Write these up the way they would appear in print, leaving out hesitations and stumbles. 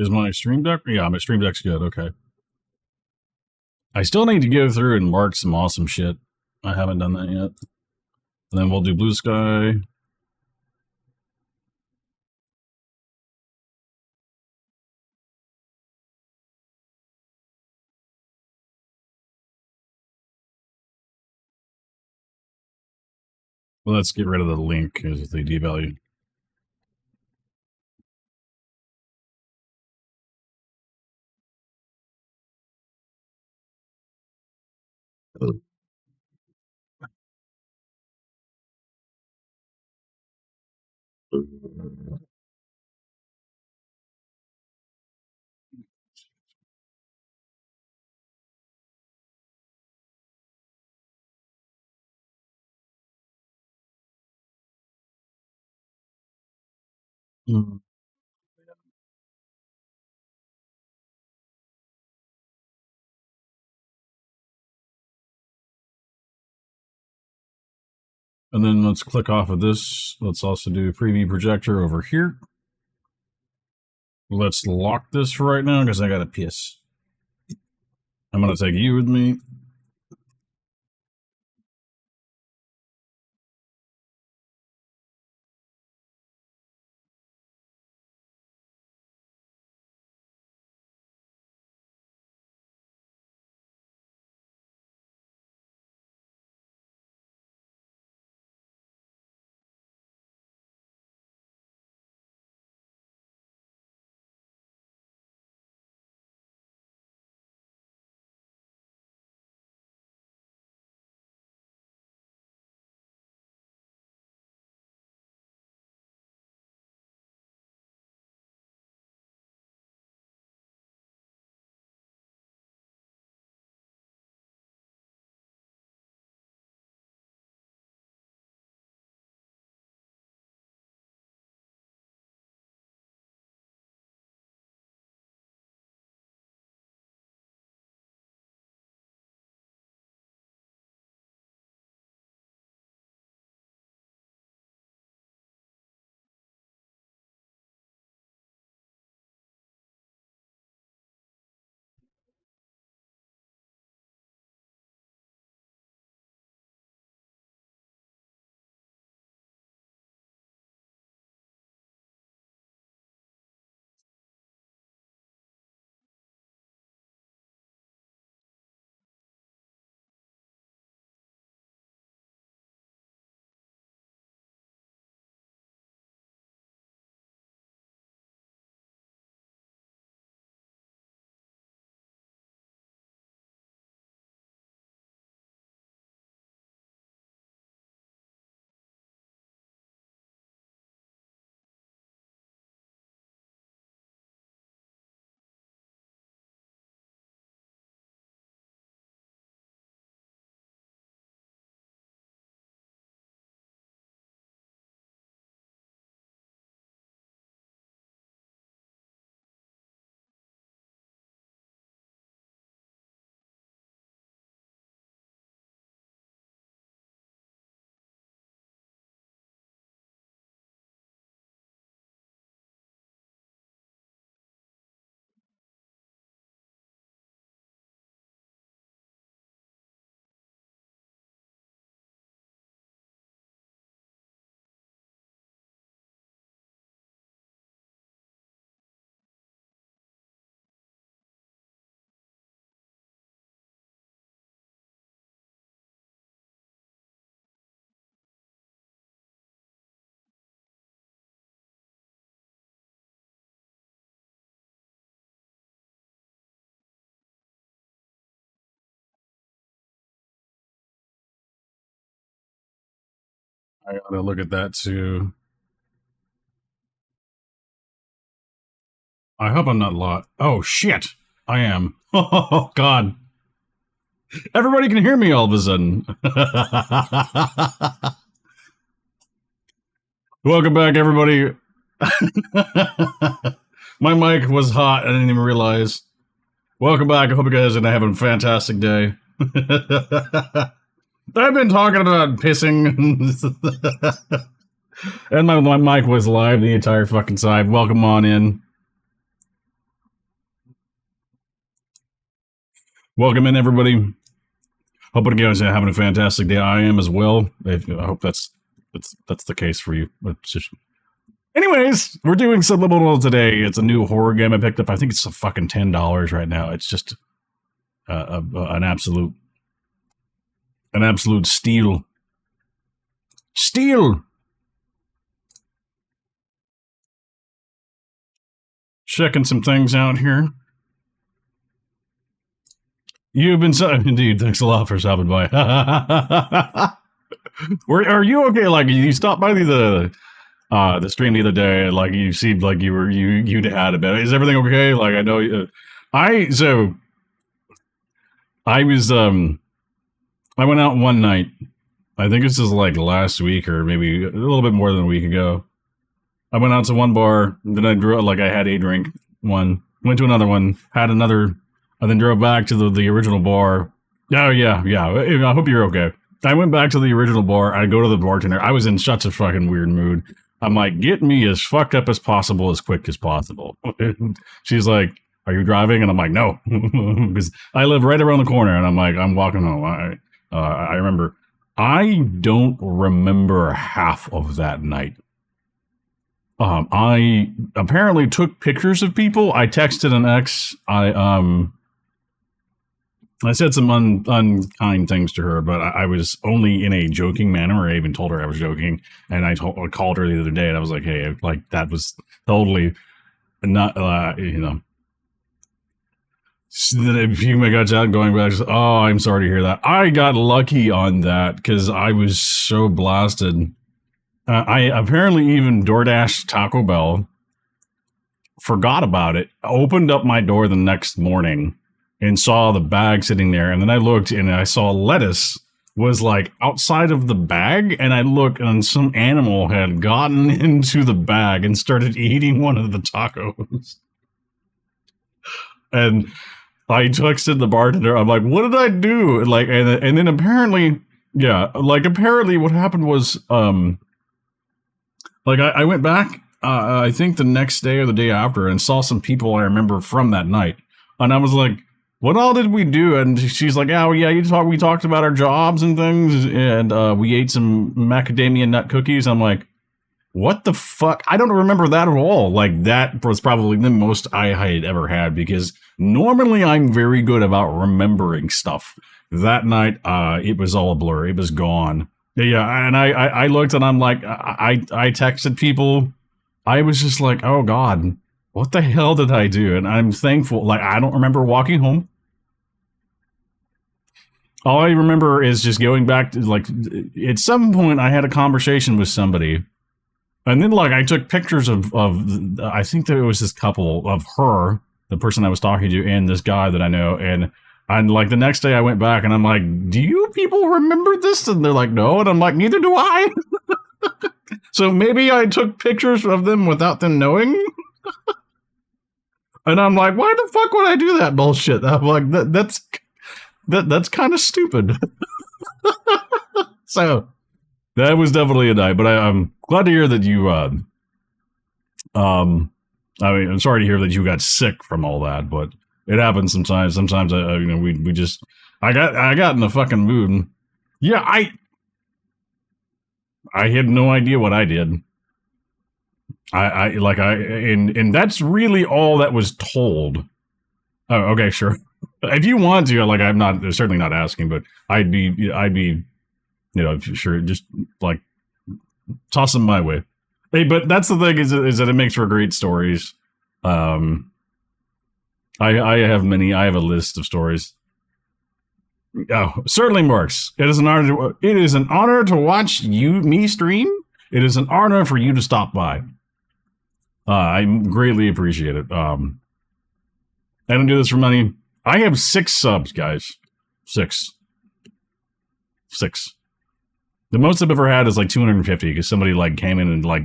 Is my stream deck? Yeah, my stream deck's good. Okay. I still need to go through and mark some awesome shit. I haven't done that yet. And then we'll do blue sky. Well, let's get rid of the link as the devalue. Mm. And then let's click off of this. Let's also do preview projector over here. Let's lock this for right now because I gotta piss. I'm gonna take you with me. I gotta look at that too. I hope I'm not lot. Oh shit! I am. Oh god! Everybody can hear me all of a sudden. Welcome back, everybody. My mic was hot. I didn't even realize. Welcome back. I hope you guys are having a fantastic day. I've been talking about pissing. And my mic was live the entire fucking side. Welcome on in. Welcome in, everybody. Hope you guys are having a fantastic day. I am as well. I hope that's the case for you. Anyways, we're doing Subliminal today. It's a new horror game I picked up. I think it's fucking $10 right now. It's just an absolute steal. Steal! Checking some things out here. You've been indeed. Thanks a lot for stopping by. Are you okay? Like, you stopped by the stream the other day, and like you seemed like you'd had a bit. Is everything okay? Like, I know I went out one night. I think this is like last week or maybe a little bit more than a week ago. I went out to one bar, then I had a drink, went to another one, had another, and then drove back to the original bar. Oh, yeah. I hope you're okay. I went back to the original bar. I go to the bartender. I was in such a fucking weird mood. I'm like, get me as fucked up as possible, as quick as possible. She's like, are you driving? And I'm like, no. Because I live right around the corner, and I'm like, I'm walking home. I remember. I don't remember half of that night. I apparently took pictures of people. I texted an ex. I said some unkind things to her, but I was only in a joking manner. I even told her I was joking, and I called her the other day, and I was like, "Hey, like that was totally not, So then if you got out going back, oh, I'm sorry to hear that. I got lucky on that because I was so blasted. I apparently even DoorDashed Taco Bell, forgot about it, opened up my door the next morning and saw the bag sitting there. And then I looked and I saw lettuce was like outside of the bag. And I looked and some animal had gotten into the bag and started eating one of the tacos. And I texted the bartender. I'm like, what did I do? Like, and then apparently, apparently what happened was, I went back, I think the next day or the day after, and saw some people I remember from that night. And I was like, what all did we do? And she's like, oh, yeah, we talked about our jobs and things, and we ate some macadamia nut cookies. I'm like, what the fuck? I don't remember that at all. Like, that was probably the most I had ever had, because normally I'm very good about remembering stuff. That night, it was all a blur. It was gone. Yeah, and I looked and I'm like, I texted people. I was just like, oh God, what the hell did I do? And I'm thankful. Like, I don't remember walking home. All I remember is just going back to, like, at some point I had a conversation with somebody. And then, like, I took pictures of I think there was this couple of her, the person I was talking to, and this guy that I know. And like, the next day I went back and I'm like, do you people remember this? And they're like, no. And I'm like, neither do I. So maybe I took pictures of them without them knowing. And I'm like, why the fuck would I do that bullshit? I'm like, that's kind of stupid. So that was definitely a night. But I'm glad to hear that you, I'm sorry to hear that you got sick from all that, but it happens sometimes. Sometimes, I got in a fucking mood. Yeah, I had no idea what I did. And that's really all that was told. Oh, okay, sure. If you want to, like, I'm certainly not asking, but I'd be, sure, just like toss them my way. Hey, but that's the thing is that it makes for great stories. I have a list of stories. Oh, certainly, Marks. It is an honor to watch me stream. It is an honor for you to stop by. I greatly appreciate it. I don't do this for money. I have 6 subs, guys. 6. The most I've ever had is like 250 because somebody like came in and like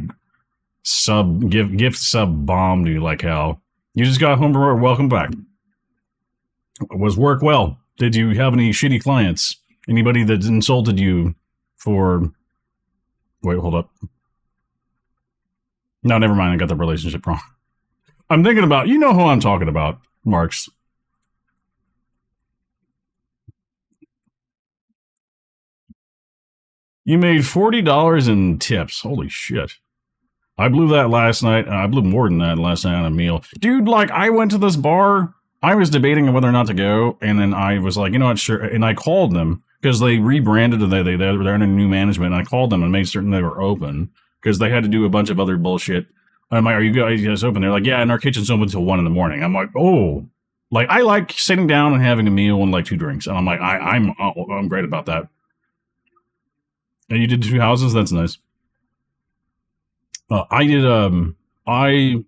gift sub bombed me like hell. You just got home from work. Welcome back. Was work well? Did you have any shitty clients? Anybody that insulted you for... Wait, hold up. No, never mind. I got the relationship wrong. I'm thinking about... You know who I'm talking about, Marks. You made $40 in tips. Holy shit. I blew that last night. I blew more than that last night on a meal. Dude, like, I went to this bar. I was debating whether or not to go. And then I was like, you know what, sure. And I called them because they rebranded and they're under new management. And I called them and made certain they were open because they had to do a bunch of other bullshit. I'm like, are you guys open? They're like, yeah, and our kitchen's open until 1 in the morning. I'm like, oh. Like, I like sitting down and having a meal and like 2 drinks. And I'm like, I'm great about that. And you did 2 houses? That's nice. I did, I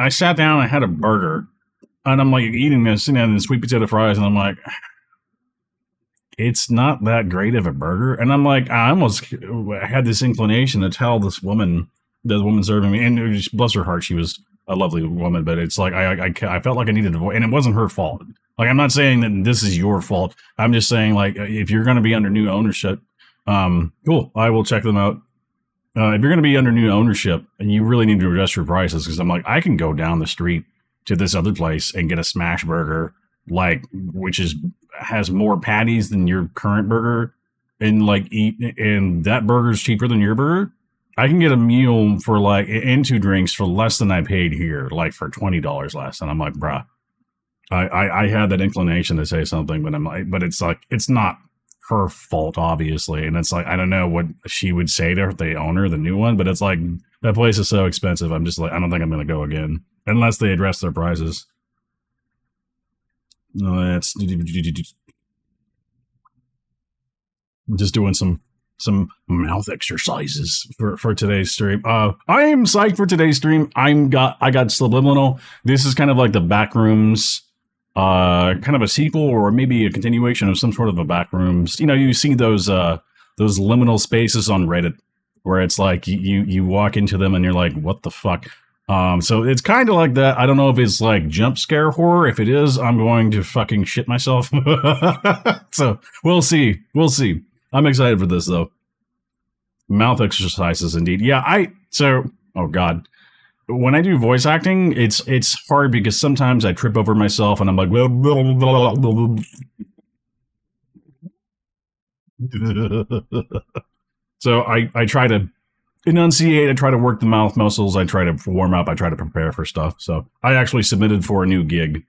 sat down, I had a burger, and I'm like eating this, and then sweet potato fries, and I'm like, it's not that great of a burger. And I'm like, I almost had this inclination to tell this woman, the woman serving me, and just, bless her heart, she was a lovely woman, but it's like, I felt like I needed to avoid, and it wasn't her fault. Like, I'm not saying that this is your fault. I'm just saying, like, if you're going to be under new ownership, cool, I will check them out. If you're going to be under new ownership, and you really need to adjust your prices, because I'm like, I can go down the street to this other place and get a smash burger, like, which has more patties than your current burger, and like and that burger's cheaper than your burger. I can get a meal for like, and 2 drinks for less than I paid here, like for $20 less. And I'm like, bruh, I had that inclination to say something, but I'm like, but it's like, it's not her fault, obviously. And it's like, I don't know what she would say to the owner, the new one, but it's like, that place is so expensive. I'm just like, I don't think I'm going to go again unless they address their prices. No, that's just doing some mouth exercises for today's stream. I am psyched for today's stream. I got Subliminal. This is kind of like the Backrooms, kind of a sequel or maybe a continuation of some sort of a Backrooms. You know, you see those liminal spaces on Reddit where it's like you walk into them and you're like, what the fuck? So it's kind of like that. I don't know if it's like jump scare horror. If it is, I'm going to fucking shit myself. So we'll see. I'm excited for this though. Mouth exercises indeed. Yeah, oh God. When I do voice acting, it's hard because sometimes I trip over myself and I'm like, blah, blah, blah, blah, blah. So I try to enunciate, I try to work the mouth muscles, I try to warm up, I try to prepare for stuff. So I actually submitted for a new gig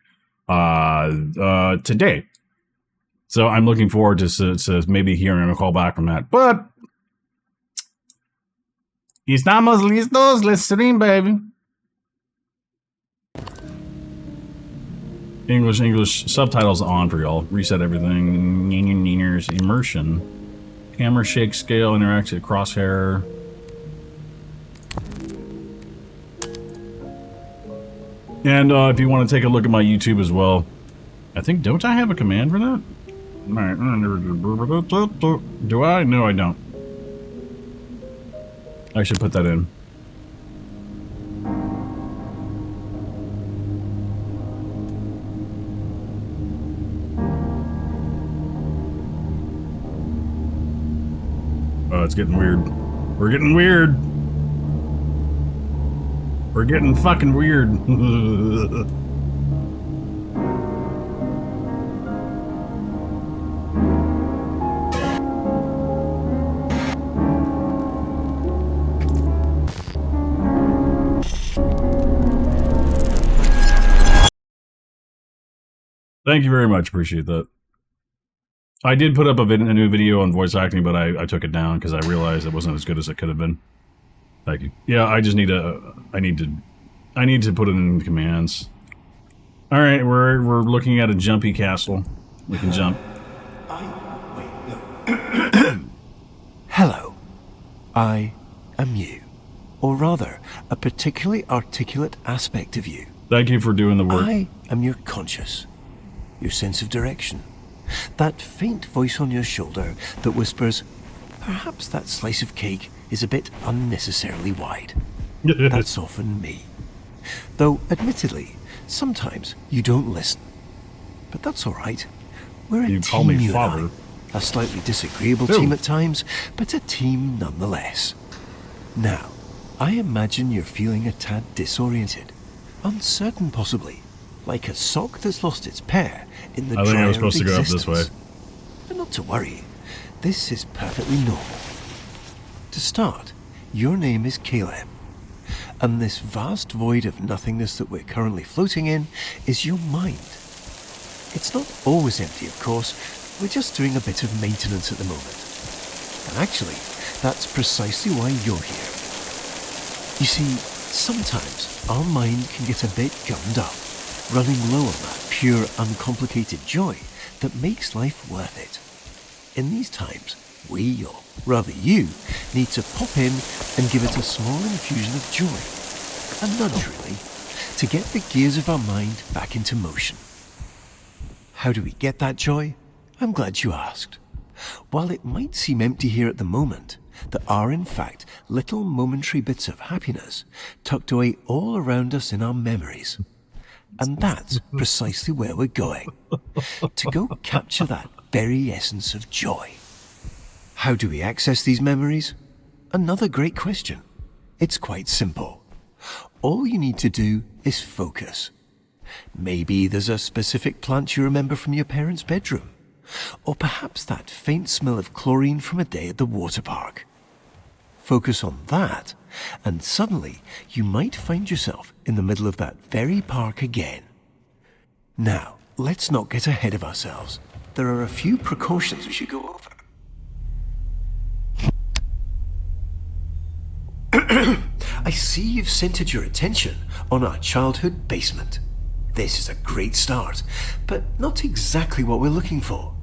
today. So I'm looking forward to maybe hearing a call back from that. But estamos listos, let's stream, baby. English subtitles on for y'all. Reset everything. Immersion. Camera shake scale, interactive crosshair. And if you want to take a look at my YouTube as well, don't I have a command for that? Do I? No, I don't. I should put that in. Oh, it's getting weird. We're getting weird. We're getting fucking weird. Thank you very much. Appreciate that. I did put up a new video on voice acting, but I took it down because I realized it wasn't as good as it could have been. Thank you. Yeah, I just need to. I need to put it in commands. All right, we're looking at a jumpy castle. We can jump. Hello. I am you, or rather, a particularly articulate aspect of you. Thank you for doing the work. I am your conscious, your sense of direction. That faint voice on your shoulder that whispers, perhaps that slice of cake is a bit unnecessarily wide. That's often me. Though, admittedly, sometimes you don't listen. But that's all right. We're a you team, call me you father. and I. A slightly disagreeable team at times, but a team nonetheless. Now, I imagine you're feeling a tad disoriented, uncertain possibly, like a sock that's lost its pair in the I think I dryer was supposed of to go up existence. this way. But not to worry. this is perfectly normal. To start, your name is Caleb, and this vast void of nothingness that we're currently floating in is your mind. It's not always empty, of course. We're just doing a bit of maintenance at the moment. And actually, that's precisely why you're here. You see, sometimes our mind can get a bit gummed up, running low on that pure, uncomplicated joy that makes life worth it. In these times, we, or rather you, need to pop in and give it a small infusion of joy. A nudge, really, to get the gears of our mind back into motion. How do we get that joy? I'm glad you asked. While it might seem empty here at the moment, there are in fact little momentary bits of happiness tucked away all around us in our memories. And that's precisely where we're going. To go capture that very essence of joy. How do we access these memories? Another great question. It's quite simple. All you need to do is focus. Maybe there's a specific plant you remember from your parents' bedroom. Or perhaps that faint smell of chlorine from a day at the water park. Focus on that, and suddenly you might find yourself in the middle of that very park again. Now, let's not get ahead of ourselves. There are a few precautions we should go over. I see you've centered your attention on our childhood basement. This is a great start, but not exactly what we're looking for.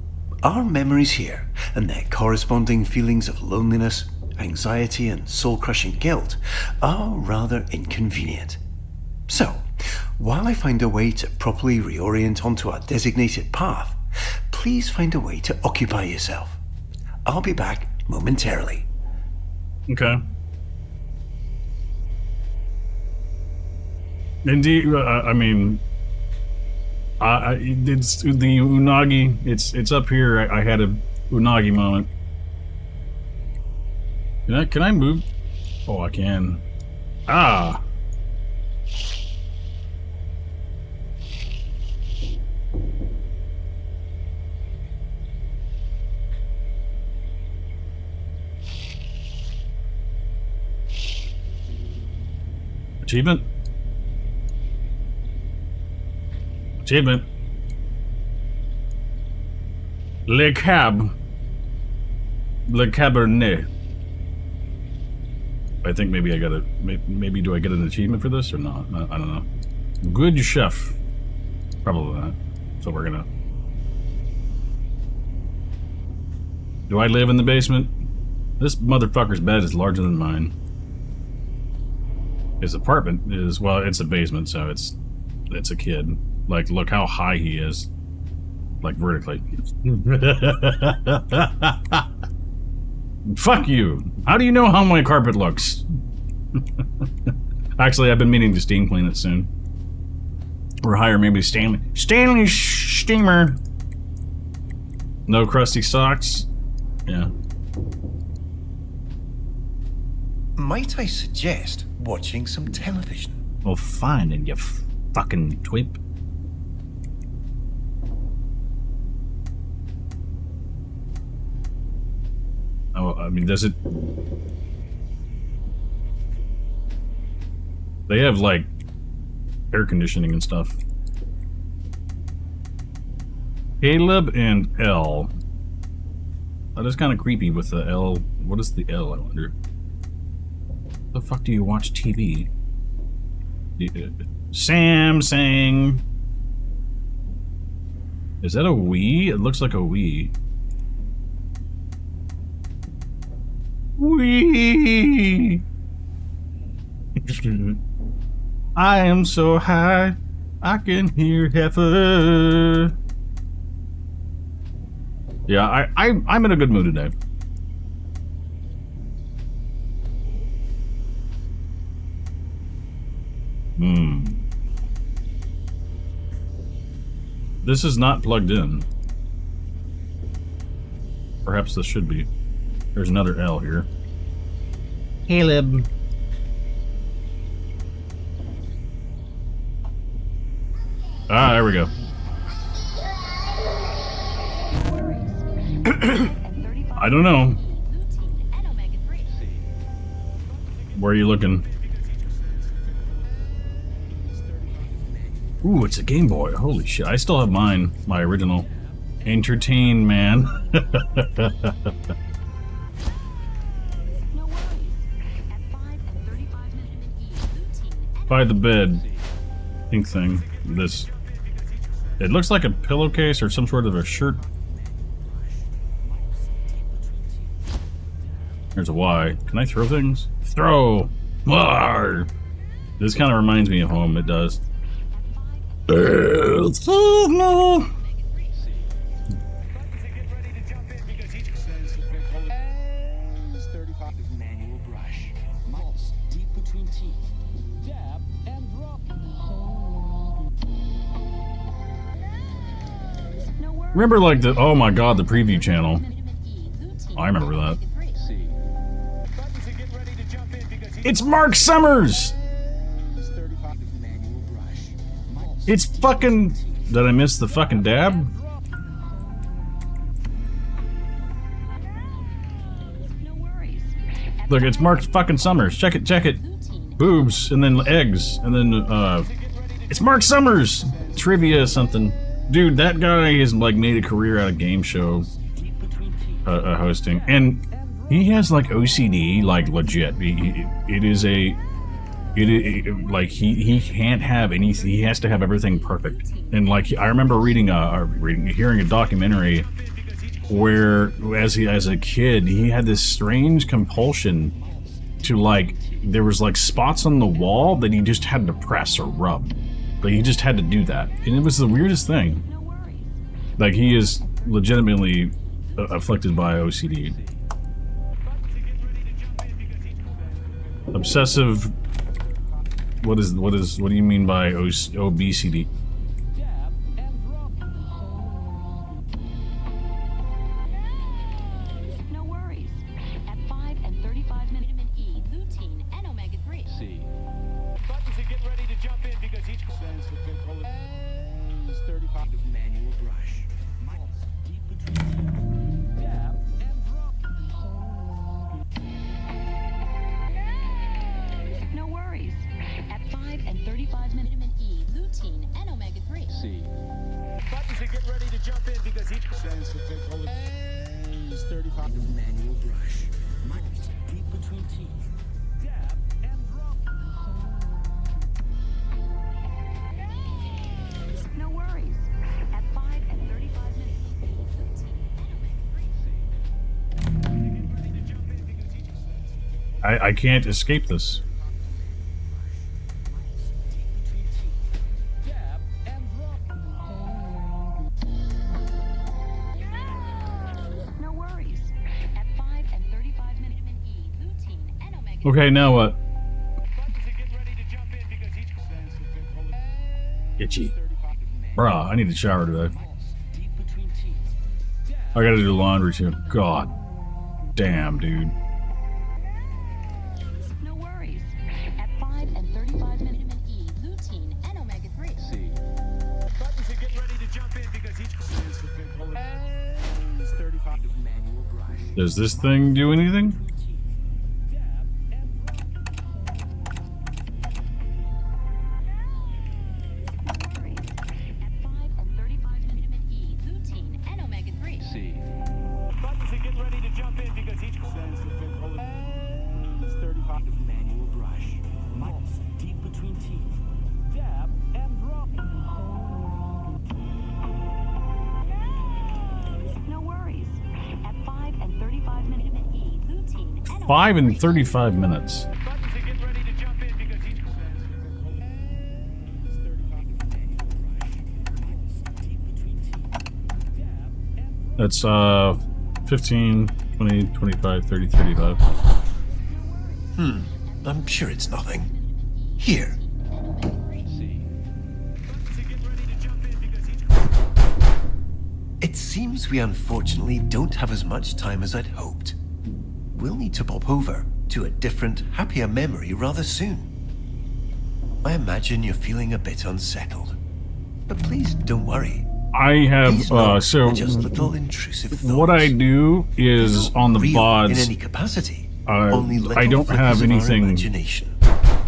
Our memories here, and their corresponding feelings of loneliness, anxiety, and soul-crushing guilt, are rather inconvenient. So, while I find a way to properly reorient onto our designated path, please find a way to occupy yourself. I'll be back momentarily. Okay. Indeed, I mean, it's the unagi. It's up here. I had a unagi moment. Can I move? Oh, I can. Ah. Achievement. Achievement. Le Cabernet. I think maybe I gotta. Maybe do I get an achievement for this or not? I don't know. Good chef. Probably not. So we're gonna. Do I live in the basement? This motherfucker's bed is larger than mine. His apartment is, well, it's a basement, so it's a kid. Like, look how high he is. Like, vertically. Fuck you. How do you know how my carpet looks? Actually, I've been meaning to steam clean it soon. Or hire maybe Stanley steamer. No crusty socks. Yeah. Might I suggest watching some television? Well, fine, and you fucking twip. Oh, I mean, does it... They have, like, air conditioning and stuff. Caleb and L. That is kind of creepy with the L. What is the L, I wonder? The fuck do you watch TV? Samsung. Is that a Wii? It looks like a Wii. Wii. I am so high, I can hear heaven. Yeah, I'm in a good mood today. This is not plugged in. Perhaps this should be. There's another L here. Caleb. Ah, there we go. I don't know. Where are you looking? Ooh, it's a Game Boy. Holy shit. I still have mine. My original. Entertain, man. By the bed. Pink thing. This. It looks like a pillowcase or some sort of a shirt. There's a Y. Can I throw things? Throw! Arr! This kind of reminds me of home. It does. No. Remember, like, the, oh my god, the preview channel. I remember that. It's Mark Summers! It's fucking... Did I miss the fucking dab? Look, it's Mark fucking Summers. Check it, check it. Boobs, and then eggs, and then, it's Mark Summers! Trivia something. Dude, that guy has, like, made a career out of game show hosting. And he has, like, OCD, like, legit. It is a... like, he can't have anything. He has to have everything perfect. And, like, I remember hearing a documentary where, as a kid, he had this strange compulsion to, like, there was, like, spots on the wall that he just had to press or rub. Like, he just had to do that. And it was the weirdest thing. Like, he is legitimately afflicted by OCD. Obsessive... What do you mean by obesity? No worries. At 5 and 35 vitamin E, lutein, and omega-3. C. Buttons are getting ready to jump in because each stands for 35 manual brush. Deep between dab and drop. No worries. At 5 and 35 vitamin E, lutein, and omega-3. C. Buttons are getting ready to jump in because each stands for 35 manual brush. Deep between teeth. Dab and drop. No worries. At 5 and 35 vitamin E, lutein, and omega-3. I can't escape this. No worries. At 5 and 35 vitamin E, lutein, and omega-3. Okay, now what? Buttons are getting ready to jump in because each stands for Itchy. Bruh, I need to shower today. deep between teeth. I gotta do laundry too. God damn, dude. No worries. At 5 and 35 vitamin E, lutein, and omega-3. C. Buttons are getting ready to jump in because each stands for 35 manual brush. Does this thing do anything? No worries. At 5 and 35 vitamin E, lutein, and omega-3. C. Buttons are getting ready to jump in because each stands for 35 manual brush. Pulse deep between teeth. Dab and drop. No worries. At 5 and 35 vitamin E, lutein, and 5 and 35 minutes. Buttons are getting ready to jump in because each stands for 35 manual brush. Pulse deep between teeth. Dab and drop. That's 15, 20, 25, 30, 35. I'm sure it's nothing. Here. C. Buttons are getting ready to jump in because each It seems we unfortunately don't have as much time as I'd hoped. We'll need to pop over to a different, happier memory rather soon. I imagine you're feeling a bit unsettled. But please don't worry. I These have knobs so are just little intrusive thoughts. what I do is on the Real in VODs. any capacity. I Only little don't have flickers of our anything, imagination.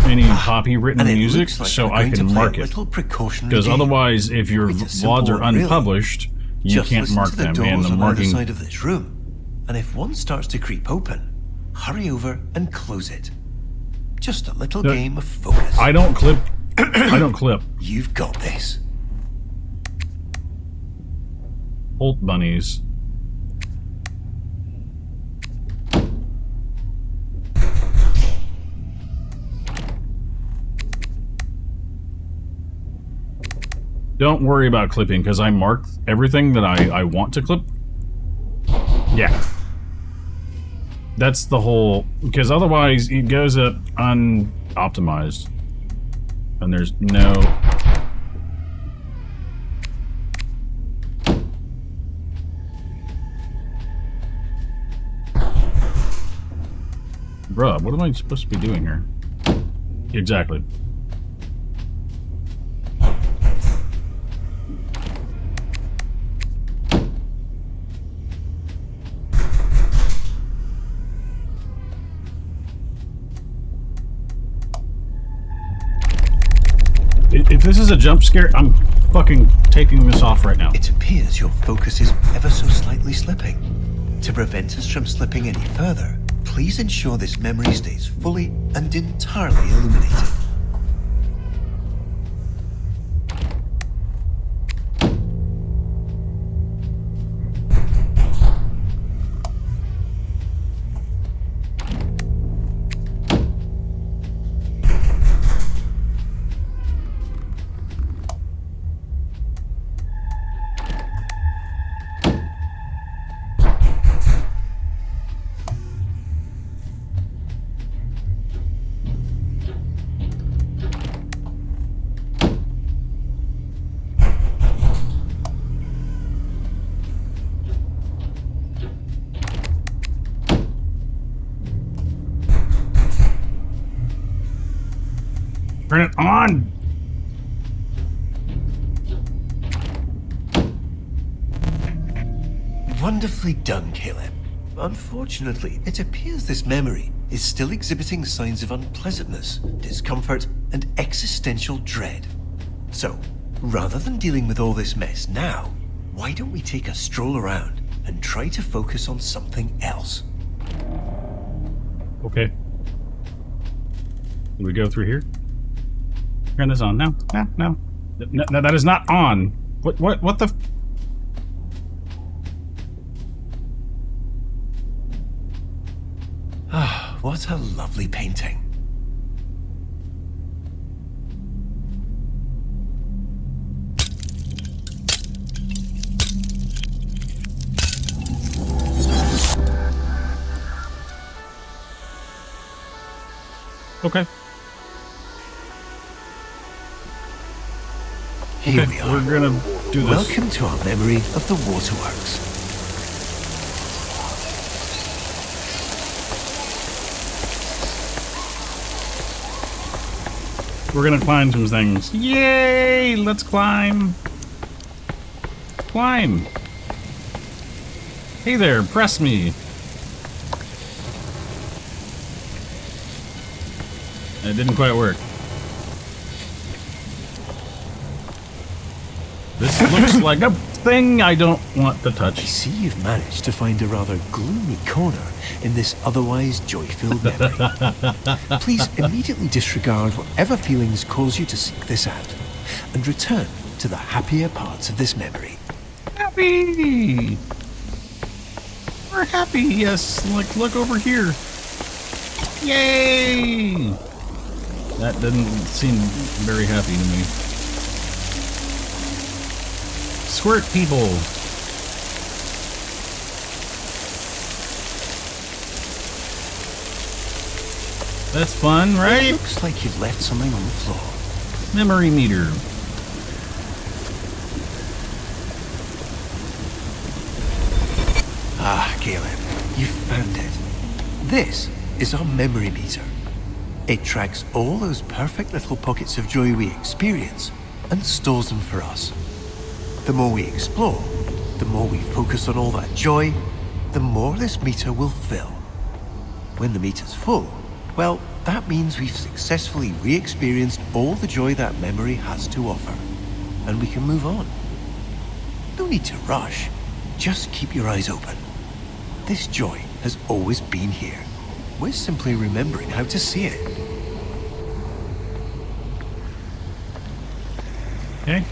any copywritten And it music, looks like so we're I going to can play mark a it. little precautionary Because game. otherwise, if your It's a simple VODs are one, really. unpublished, you Just can't listen mark to the them. doors And the on either marking. side of this room. And if one starts to creep open, hurry over and close it. Just a little No, game of focus. I don't clip. I don't clip. You've got this. Bolt bunnies. Don't worry about clipping, because I marked everything that I want to clip. Yeah. That's the whole... Because otherwise, it goes up unoptimized. And there's no... Bruh, what am I supposed to be doing here? Exactly. If this is a jump scare, I'm fucking taking this off right now. It appears your focus is ever so slightly slipping. To prevent us from slipping any further, please ensure this memory stays fully and entirely illuminated. Turn it on! Wonderfully done, Caleb. Unfortunately, it appears this memory is still exhibiting signs of unpleasantness, discomfort, and existential dread. So, rather than dealing with all this mess now, why don't we take a stroll around and try to focus on something else? Okay. Do we go through here? Turn this on. No, no, no. No, that is not on. What the... Ah, what a lovely painting. Okay. Here Okay, we are. we're gonna do this. Welcome to our memory of the waterworks. We're gonna climb some things. Yay! Let's climb. Climb. Hey there, press me. It didn't quite work. This looks like a thing I don't want to I touch. see you've managed to find a rather gloomy corner in this otherwise joy-filled memory. Please immediately disregard whatever feelings cause you to seek this out, and return to the happier parts of this memory. Happy! We're happy, yes. Like, look over here. Yay! That didn't seem very happy to me. Squirt people. That's fun, It right? looks like you've left something on the floor. Memory meter. Ah, Caleb, you found it. This is our memory meter. It tracks all those perfect little pockets of joy we experience and stores them for us. The more we explore, the more we focus on all that joy, the more this meter will fill. When the meter's full, well, that means we've successfully re-experienced all the joy that memory has to offer. And we can move on. No need to rush. Just keep your eyes open. This joy has always been here. We're simply remembering how to see it. Okay.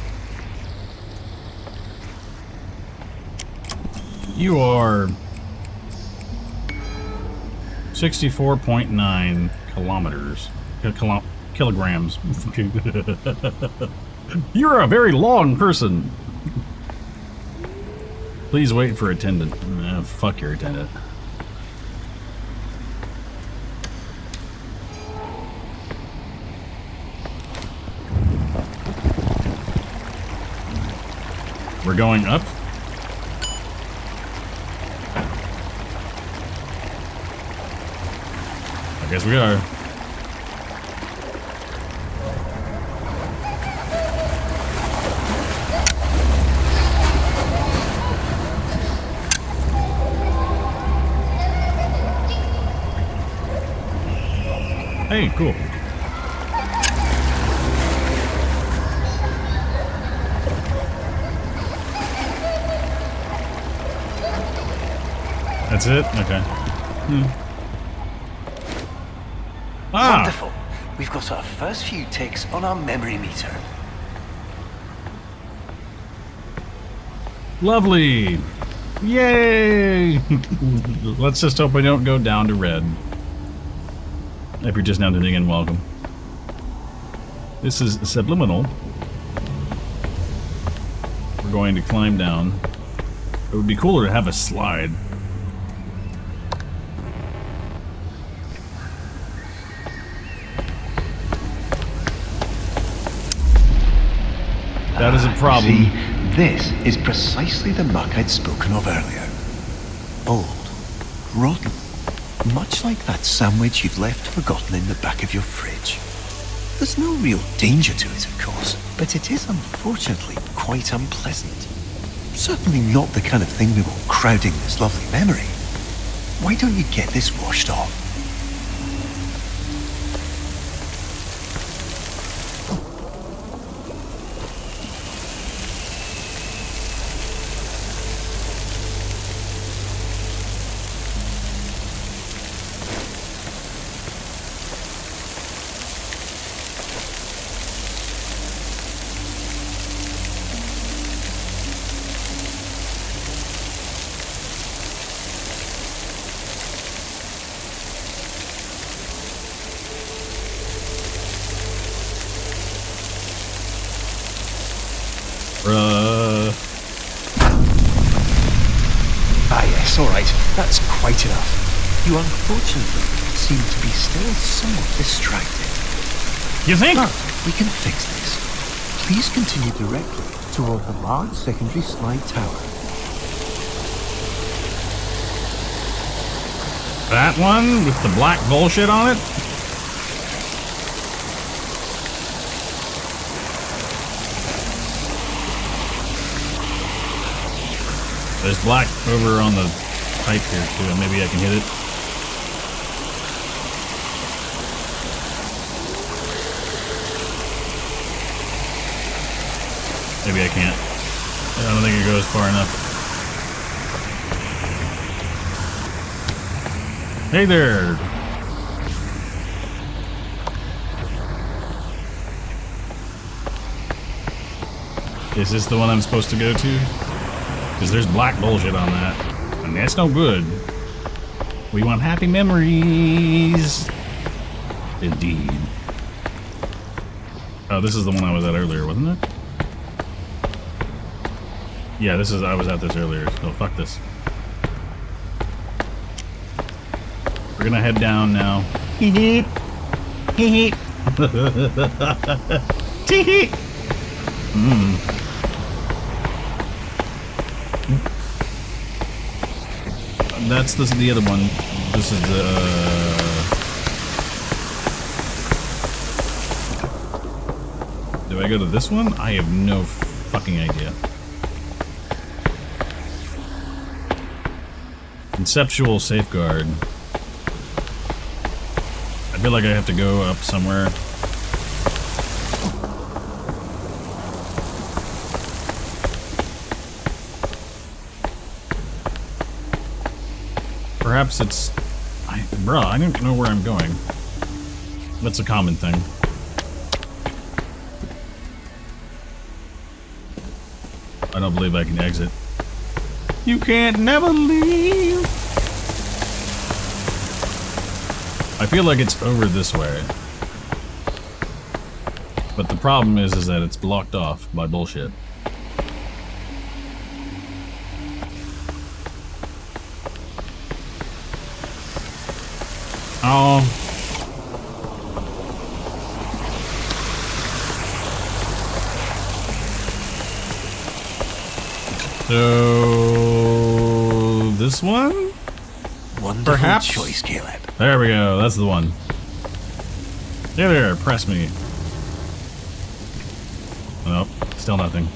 You are 64.9 kilometers. Kilograms. You're a very long person. Please wait for attendant. Fuck your attendant. We're going up. I guess we are. Hey, cool. That's it? Okay. Ah! Wonderful. We've got our first few ticks on our memory meter. Lovely! Yay! Let's just hope I don't go down to red. If you're just now tuning in, welcome. This is Subliminal. We're going to climb down. It would be cooler to have a slide. That is a problem. See, this is precisely the muck I'd spoken of earlier. Old, rotten, much like that sandwich you've left forgotten in the back of your fridge. There's no real danger to it, of course, but it is unfortunately quite unpleasant. Certainly not the kind of thing we want crowding this lovely memory. Why don't you get this washed off? All right, that's quite enough. You unfortunately seem to be still somewhat distracted. You think? But we can fix this. Please continue directly toward the large secondary slide tower. That one with the black bullshit on it? There's black over on the pipe here too, and maybe I can hit it. Maybe I can't. I don't think it goes far enough. Hey there! Is this the one I'm supposed to go to? Because there's black bullshit on that. And that's no good. We want happy memories. Indeed. Oh, this is the one I was at earlier, wasn't it? Yeah, I was at this earlier, so fuck this. We're gonna head down now. Hee hee. Hee hee. Tee hee. That's the other one. This is the... Do I go to this one? I have no fucking idea. Conceptual safeguard. I feel like I have to go up somewhere. Perhaps it's... Bruh, I don't know where I'm going. That's a common thing. I don't believe I can exit. You can't never leave. I feel like it's over this way. But the problem is that it's blocked off by bullshit. Oh. So this one? Wonderful Perhaps? choice, Caleb. There we go, that's the one. Hey there, press me. Nope, still nothing.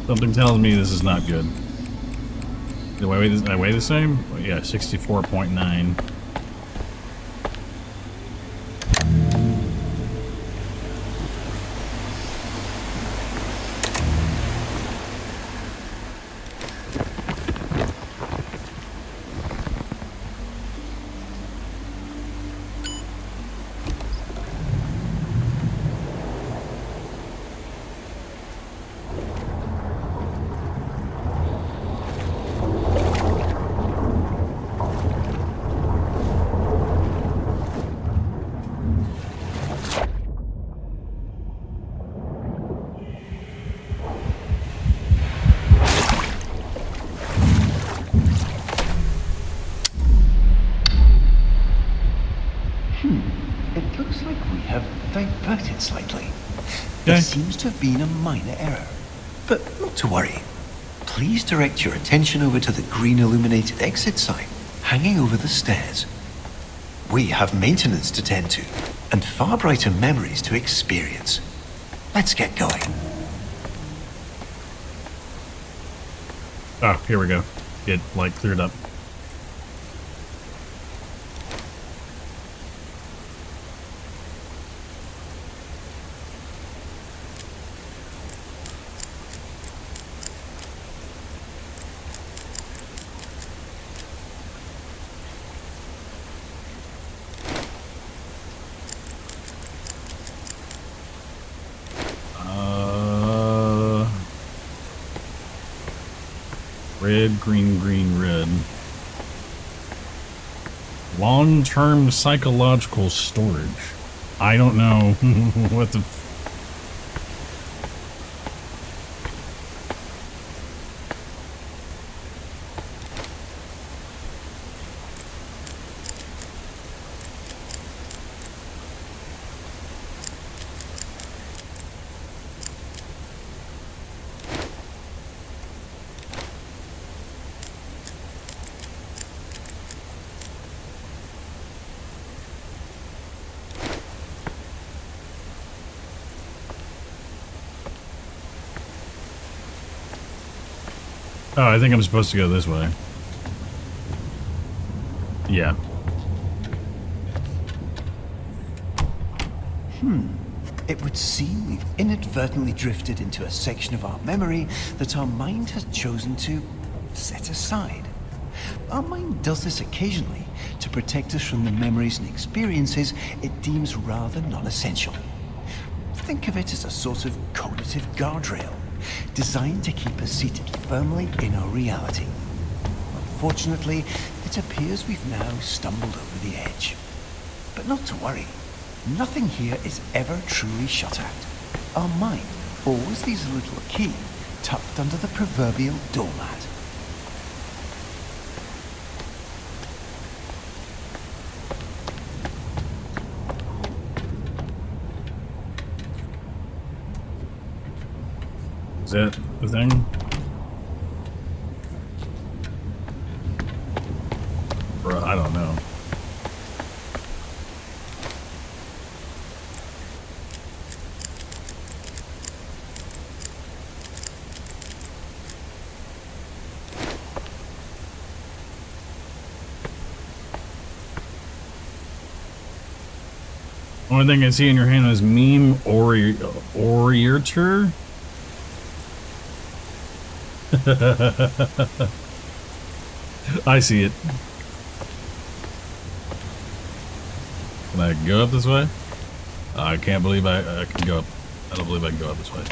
Something tells me this is not good. Do I weigh the same? Oh, yeah, 64.9. It looks like we have diverted slightly. Okay. There seems to have been a minor error. But not to worry. Please direct your attention over to the green illuminated exit sign hanging over the stairs. We have maintenance to tend to and far brighter memories to experience. Let's get going. Oh, here we go. It, like, cleared up. Red, green, green, red. Long-term psychological storage. I don't know what the... Oh, I think I'm supposed to go this way. Yeah. It would seem we've inadvertently drifted into a section of our memory that our mind has chosen to set aside. Our mind does this occasionally to protect us from the memories and experiences it deems rather non-essential. Think of it as a sort of cognitive guardrail, designed to keep us seated firmly in our reality. Unfortunately, it appears we've now stumbled over the edge. But not to worry. Nothing here is ever truly shut out. Our mind always leaves a little key tucked under the proverbial doormat. Is that the thing? Only thing I see in your hand is meme orator. I see it. Can I go up this way? I can't believe I can go up. I don't believe I can go up this way.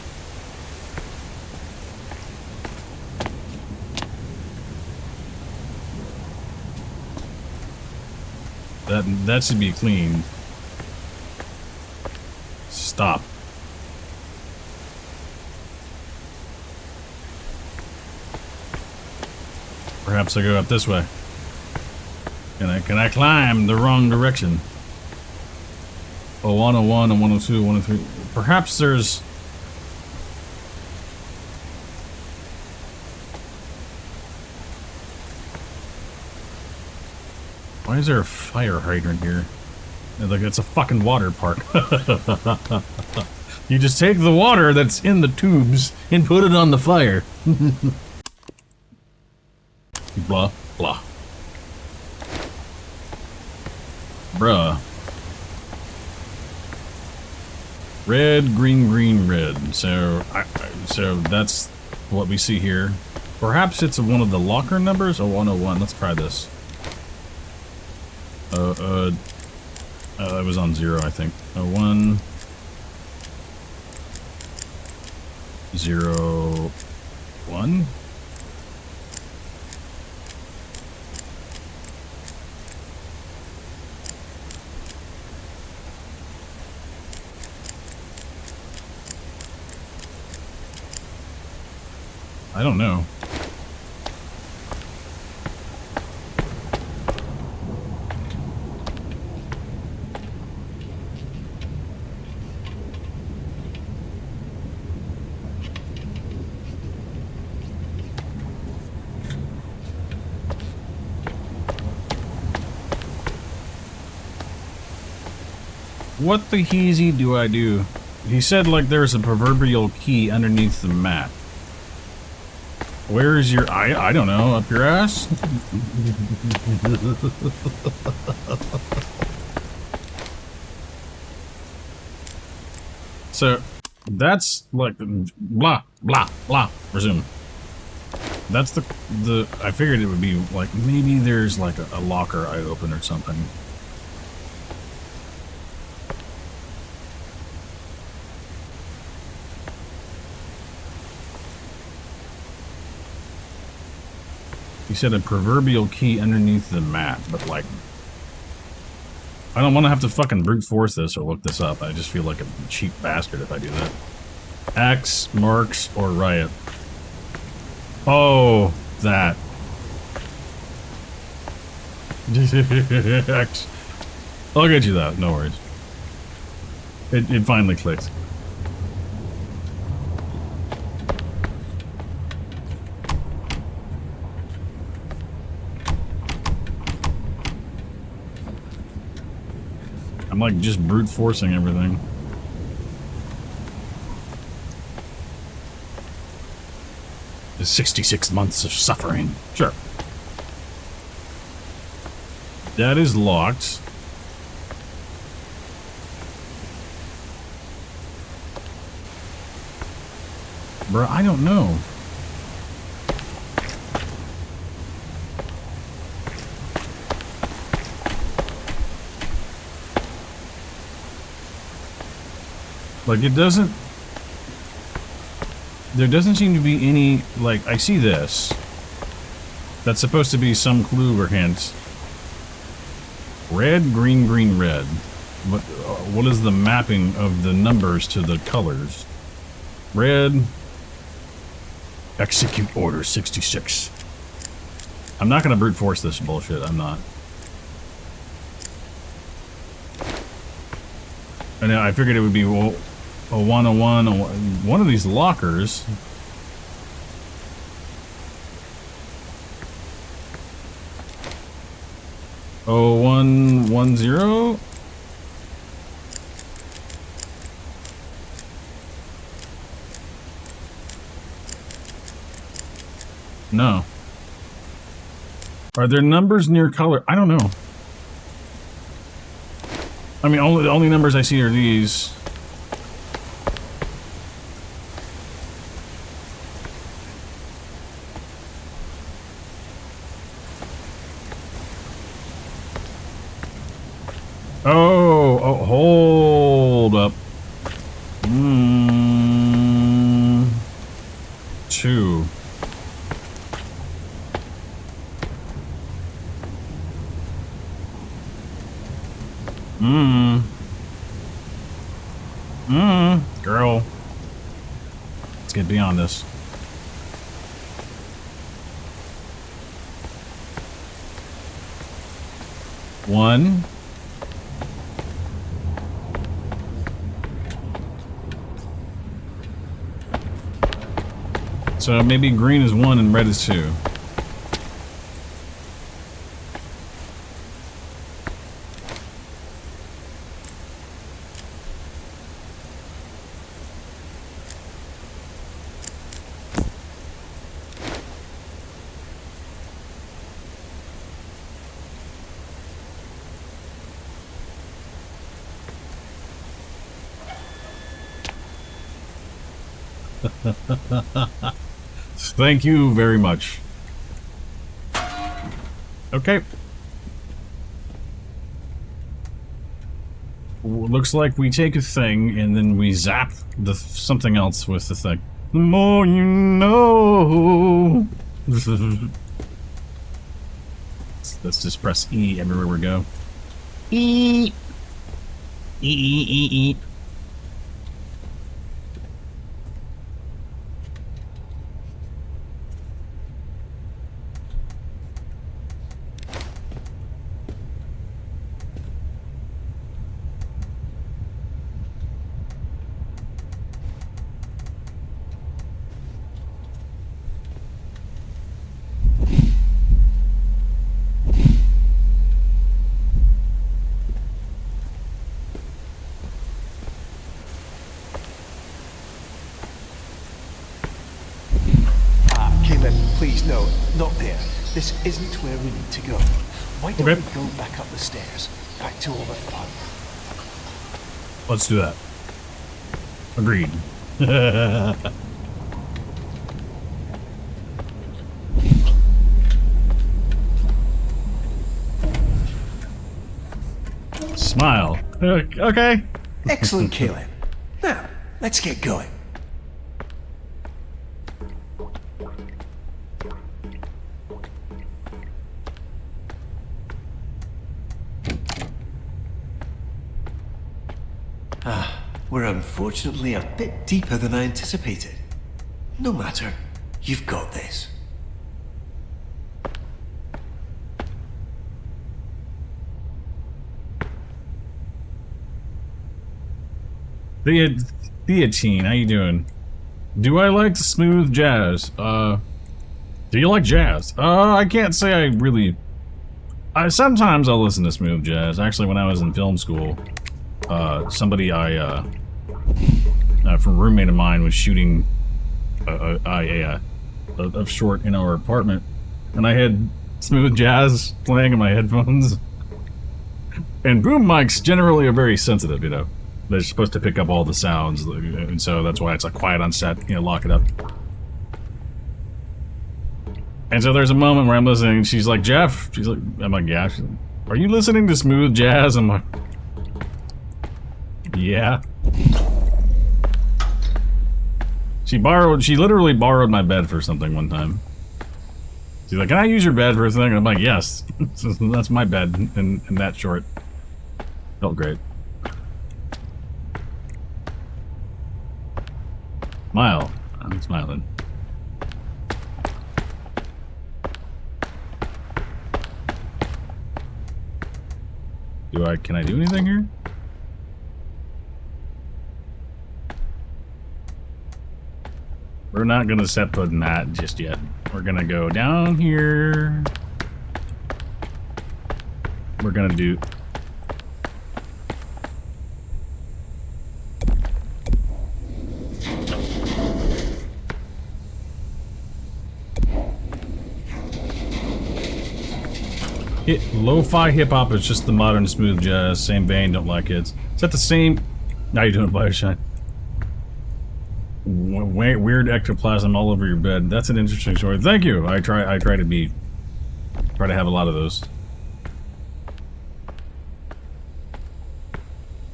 That should be clean. Stop. Perhaps I go up this way. Can I climb the wrong direction? Oh, 101 and 102, 103. Perhaps there's... Why is there a fire hydrant here? Like it's a fucking water park. You just take the water that's in the tubes and put it on the fire. Blah, blah. Bruh. Red, green, green, red. So that's what we see here. Perhaps it's one of the locker numbers? Oh, 101. Let's try this. It was on 0, I think. 1 0 1. I don't know. What the heezy do I do? He said like there's a proverbial key underneath the mat. Where's your... I don't know, up your ass? So, that's like blah, blah, blah, resume. That's the I figured it would be like, maybe there's like a locker I open or something. He said a proverbial key underneath the mat, but like, I don't want to have to fucking brute force this or look this up. I just feel like a cheap bastard if I do that. Axe, marks, or riot. Oh, that. Axe. I'll get you that, no worries. It finally clicked. I'm like just brute forcing everything. The 66 months of suffering. Sure. That is locked. Bro, I don't know. Like, it doesn't... There doesn't seem to be any... Like, I see this. That's supposed to be some clue or hint. Red, green, green, red. What is the mapping of the numbers to the colors? Red... Execute Order 66. I'm not gonna brute force this bullshit, I'm not. And I figured it would be, well, a 101, one of these lockers. Oh, 110? No. Are there numbers near color? I don't know. I mean, the only numbers I see are these. Oh, hold up. 2. Girl. Let's get beyond this. One. So maybe green is 1 and red is 2. Thank you very much. Okay. Looks like we take a thing and then we zap something else with the thing. The more you know. Let's just press E everywhere we go. E. E, E, E, E. Please, no, not there. This isn't where we need to go. Why don't we go back up the stairs? Back to all the fun. Let's do that. Agreed. Smile. Okay. Excellent, Caleb. Now, let's get going. We're unfortunately a bit deeper than I anticipated. No matter, you've got this. Theatine, how you doing? Do I like smooth jazz? Do you like jazz? I can't say I really... sometimes I'll listen to smooth jazz. Actually, when I was in film school, somebody from a roommate of mine was shooting a short in our apartment, and I had smooth jazz playing in my headphones. And boom mics generally are very sensitive, you know. They're supposed to pick up all the sounds, and so that's why it's like quiet on set, you know, lock it up. And so there's a moment where I'm listening, and she's like, Jeff, she's like, I'm like, yeah. She's like, are you listening to smooth jazz? I'm like, yeah. She literally borrowed my bed for something one time. She's like, can I use your bed for a thing? And I'm like, yes. That's my bed in that short. Felt great. Smile. I'm smiling. Can I do anything here? We're not gonna set foot in that just yet. We're gonna go down here. We're gonna do... Lo-fi hip-hop is just the modern smooth jazz. Same vein, don't like kids. Is that the same... Now you're doing Bioshine. Weird ectoplasm all over your bed. That's an interesting story. Thank you. I try to have a lot of those.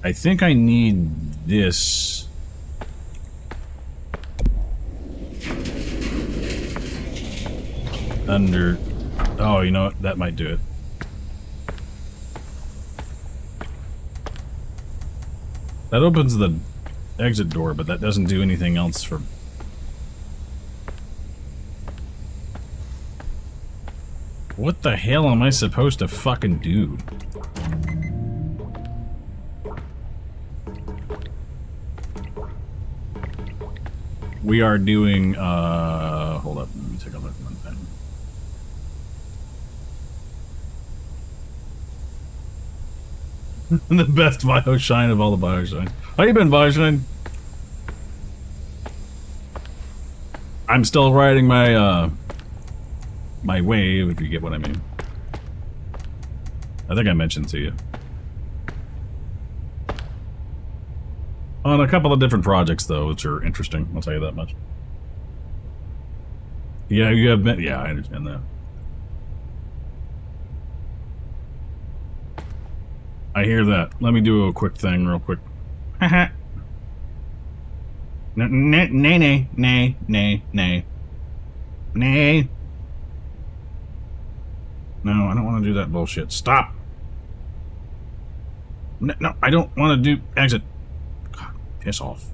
I think I need this. Under... Oh, you know what? That might do it. That opens the exit door, but that doesn't do anything else for... What the hell am I supposed to fucking do? We are doing, hold up, let me take a look at one thing. The best Bioshine of all the Bioshine. How you been, Bioshine? I'm still riding my, my wave, if you get what I mean. I think I mentioned to you. On a couple of different projects, though, which are interesting. I'll tell you that much. Yeah, you have been... Yeah, I understand that. I hear that. Let me do a quick thing real quick. Haha. Nay, nay, nay, nay, nay. Nay. No, I don't want to do that bullshit. Stop! No, I don't want to do... Exit. God, piss off.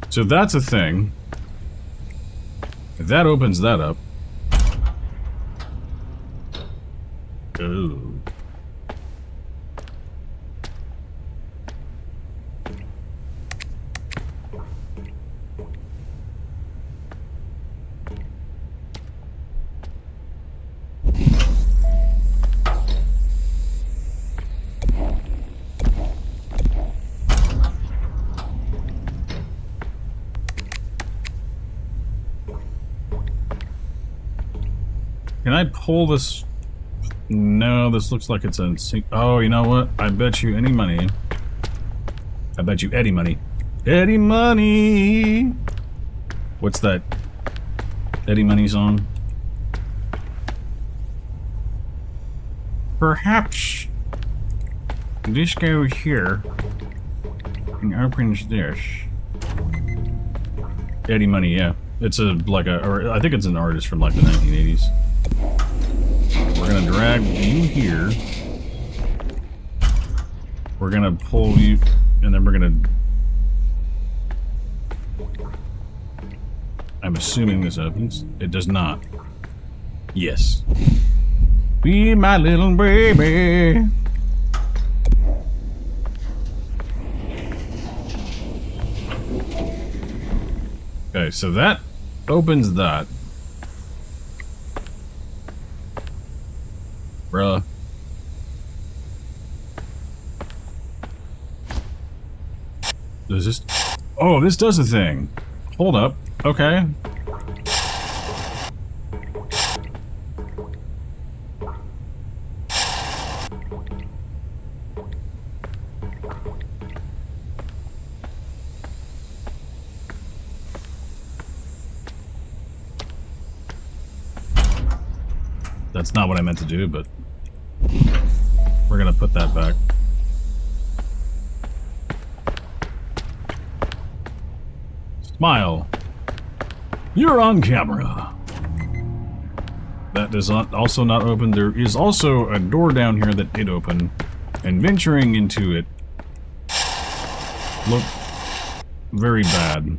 So that's a thing. If that opens that up. Ooh. Can I pull this? No, this looks like it's a... Oh, you know what? I bet you any money. I bet you Eddie money. Eddie money! What's that Eddie money song? Perhaps this goes here and opens this. Eddie money, yeah. It's a, like a, or I think it's an artist from like the 1980s. We're gonna drag you here. We're gonna pull you, and then we're gonna... I'm assuming this opens. It does not. Yes. Be my little baby. Okay, so that opens that. Bruh. Does this... Oh, this does a thing. Hold up. Okay. That's not what I meant to do, but we're gonna put that back. Smile. You're on camera. That does not also not open. There is also a door down here that did open, and venturing into it looked very bad.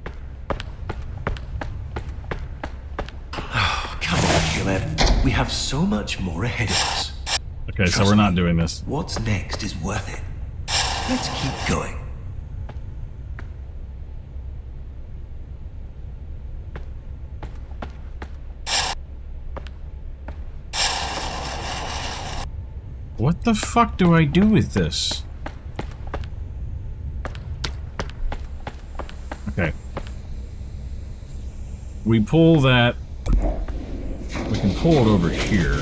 Come on, Caleb. We have so much more ahead of us. Okay, Trust so we're not me, doing this. What's next is worth it. Let's keep going. What the fuck do I do with this? Okay. We pull that We can pull it over here.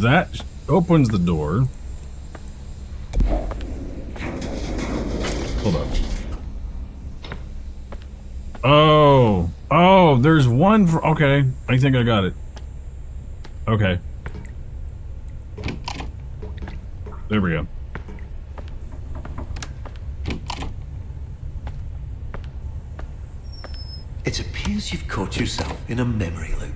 That opens the door. Hold up. Oh, there's one for, okay. I think I got it. Okay. There we go. It appears you've caught yourself in a memory loop.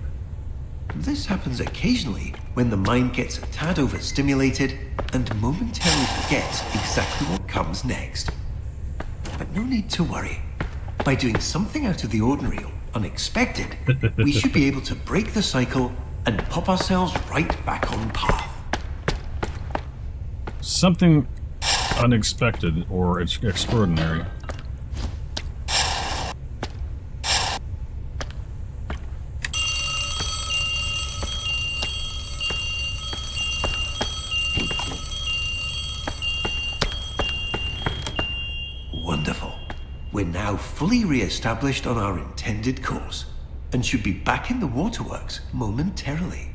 This happens occasionally when the mind gets a tad overstimulated and momentarily forgets exactly what comes next. But no need to worry. By doing something out of the ordinary or unexpected, we should be able to break the cycle and pop ourselves right back on path. Something unexpected or extraordinary. Wonderful. We're now fully re-established on our intended course and should be back in the waterworks momentarily.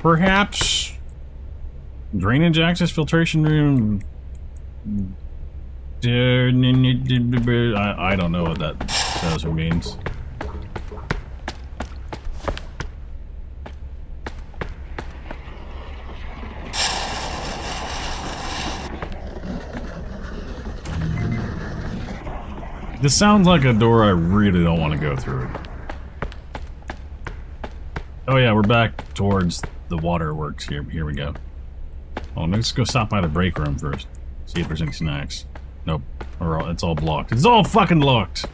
Perhaps drainage access filtration room. I don't know what that says or means. This sounds like a door I really don't want to go through. Oh yeah, we're back towards the waterworks here. Here we go. Oh, let's go stop by the break room first. See if there's any snacks. Nope. It's all blocked. It's all fucking locked.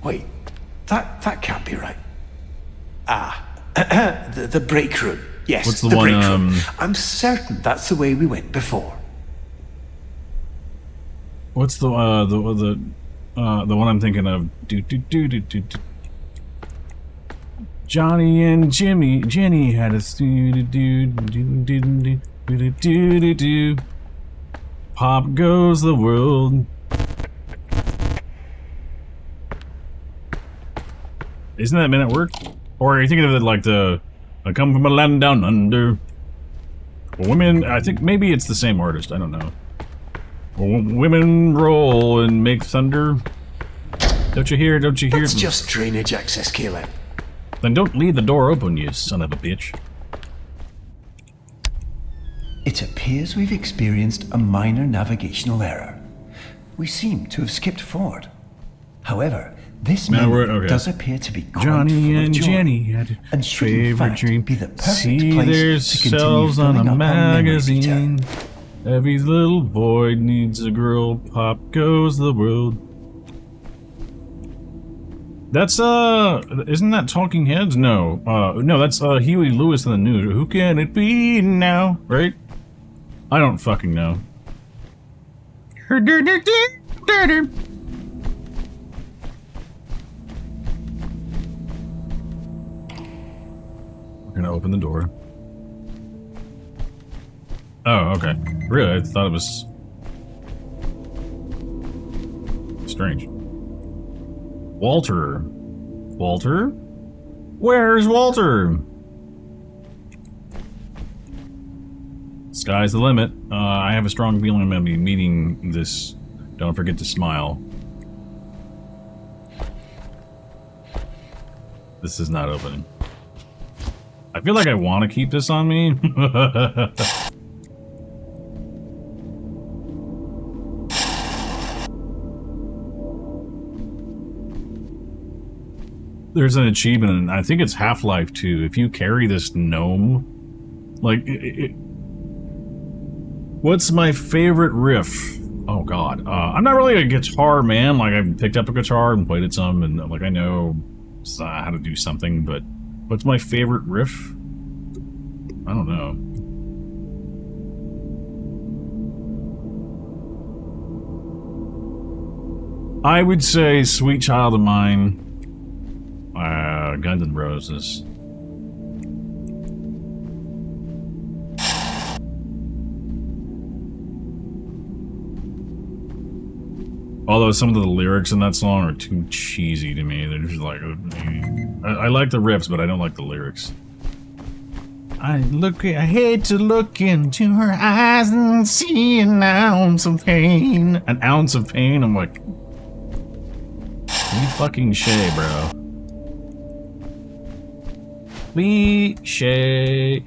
Wait, that can't be right. Ah, the break room. Yes, What's the break one, room. I'm certain that's the way we went before. What's the one I'm thinking of? Johnny and Jenny had a pop goes the world. Isn't that Men at Work? Or are you thinking of it like I come from a land down under? Women, I think maybe it's the same artist. I don't know. Women roll and make thunder. Don't you hear? Don't you hear? That's just drainage access, Caleb. Then don't leave the door open, you son of a bitch. It appears we've experienced a minor navigational error. We seem to have skipped forward. However, this memory does appear to be quite Johnny full of and joy, Jenny had and a should in favorite fact dream. be the perfect See place to continue themselves on filling a up our memory magazine. meter. Every little boy needs a girl. Pop goes the world. That's isn't that Talking Heads? No, no, that's Huey Lewis in the News. Who can it be now? Right? I don't fucking know. We're gonna open the door. Oh, okay. Really? I thought it was strange. Walter. Walter? Where's Walter? Sky's the limit. I have a strong feeling I'm gonna be meeting this. Don't forget to smile. This is not opening. I feel like I want to keep this on me. There's an achievement, and I think it's Half-Life 2. If you carry this gnome, like, what's my favorite riff? Oh God, I'm not really a guitar man. Like, I've picked up a guitar and played it some, and like I know how to do something. But what's my favorite riff? I don't know. I would say Sweet Child of Mine, Guns N' Roses. Although some of the lyrics in that song are too cheesy to me. They're just like... I like the riffs, but I don't like the lyrics. I hate to look into her eyes and see an ounce of pain. An ounce of pain? I'm like... Cliche, bro. Cliche.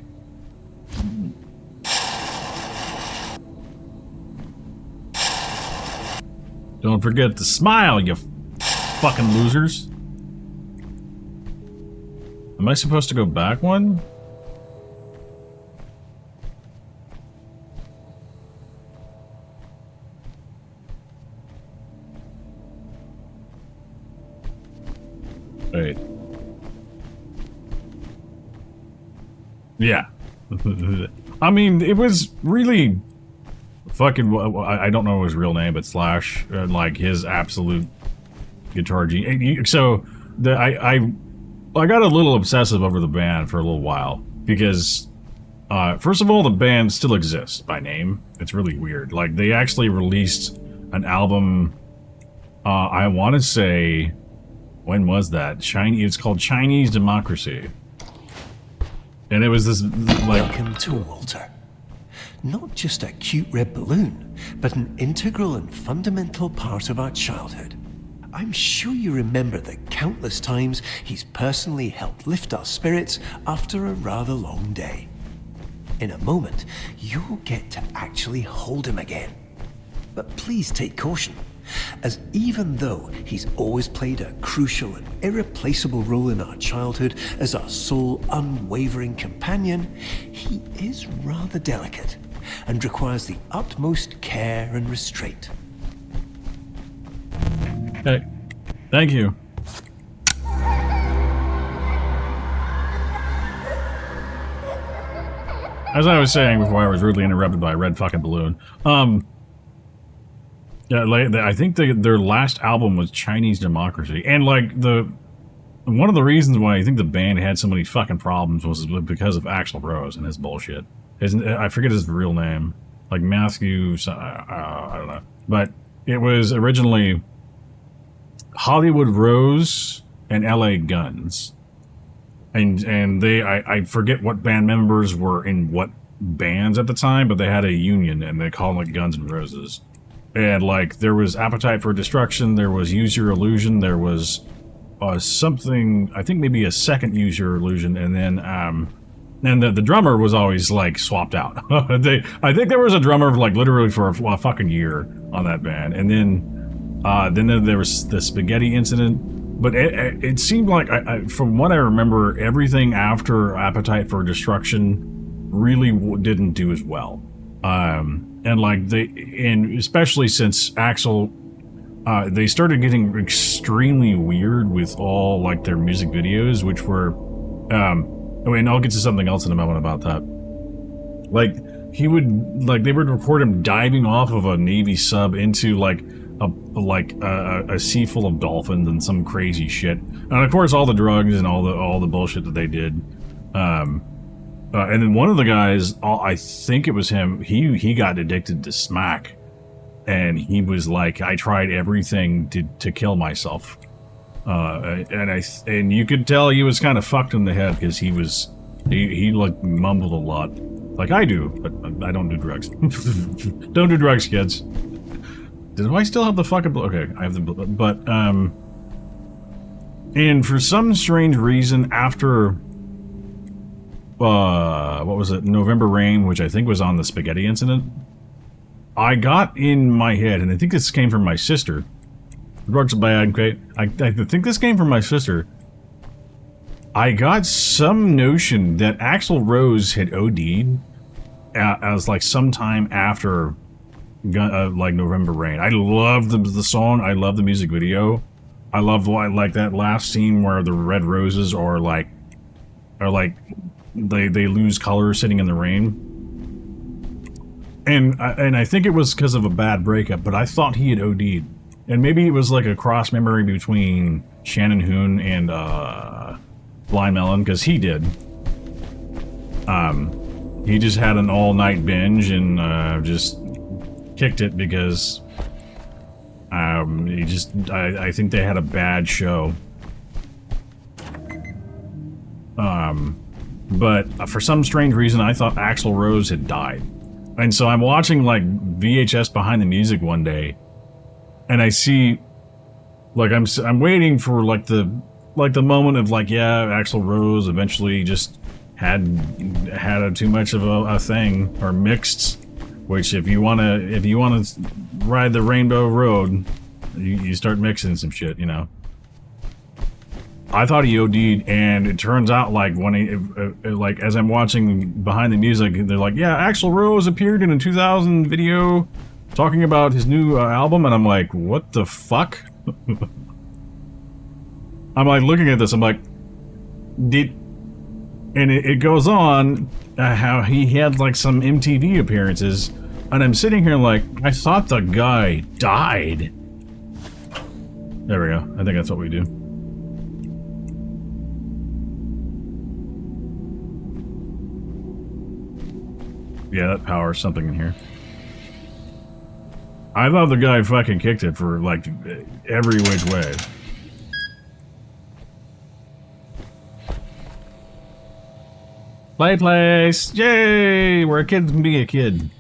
Don't forget to smile, you fucking losers. Am I supposed to go back one? Wait. Yeah. I mean, it was really fucking... I don't know his real name, but Slash, like his absolute guitar genius. So I got a little obsessive over the band for a little while because, first of all, the band still exists by name. It's really weird. Like, they actually released an album. I want to say, when was that? It's called Chinese Democracy. And it was this, like... Welcome to Walter. Not just a cute red balloon, but an integral and fundamental part of our childhood. I'm sure you remember the countless times he's personally helped lift our spirits after a rather long day. In a moment, you'll get to actually hold him again. But please take caution, as even though he's always played a crucial and irreplaceable role in our childhood as our sole unwavering companion, he is rather delicate and requires the utmost care and restraint. Hey, thank you. As I was saying before I was rudely interrupted by a red fucking balloon, yeah, like, I think their last album was Chinese Democracy, and like one of the reasons why I think the band had so many fucking problems was because of Axl Rose and his bullshit. I forget his real name, like Matthew. I don't know, but it was originally Hollywood Rose and L.A. Guns, and I forget what band members were in what bands at the time, but they had a union and they called it Guns N' Roses. And, like, there was Appetite for Destruction, there was Use Your Illusion, there was something, I think maybe a second Use Your Illusion, and then, and the drummer was always, like, swapped out. I think there was a drummer, like, literally for a fucking year on that band. And then there was the spaghetti incident. But it seemed like, from what I remember, everything after Appetite for Destruction really didn't do as well. And like and especially since Axl, they started getting extremely weird with all like their music videos, which were, and I'll get to something else in a moment about that. Like they would record him diving off of a Navy sub into like a sea full of dolphins and some crazy shit, and of course all the drugs and all the bullshit that they did. And then one of the guys, I think it was him, he got addicted to smack. And he was like, I tried everything to kill myself. And you could tell he was kind of fucked in the head because he like mumbled a lot. Like I do, but I don't do drugs. Don't do drugs, kids. Do I still have the fucking... Okay, I have the... But, and for some strange reason, after... what was it? November Rain, which I think was on the spaghetti incident. I got in my head, and I think this came from my sister. Drugs are bad, okay? I think this came from my sister. I got some notion that Axl Rose had OD'd as like sometime after like November Rain. I love the song. I love the music video. I love like that last scene where the red roses are like they lose color sitting in the rain. And I think it was because of a bad breakup, but I thought he had OD'd. And maybe it was like a cross memory between Shannon Hoon and Blind Melon, because he did. He just had an all-night binge and just kicked it because I think they had a bad show. But for some strange reason, I thought Axl Rose had died. And so I'm watching, like, VHS Behind the Music one day, and I see, like, I'm waiting for, like, the moment of, like, yeah, Axl Rose eventually just had too much of a thing, or mixed, which if you wanna ride the Rainbow Road, you start mixing some shit, you know. I thought he OD'd, and it turns out, like, when he, like, as I'm watching Behind the Music, they're like, yeah, Axl Rose appeared in a 2000 video talking about his new album, and I'm like, what the fuck? I'm like looking at this, I'm like, and it goes on how he had like some MTV appearances, and I'm sitting here like, I thought the guy died. There we go. I think that's what we do. Yeah, that powers something in here. I thought the guy fucking kicked it for like every which way. Play place! Yay! Where a kid can be a kid.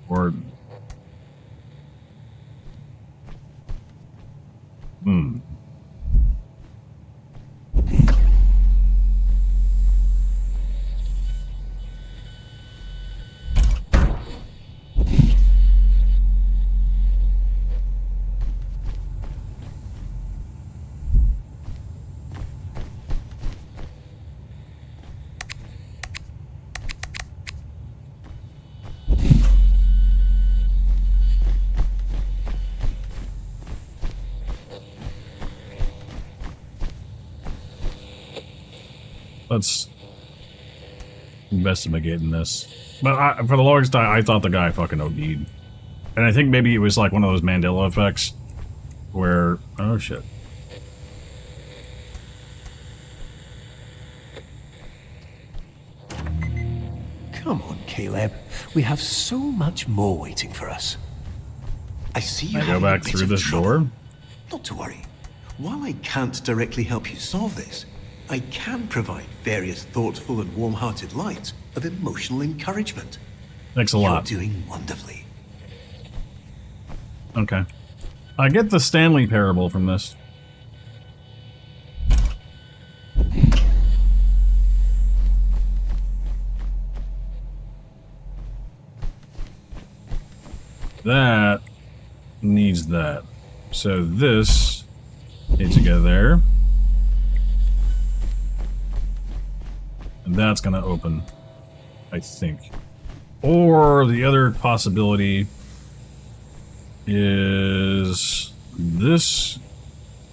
Or... Let's investigate this. But for the longest time, I thought the guy fucking OD'd. And I think maybe it was like one of those Mandela effects where... Oh, shit. Come on, Caleb. We have so much more waiting for us. I see you I go having a back bit through of this trouble. door? Not to worry. While I can't directly help you solve this, I can provide various thoughtful and warm-hearted lines of emotional encouragement. Thanks a lot. You're doing wonderfully. Okay. I get the Stanley Parable from this. That needs that. So this needs to go there. And that's gonna open, I think. Or the other possibility is this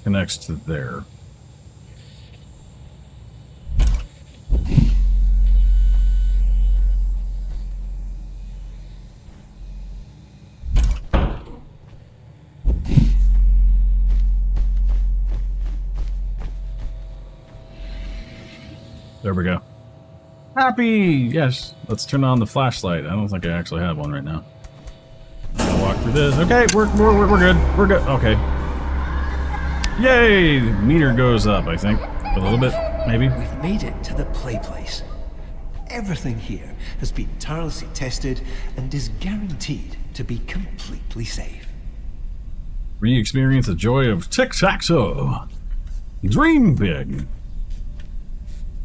connects to there. There we go. Happy! Yes. Let's turn on the flashlight. I don't think I actually have one right now. I'll walk through this. Okay, we're good. We're good. Okay. Yay! The meter goes up, I think. A little bit, maybe. We've made it to the play place. Everything here has been tirelessly tested and is guaranteed to be completely safe. Re-experience the joy of tic-tac-toe. Dream big.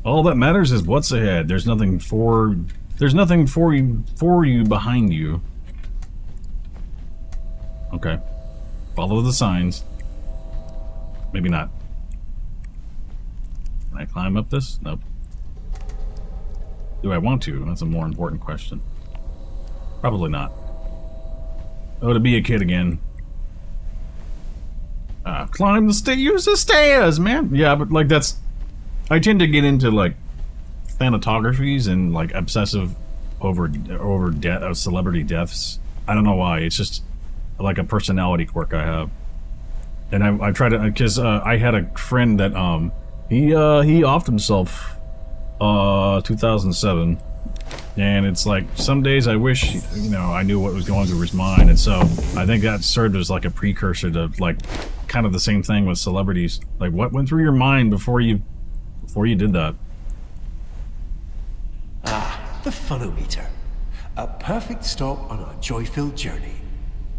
All that matters is what's ahead. There's nothing for you behind you. Okay. Follow the signs. Maybe not. Can I climb up this? Nope. Do I want to? That's a more important question. Probably not. Oh, to be a kid again. Climb the stairs. Use the stairs, man. Yeah, but like that's... I tend to get into like thanatographies and like obsessive over celebrity deaths. I don't know why. It's just like a personality quirk I have. And I try to, because I had a friend that he offed himself 2007, and it's like some days I wish, you know, I knew what was going through his mind, and so I think that served as like a precursor to like kind of the same thing with celebrities. Like, what went through your mind before you did that? Ah, the funometer. A perfect stop on our joy-filled journey.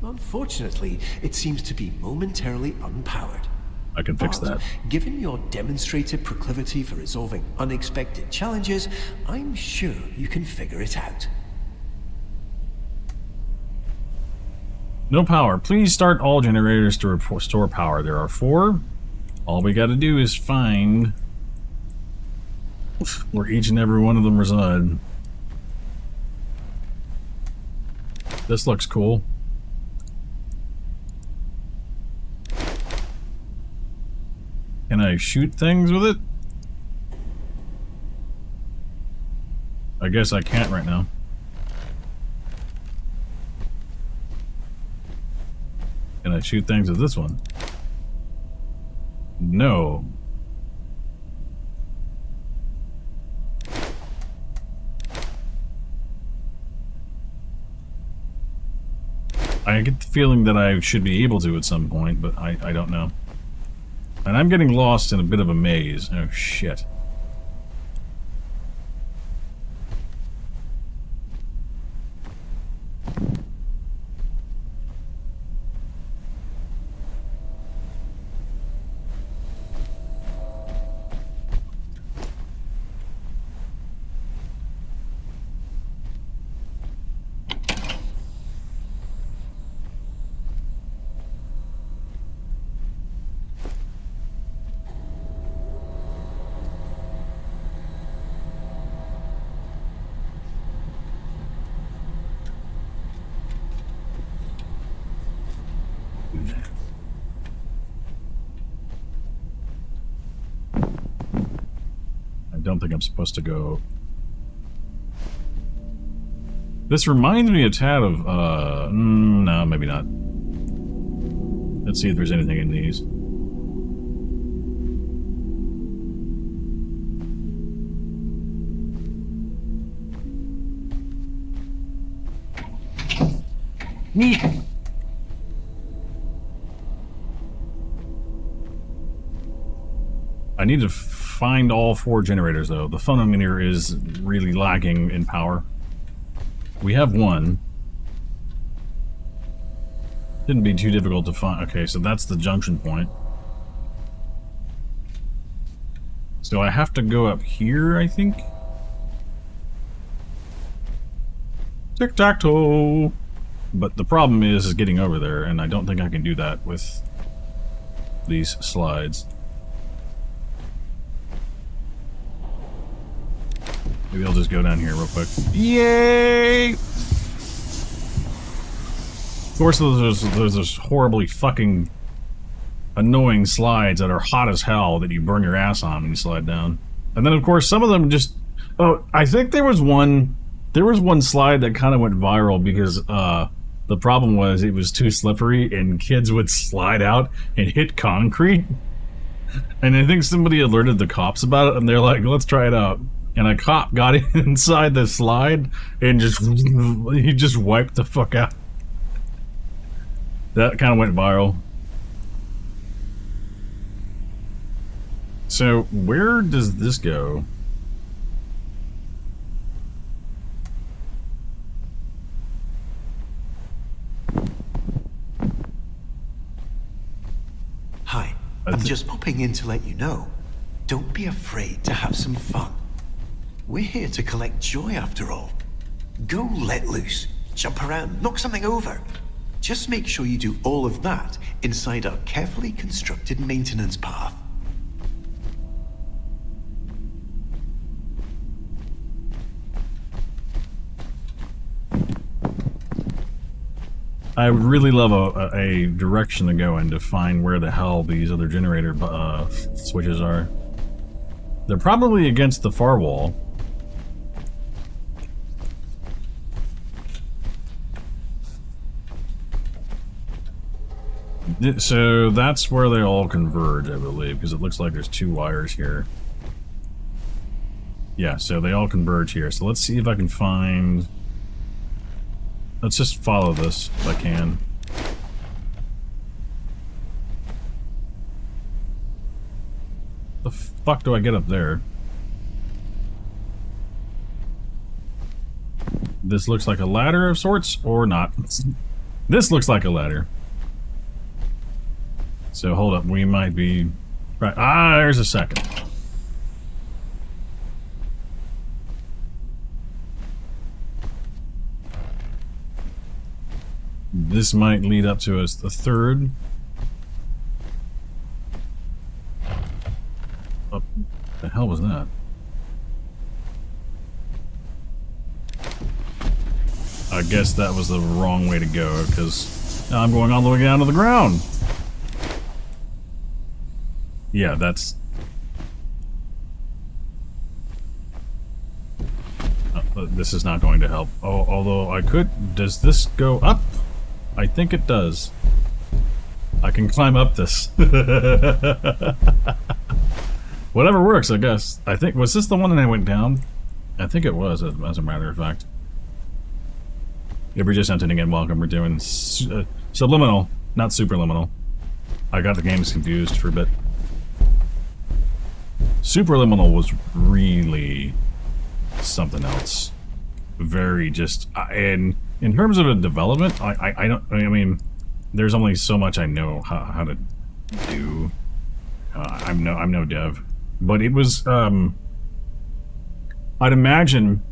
Unfortunately, it seems to be momentarily unpowered. I can fix But, that. given your demonstrated proclivity for resolving unexpected challenges, I'm sure you can figure it out. No power. Please start all generators to restore power. There are 4. All we got to do is find where each and every one of them reside. This looks cool. Can I shoot things with it? I guess I can't right now. Can I shoot things with this one? No. I get the feeling that I should be able to at some point, but I don't know. And I'm getting lost in a bit of a maze. Oh, shit. I don't think I'm supposed to go. This reminds me a tad of, no, maybe not. Let's see if there's anything in these. I need to find all 4 generators, though. The funometer is really lacking in power. We have 1. Didn't be too difficult to find. Okay, so that's the junction point. So I have to go up here, I think? Tic-tac-toe! But the problem is getting over there, and I don't think I can do that with these slides. Maybe I'll just go down here real quick. Yay! Of course, there's those horribly fucking annoying slides that are hot as hell that you burn your ass on when you slide down. And then, of course, some of them just... Oh, I think there was one slide that kind of went viral because the problem was it was too slippery and kids would slide out and hit concrete. And I think somebody alerted the cops about it and they're like, let's try it out. And a cop got inside the slide and he just wiped the fuck out. That kind of went viral. So, where does this go? Hi, I'm just popping in to let you know. Don't be afraid to have some fun. We're here to collect joy after all. Go let loose, jump around, knock something over. Just make sure you do all of that inside our carefully constructed maintenance path. I would really love a direction to go in to find where the hell these other generator switches are. They're probably against the far wall. So that's where they all converge, I believe, because it looks like there's 2 wires here. Yeah, so they all converge here. So let's see if I can find... Let's just follow this, if I can. The fuck do I get up there? This looks like a ladder of sorts, or not. This looks like a ladder. So hold up, we might be... Right, there's a second. This might lead up to a third. What the hell was that? I guess that was the wrong way to go, because now I'm going all the way down to the ground. Yeah, that's... this is not going to help. Oh, although I could... Does this go up? I think it does. I can climb up this. Whatever works, I guess. I think... Was this the one that I went down? I think it was, as a matter of fact. If you're just entering in, welcome. We're doing subliminal, not superliminal. I got the games confused for a bit. Superliminal was really something else. Very just... and in terms of a development, I don't... I mean, there's only so much I know how to do. I'm no dev. But it was... I'd imagine...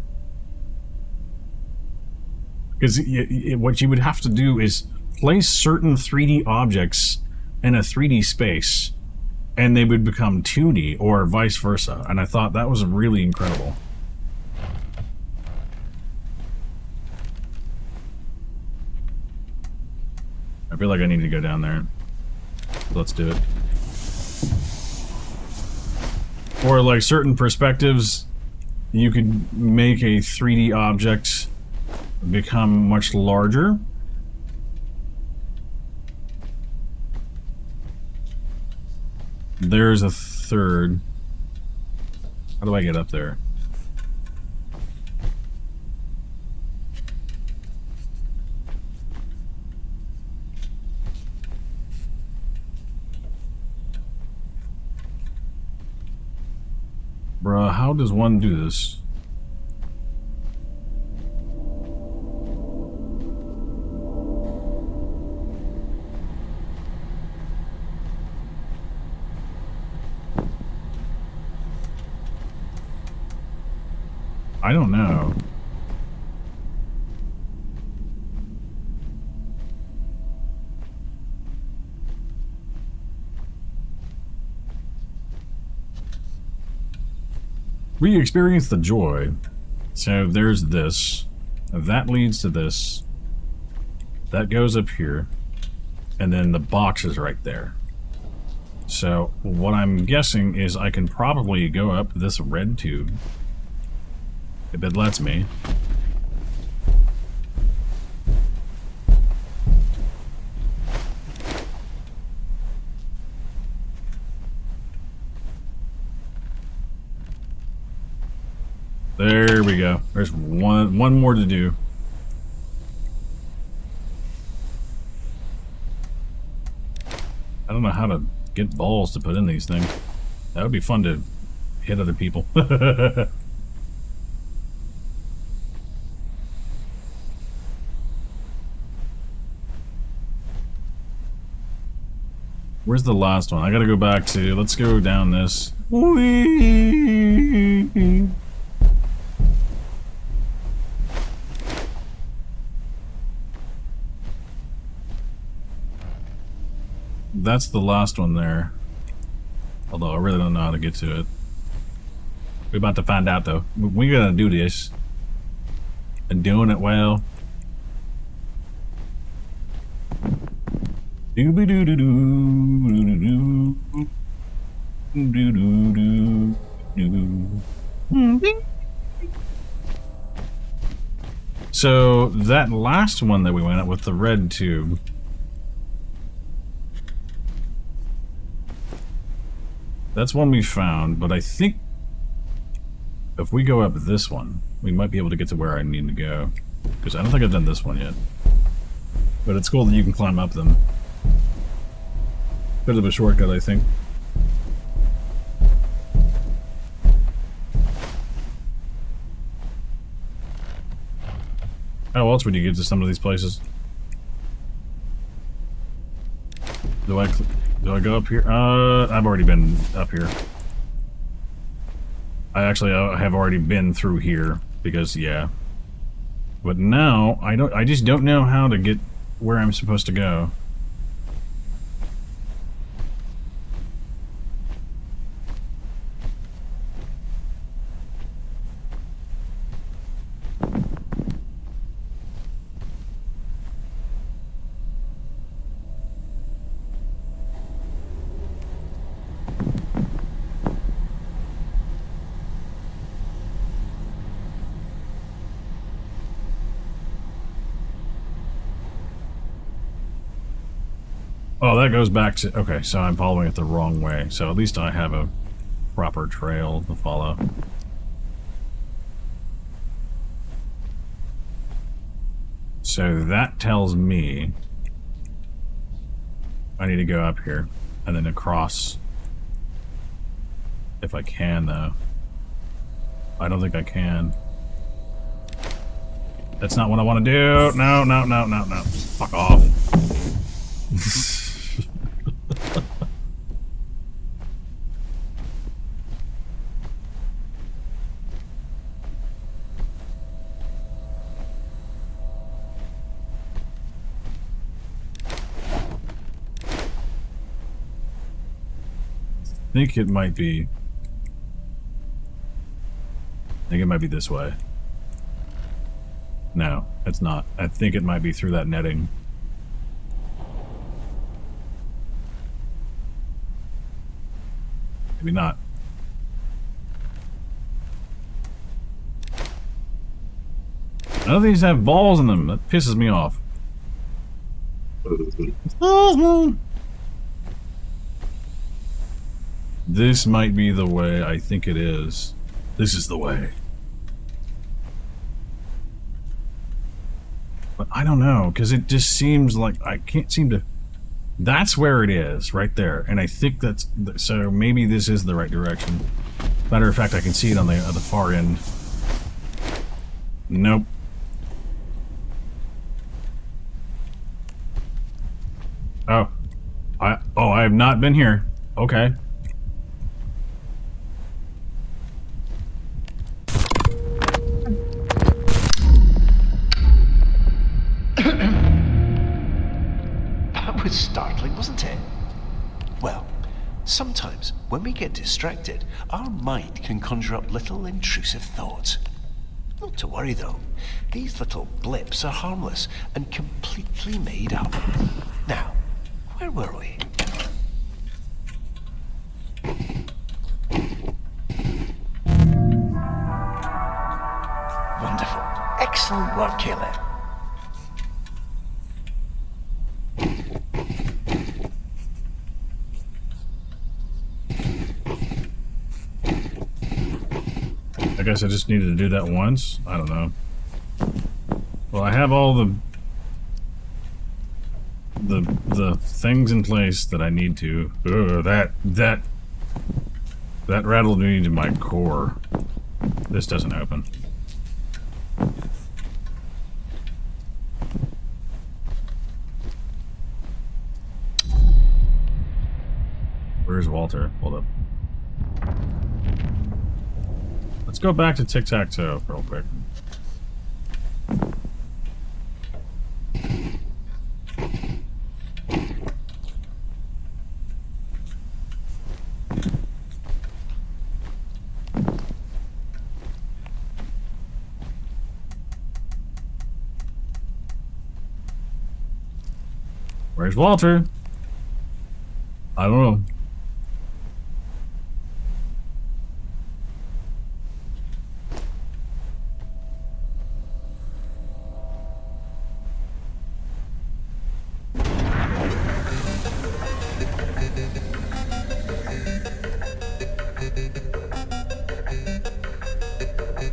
Because what you would have to do is place certain 3D objects in a 3D space, and they would become 2D, or vice versa. And I thought that was really incredible. I feel like I need to go down there. Let's do it. Or like certain perspectives, you could make a 3D object become much larger. There's a third. How do I get up there? Bruh, how does one do this? I don't know. We experience the joy. So there's this. That leads to this. That goes up here. And then the box is right there. So what I'm guessing is I can probably go up this red tube. If it lets me. There we go. There's one more to do. I don't know how to get balls to put in these things. That would be fun to hit other people. Where's the last one? I gotta go back to... Let's go down this. Whee! That's the last one there. Although I really don't know how to get to it. We're about to find out though. We're gonna do this. And doing it well. Dooby doo doo doo doo doo doo doo doo. So that last one that we went up with the red tube, That's one we found, but I think if we go up this one, we might be able to get to where I need to go. Because I don't think I've done this one yet. But it's cool that you can climb up them. Bit of a shortcut, I think. How else would you get to some of these places? Do I go up here? I've already been up here. I actually have already been through here because yeah. But now I just don't know how to get where I'm supposed to go. Oh, that goes back to... Okay, so I'm following it the wrong way. So at least I have a proper trail to follow. So that tells me I need to go up here and then across. If I can, though. I don't think I can. That's not what I want to do. No, no, no, no, no. Fuck off. I think it might be... I think it might be this way. No, it's not. I think it might be through that netting. Maybe not. None of these have balls in them. That pisses me off. This might be the way. I think it is. This is the way. But I don't know, because it just seems like I can't seem to... That's where it is, right there. And I think that's... So maybe this is the right direction. Matter of fact, I can see it on the far end. Nope. Oh. I have not been here. Okay. That was startling, wasn't it? Well, sometimes when we get distracted, our mind can conjure up little intrusive thoughts. Not to worry though, these little blips are harmless and completely made up. Now, where were we? Wonderful. Excellent work, Caleb. I guess I just needed to do that once. I don't know. Well, I have all the things in place that I need to. Ugh, that rattled me to my core. This doesn't open. Where's Walter? Hold up. Let's go back to tic-tac-toe real quick. Where's Walter? I don't know.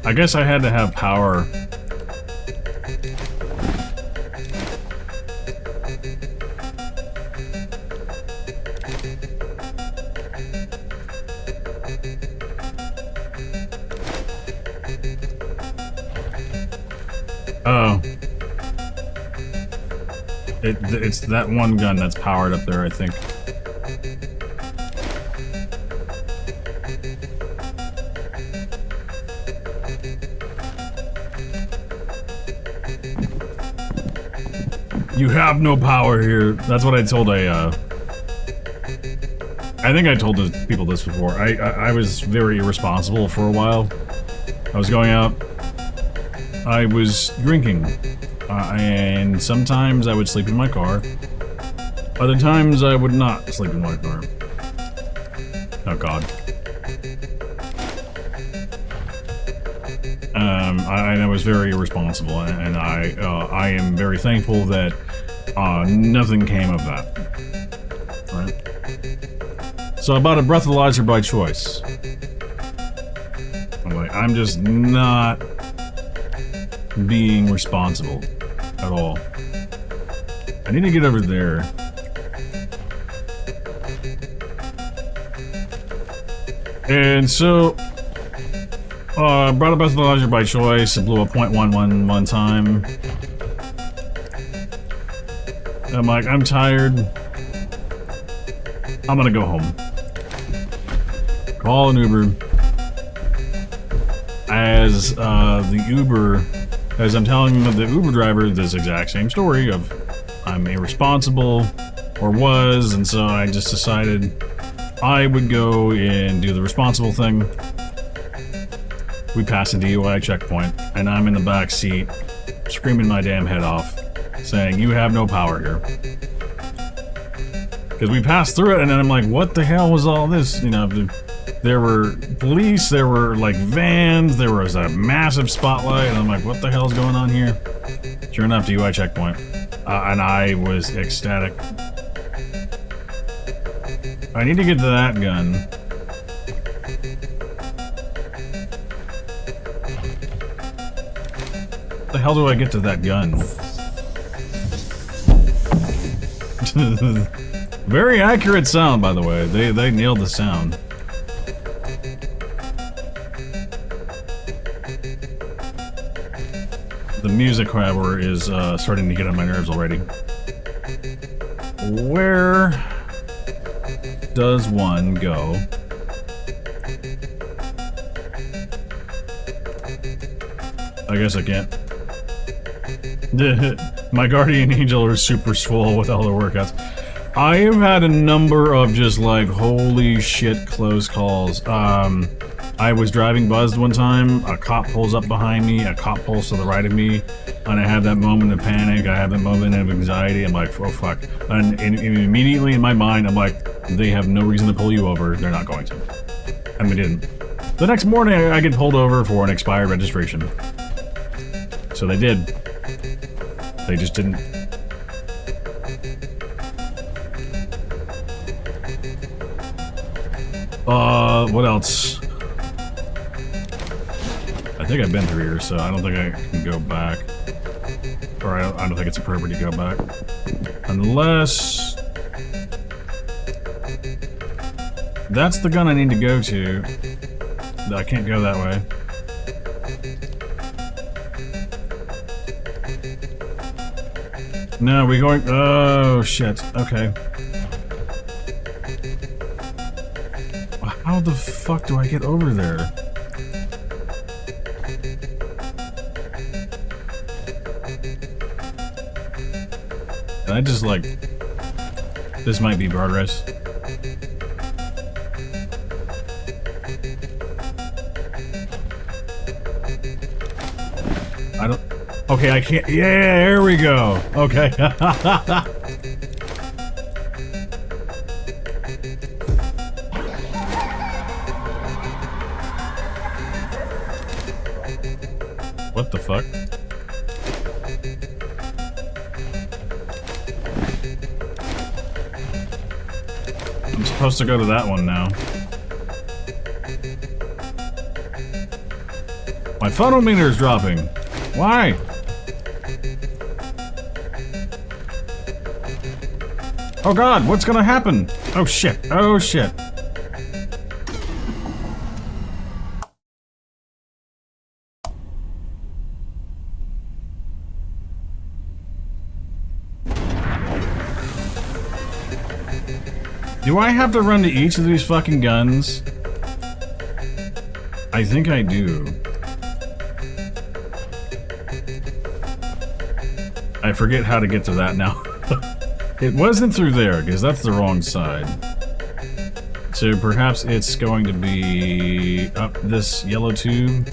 I guess I had to have power. Oh. It's that one gun that's powered up there, I think. You have no power here. That's what I told I think I told the people this before. I was very irresponsible for a while. I was going out. I was drinking. And sometimes I would sleep in my car. Other times I would not sleep in my car. Oh god. I was very irresponsible, and I am very thankful that nothing came of that. Right? So I bought a breathalyzer by choice. I'm just not being responsible at all. I need to get over there. And so, brought a breathalyzer by choice. It blew a .11 one time. I'm like, I'm tired. I'm gonna go home. Call an Uber. As I'm telling the Uber driver this exact same story of I'm irresponsible, or was, and so I just decided I would go and do the responsible thing. We pass a DUI checkpoint, and I'm in the back seat, screaming my damn head off, saying, "You have no power here." Because we passed through it, and then I'm like, what the hell was all this? You know, there were police, there were like vans, there was a massive spotlight, and I'm like, what the hell's going on here? Sure enough, DUI checkpoint. And I was ecstatic. I need to get to that gun. How the hell do I get to that gun? Very accurate sound, by the way. They nailed the sound. The music, however, is starting to get on my nerves already. Where does one go? I guess I can't. My guardian angel is super swole with all the workouts. I have had a number of just like, holy shit, close calls. I was driving buzzed one time, a cop pulls up behind me, a cop pulls to the right of me, and I have that moment of panic, I have that moment of anxiety, I'm like, oh fuck. And immediately in my mind, I'm like, they have no reason to pull you over, they're not going to. And they didn't. The next morning, I get pulled over for an expired registration. So they did. They just didn't. What else? I think I've been through here, so I don't think I can go back. Or I don't think it's appropriate to go back. Unless... That's the gun I need to go to. I can't go that way. No, we're going... Oh, shit. Okay. How the fuck do I get over there? Can I just, like... This might be progress. I don't... Okay, I can't... Yeah, there we go. Okay. What the fuck? I'm supposed to go to that one now. My My photometer is dropping. Why? Oh god, what's gonna happen? Oh shit, oh shit. Do I have to run to each of these fucking guns? I think I do. I forget how to get to that now. It wasn't through there, because that's the wrong side. So perhaps it's going to be up this yellow tube.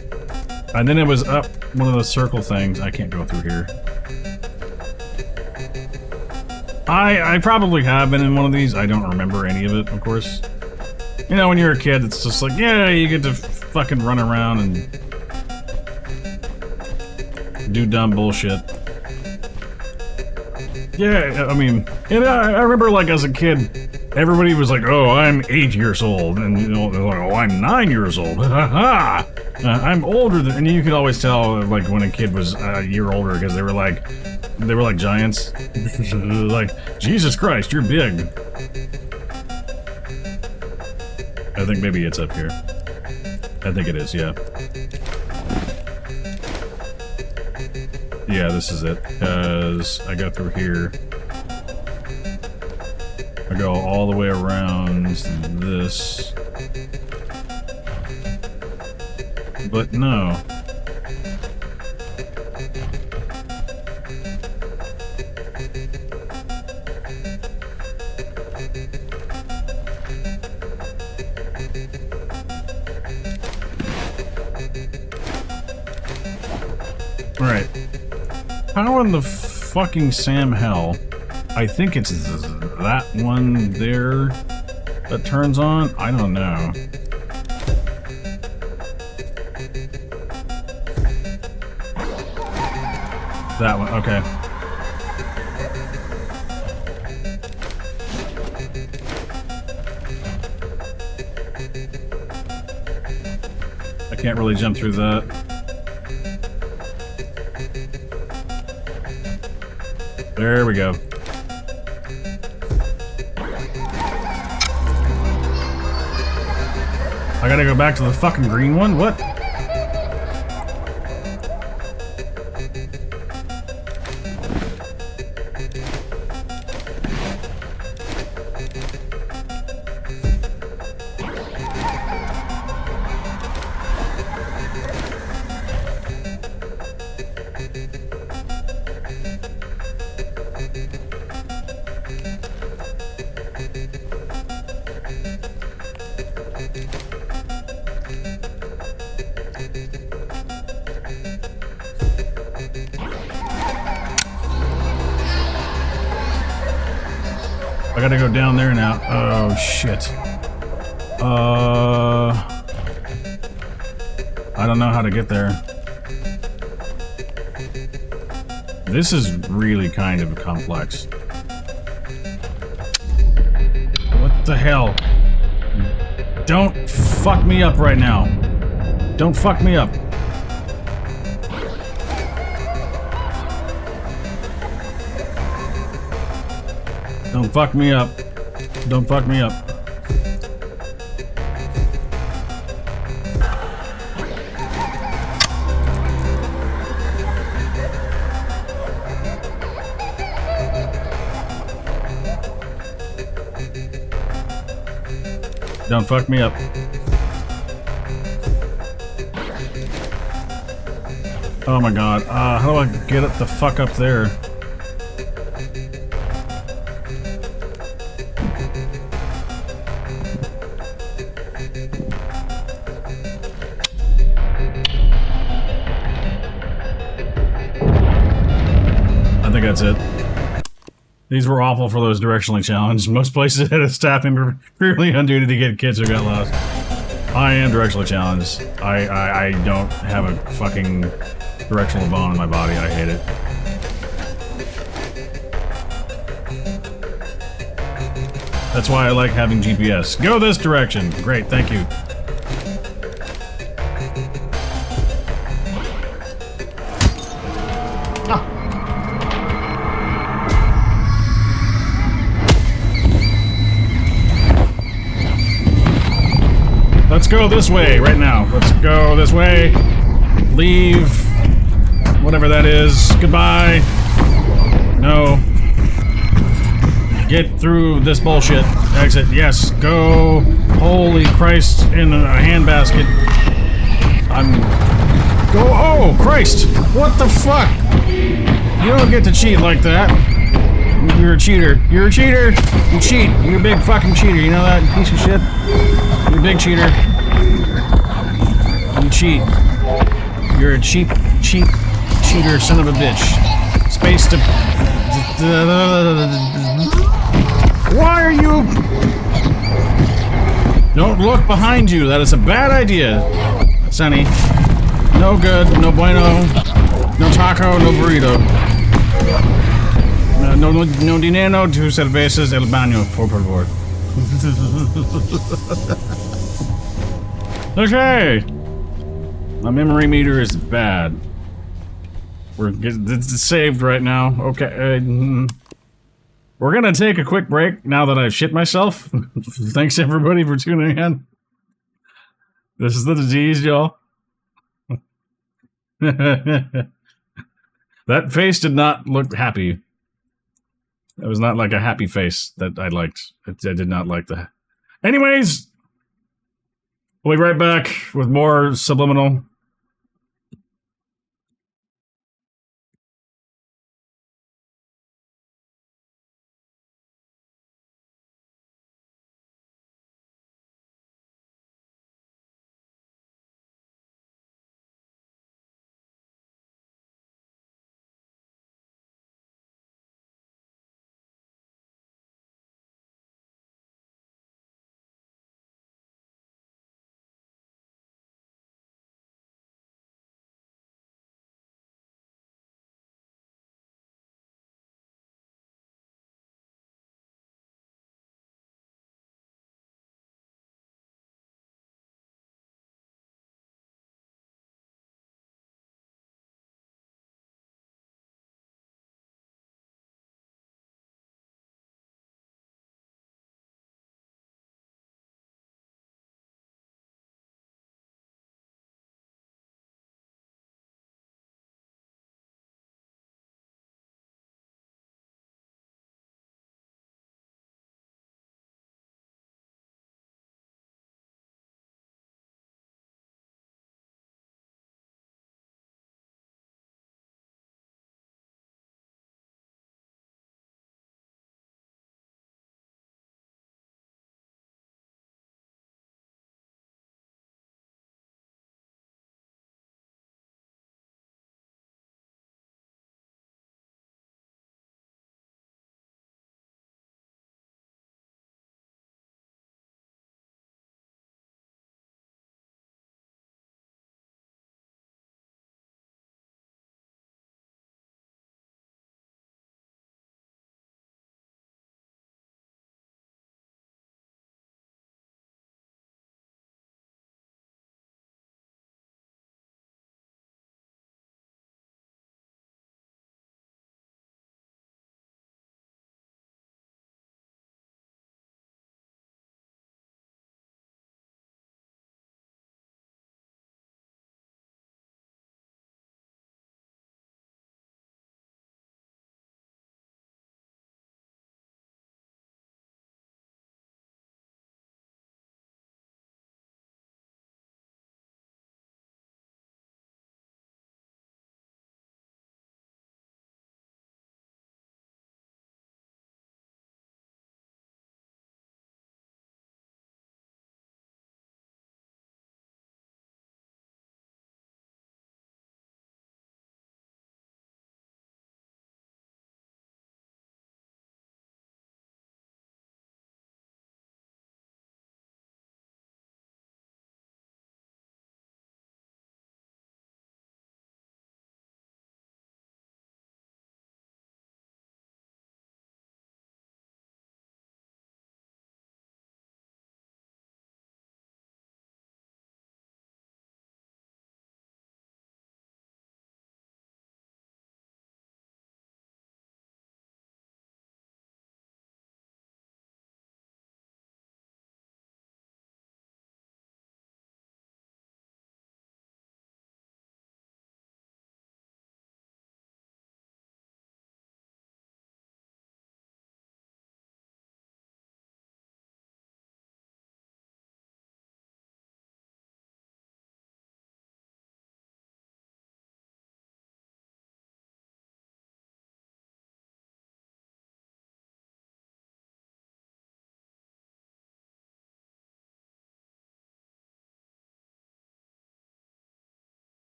And then it was up one of those circle things. I can't go through here. I probably have been in one of these. I don't remember any of it, of course. You know, when you're a kid, it's just like, yeah, you get to fucking run around and do dumb bullshit. Yeah, I mean, and I remember, like, as a kid, everybody was like, oh, I'm 8 years old, and, you know, they're like, oh, I'm 9 years old, ha I'm older than, and you could always tell, like, when a kid was a year older, because they were like giants. Like, Jesus Christ, you're big. I think maybe it's up here. I think it is, yeah. Yeah, this is it, because I go through here. I go all the way around this. But no. Alright. How in the fucking Sam hell? I think it's that one there that turns on? I don't know. That one, okay. I can't really jump through that. There we go. I gotta go back to the fucking green one? What? I gotta go down there now. Oh, shit. I don't know how to get there. This is really kind of complex. What the hell? Don't fuck me up right now. Don't fuck me up. Don't fuck me up. Don't fuck me up. Don't fuck me up. Oh my god. How do I get it the fuck up there? I think that's it. These were awful for those directionally challenged. Most places had a staff member purely on duty to get kids who got lost. I am directionally challenged. I don't have a fucking directional bone in my body. I hate it. That's why I like having GPS. Go this direction. Great, thank you. Let's go this way right now. Let's go this way. Leave. Whatever that is. Goodbye. No. Get through this bullshit. Exit. Yes. Go. Holy Christ. In a handbasket. Go. Oh, Christ. What the fuck? You don't get to cheat like that. You're a cheater. You're a cheater. You cheat. You're a big fucking cheater. You know that, piece of shit? You're a big cheater. You cheat. You're a cheater, son of a bitch. Space to... Why are you... Don't look behind you. That is a bad idea, Sonny. No good. No bueno. No taco. No burrito. No dinero, 2 cervezas, el baño, por favor. Okay! My memory meter is bad. It's saved right now. Okay. We're gonna take a quick break now that I've shit myself. Thanks everybody for tuning in. This is the DiZeeZ'D, y'all. That face did not look happy. It was not like a happy face that I liked. I did not like that. Anyways, we'll be right back with more subliminal.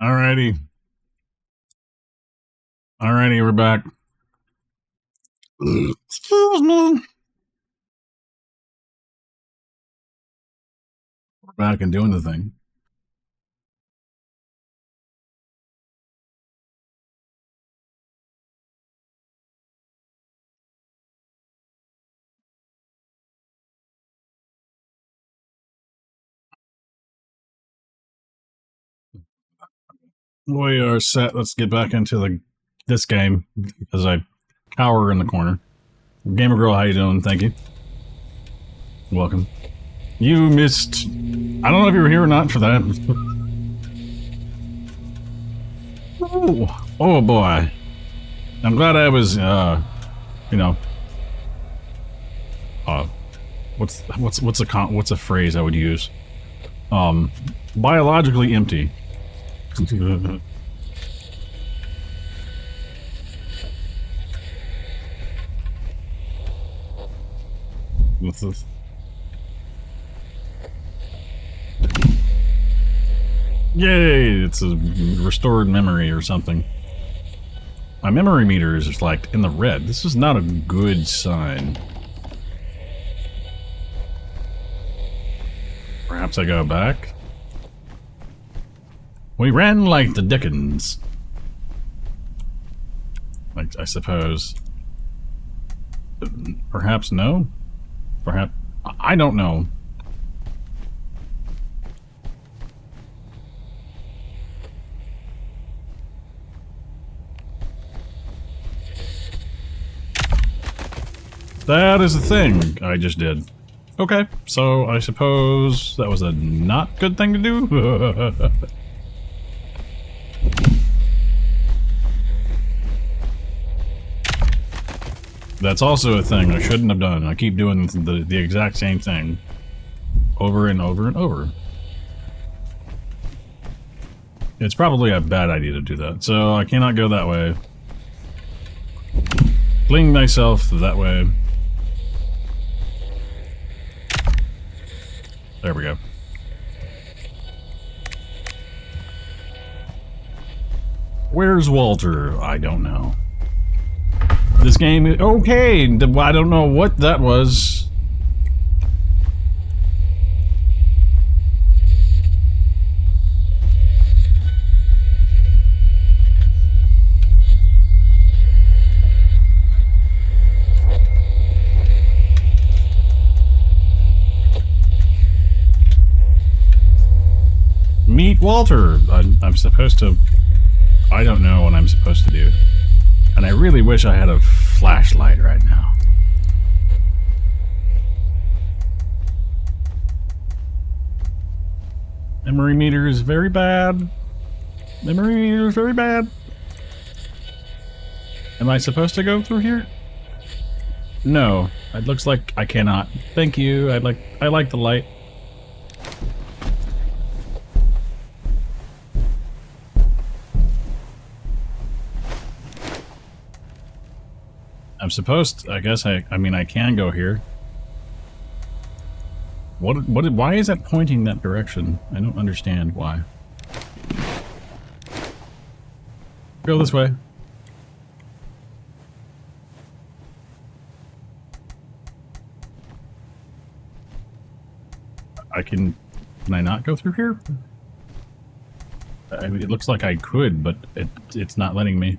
Alrighty. Alrighty, we're back. Excuse me. We're back and doing the thing. We are set. Let's get back into this game as I cower in the corner. Gamer Girl, how you doing? Thank you. Welcome. You missed... I don't know if you were here or not for that. Oh boy. I'm glad I was, you know... what's a phrase I would use? Biologically empty. What's this? Yay! It's a restored memory or something. My memory meter is just like in the red. This is not a good sign. Perhaps I go back? We ran like the Dickens. Like, I suppose. Perhaps no? Perhaps... I don't know. That is the thing I just did. Okay, so I suppose that was a not good thing to do? That's also a thing I shouldn't have done. I keep doing the exact same thing. Over and over and over. It's probably a bad idea to do that, so I cannot go that way. Fling myself that way. There we go. Where's Walter? I don't know. This game is okay. I don't know what that was. Meet Walter. I'm supposed to... I don't know what I'm supposed to do. And I really wish I had a flashlight right now. Memory meter is very bad. Memory meter is very bad. Am I supposed to go through here? No. It looks like I cannot. Thank you. I like the light. I'm supposed, I guess I mean, I can go here. Why is that pointing that direction? I don't understand why. Go this way. Can I not go through here? I mean, it looks like I could, but it's not letting me.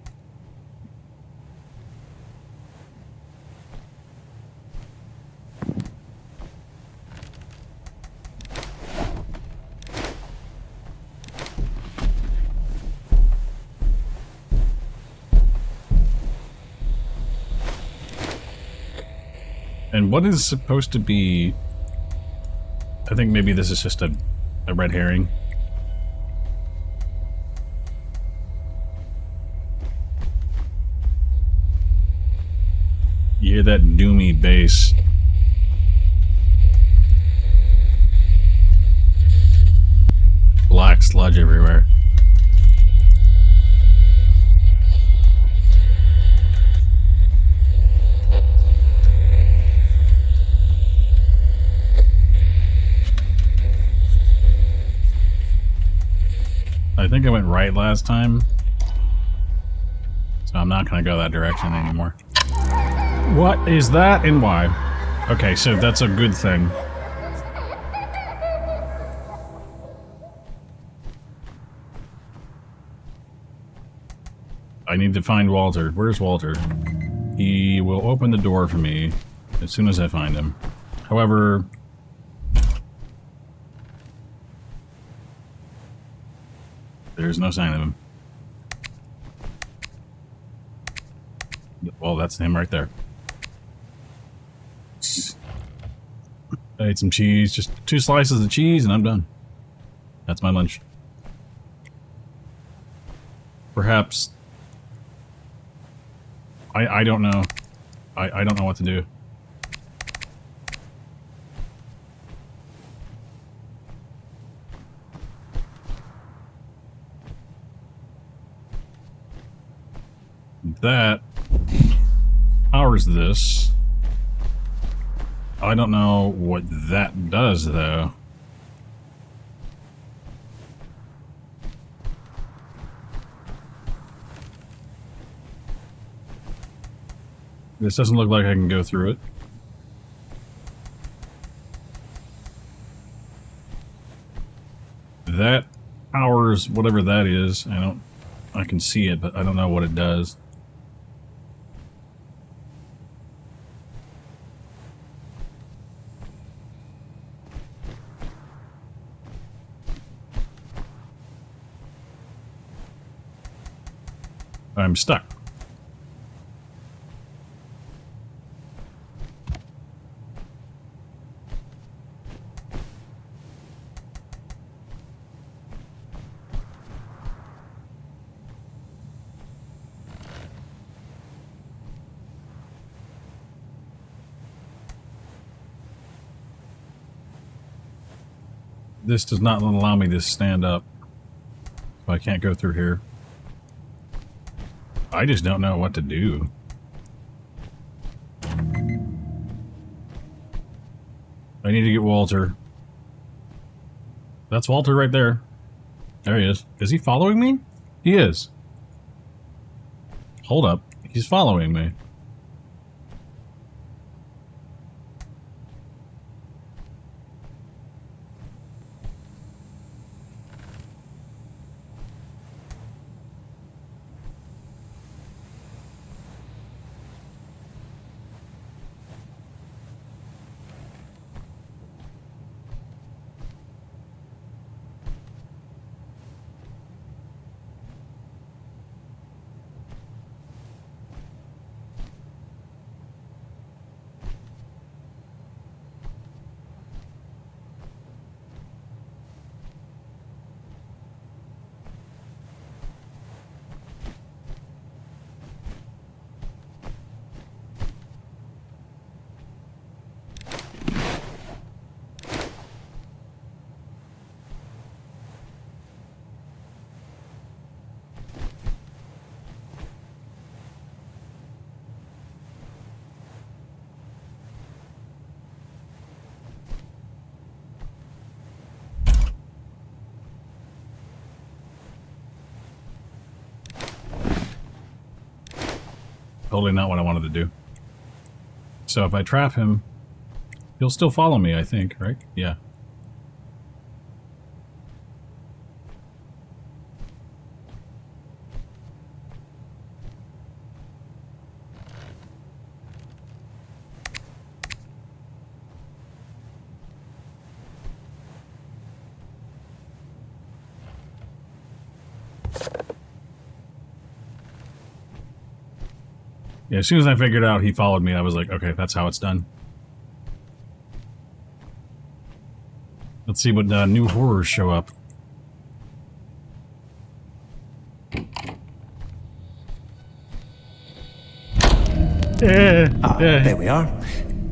And what is supposed to be... I think maybe this is just a red herring. You hear that doomy bass. Black sludge everywhere. I think I went right last time. So I'm not going to go that direction anymore. What is that and why? Okay, so that's a good thing. I need to find Walter. Where's Walter? He will open the door for me as soon as I find him. However... there's no sign of him. Well, that's him right there. I ate some cheese, just 2 slices of cheese, and I'm done. That's my lunch. Perhaps... I don't know. I don't know what to do. That powers this. I don't know what that does, though. This doesn't look like I can go through it. That powers whatever that is. I can see it, but I don't know what it does. I'm stuck. This does not allow me to stand up, so I can't go through here. I just don't know what to do. I need to get Walter. That's Walter right there. There he is. Is he following me? He is. Hold up. He's following me. Totally not what I wanted to do. So if I trap him, he'll still follow me, I think, right? Yeah. Yeah, as soon as I figured out he followed me, I was like, okay, that's how it's done. Let's see what new horrors show up. There we are.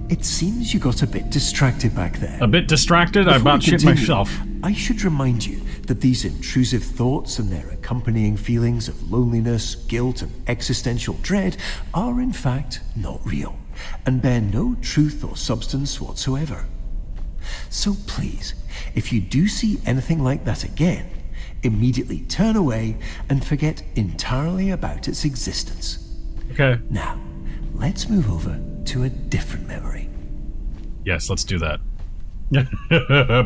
It seems you got a bit distracted back there. A bit distracted? I about shit myself. I should remind you that these intrusive thoughts and their accompanying feelings of loneliness, guilt, and existential dread are in fact not real, and bear no truth or substance whatsoever. So please, if you do see anything like that again, immediately turn away and forget entirely about its existence. Okay. Now, let's move over to a different memory. Yes, let's do that.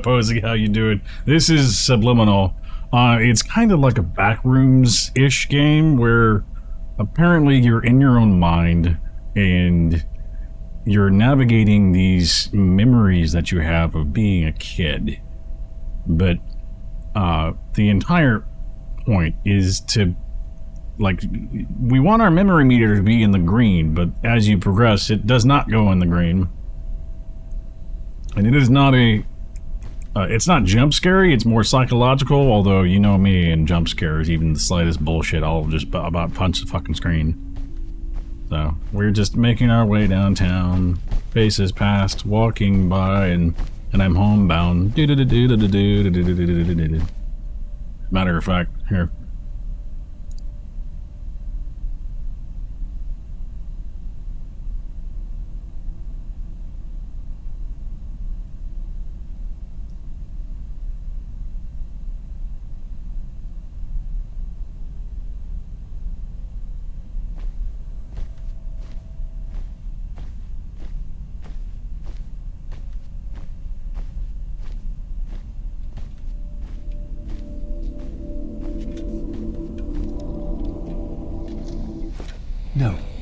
Posey, how you doing? This is Subliminal. It's kind of like a Backrooms-ish game where apparently you're in your own mind and you're navigating these memories that you have of being a kid. But the entire point is to, like, we want our memory meter to be in the green, but as you progress, it does not go in the green. And it is not a... it's not jump scary, it's more psychological, although you know me and jump scares, even the slightest bullshit, I'll just about punch the fucking screen. So, we're just making our way downtown, faces past, walking by, and I'm homebound. Matter of fact, here.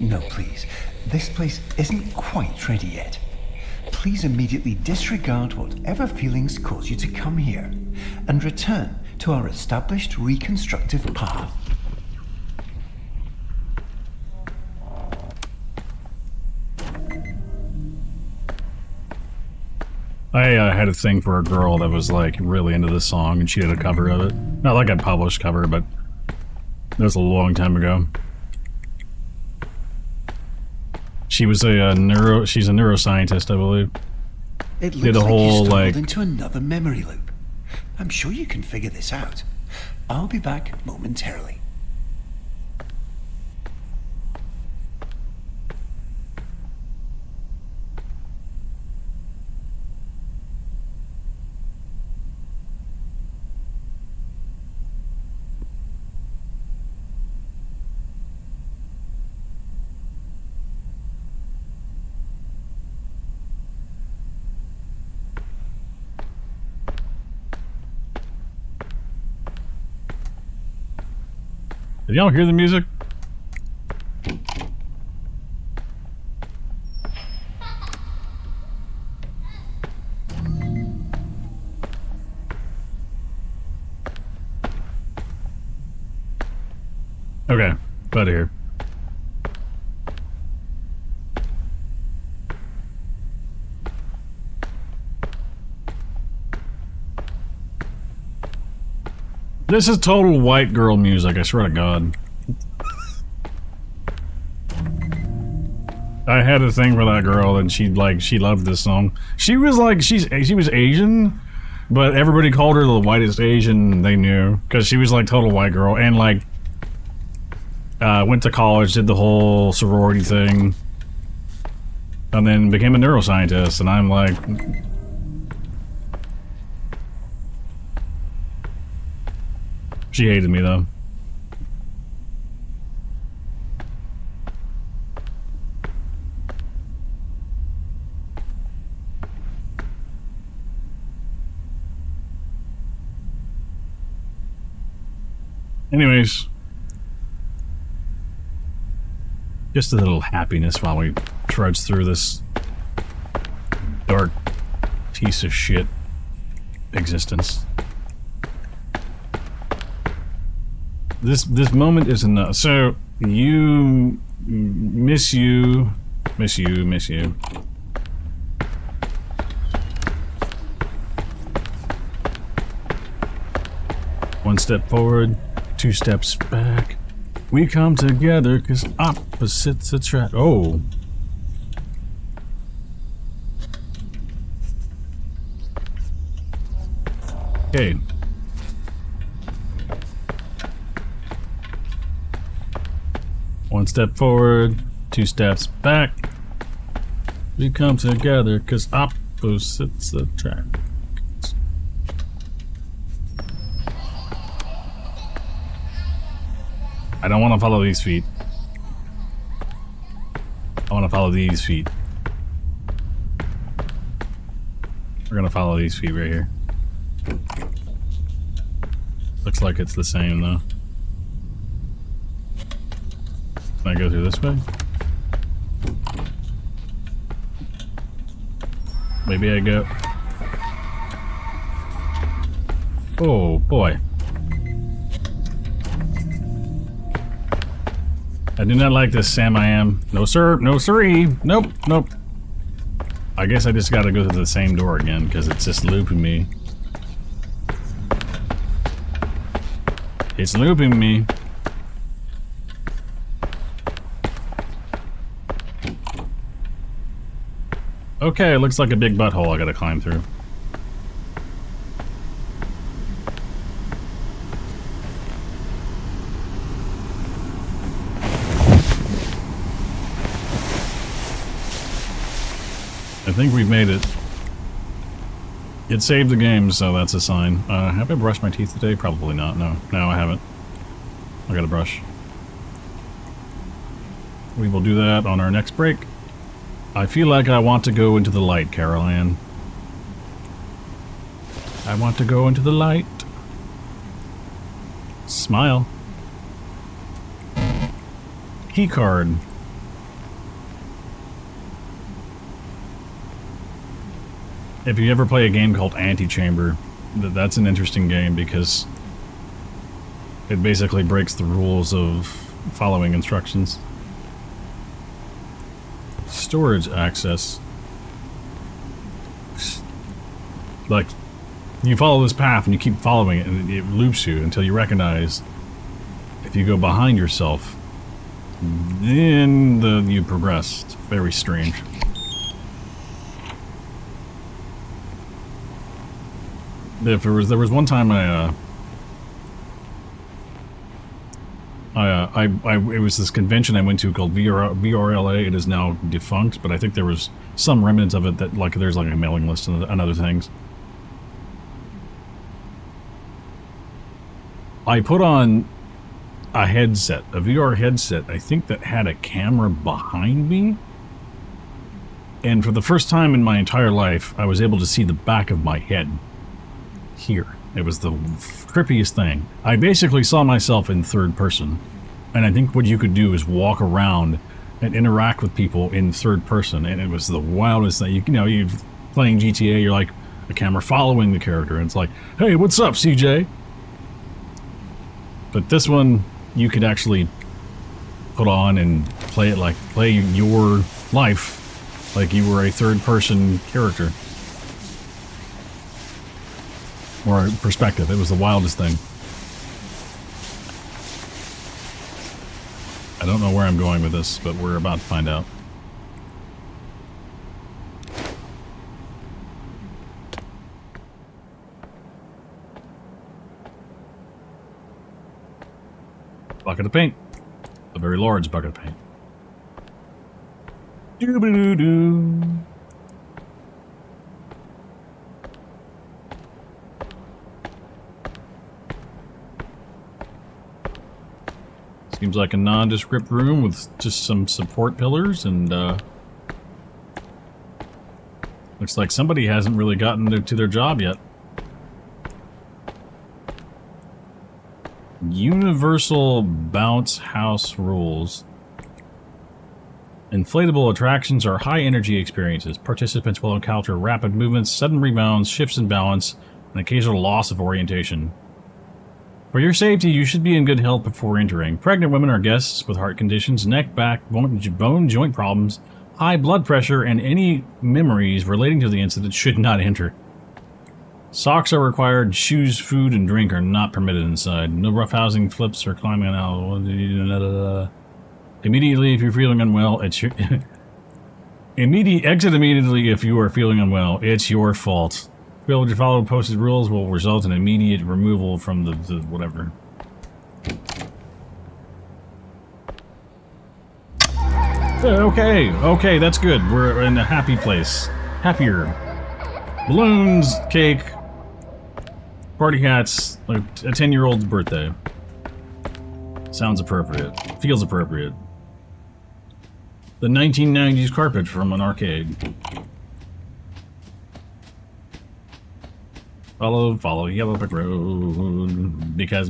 No, please. This place isn't quite ready yet. Please immediately disregard whatever feelings cause you to come here and return to our established reconstructive path. I had a thing for a girl that was like really into this song and she had a cover of it. Not like a published cover, but that was a long time ago. She was she's a neuroscientist, I believe. It looks Did a like whole, you stumbled like... into another memory loop. I'm sure you can figure this out. I'll be back momentarily. Did y'all hear the music? Okay, out of here. This is total white girl music, I swear to God. I had a thing for that girl and she loved this song. She was like, she was Asian, but everybody called her the whitest Asian they knew, because she was like total white girl and like, went to college, did the whole sorority thing, and then became a neuroscientist, and I'm like... She hated me, though. Anyways. Just a little happiness while we trudge through this dark piece of shit existence. This moment is enough. So you miss you. One step forward, two steps back. We come together because opposites attract. Oh. Okay. One step forward, two steps back. We come together because opposites attract. I don't want to follow these feet. I want to follow these feet. We're gonna follow these feet right here. Looks like it's the same though. Can I go through this way? Maybe I go... Oh boy. I do not like this, Sam. I am. No sir, no siree. Nope, nope. I guess I just gotta go through the same door again because it's just looping me. It's looping me. Okay, it looks like a big butthole I gotta climb through. I think we've made it. It saved the game, so that's a sign. Have I brushed my teeth today? Probably not. No, I haven't. I gotta brush. We will do that on our next break. I feel like I want to go into the light, Carol Ann. I want to go into the light. Smile. Key card. If you ever play a game called Antichamber, that's an interesting game because it basically breaks the rules of following instructions. Storage access. Like, you follow this path and you keep following it and it loops you until you recognize if you go behind yourself, then you progress. It's very strange. If there was one time it was this convention I went to called VRLA. It is now defunct, but I think there was some remnants of it that, like, there's like a mailing list and other things. I put on a headset, a VR headset, I think that had a camera behind me. And for the first time in my entire life, I was able to see the back of my head. Here. It was the trippiest thing. I basically saw myself in third person. And I think what you could do is walk around and interact with people in third person. And it was the wildest thing. You know, you're playing GTA, you're like a camera following the character. And it's like, hey, what's up, CJ? But this one, you could actually put on and play it like, play your life like you were a third person character. Or perspective. It was the wildest thing. I don't know where I'm going with this, but we're about to find out. Bucket of paint. A very large bucket of paint. Doo-ba-doo-doo. Seems like a nondescript room with just some support pillars and looks like somebody hasn't really gotten to their job yet. Universal bounce house rules. Inflatable attractions are high energy experiences. Participants will encounter rapid movements, sudden rebounds, shifts in balance, and occasional loss of orientation. For your safety, you should be in good health before entering. Pregnant women or guests with heart conditions, neck, back, bone, joint problems, high blood pressure, and any memories relating to the incident should not enter. Socks are required. Shoes, food, and drink are not permitted inside. No roughhousing, flips, or climbing out. Immediately if you're feeling unwell, it's your... Exit immediately if you are feeling unwell. It's your fault. Failure to follow posted rules will result in immediate removal from the whatever. Okay, that's good. We're in a happy place. Happier. Balloons, cake, party hats, like a 10-year-old's birthday. Sounds appropriate. Feels appropriate. The 1990s carpet from an arcade. Follow yellow brick road. Because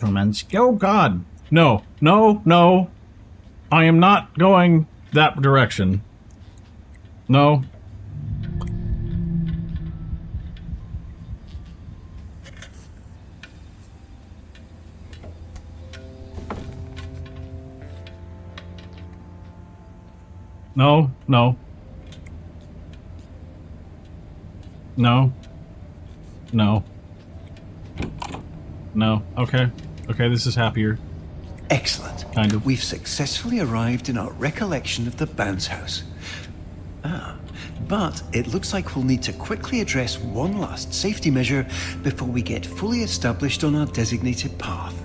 romance. Oh God. No. I am not going that direction. No. No. Okay, this is happier. Excellent. Kind of. We've successfully arrived in our recollection of the bounce house. But it looks like we'll need to quickly address one last safety measure before we get fully established on our designated path.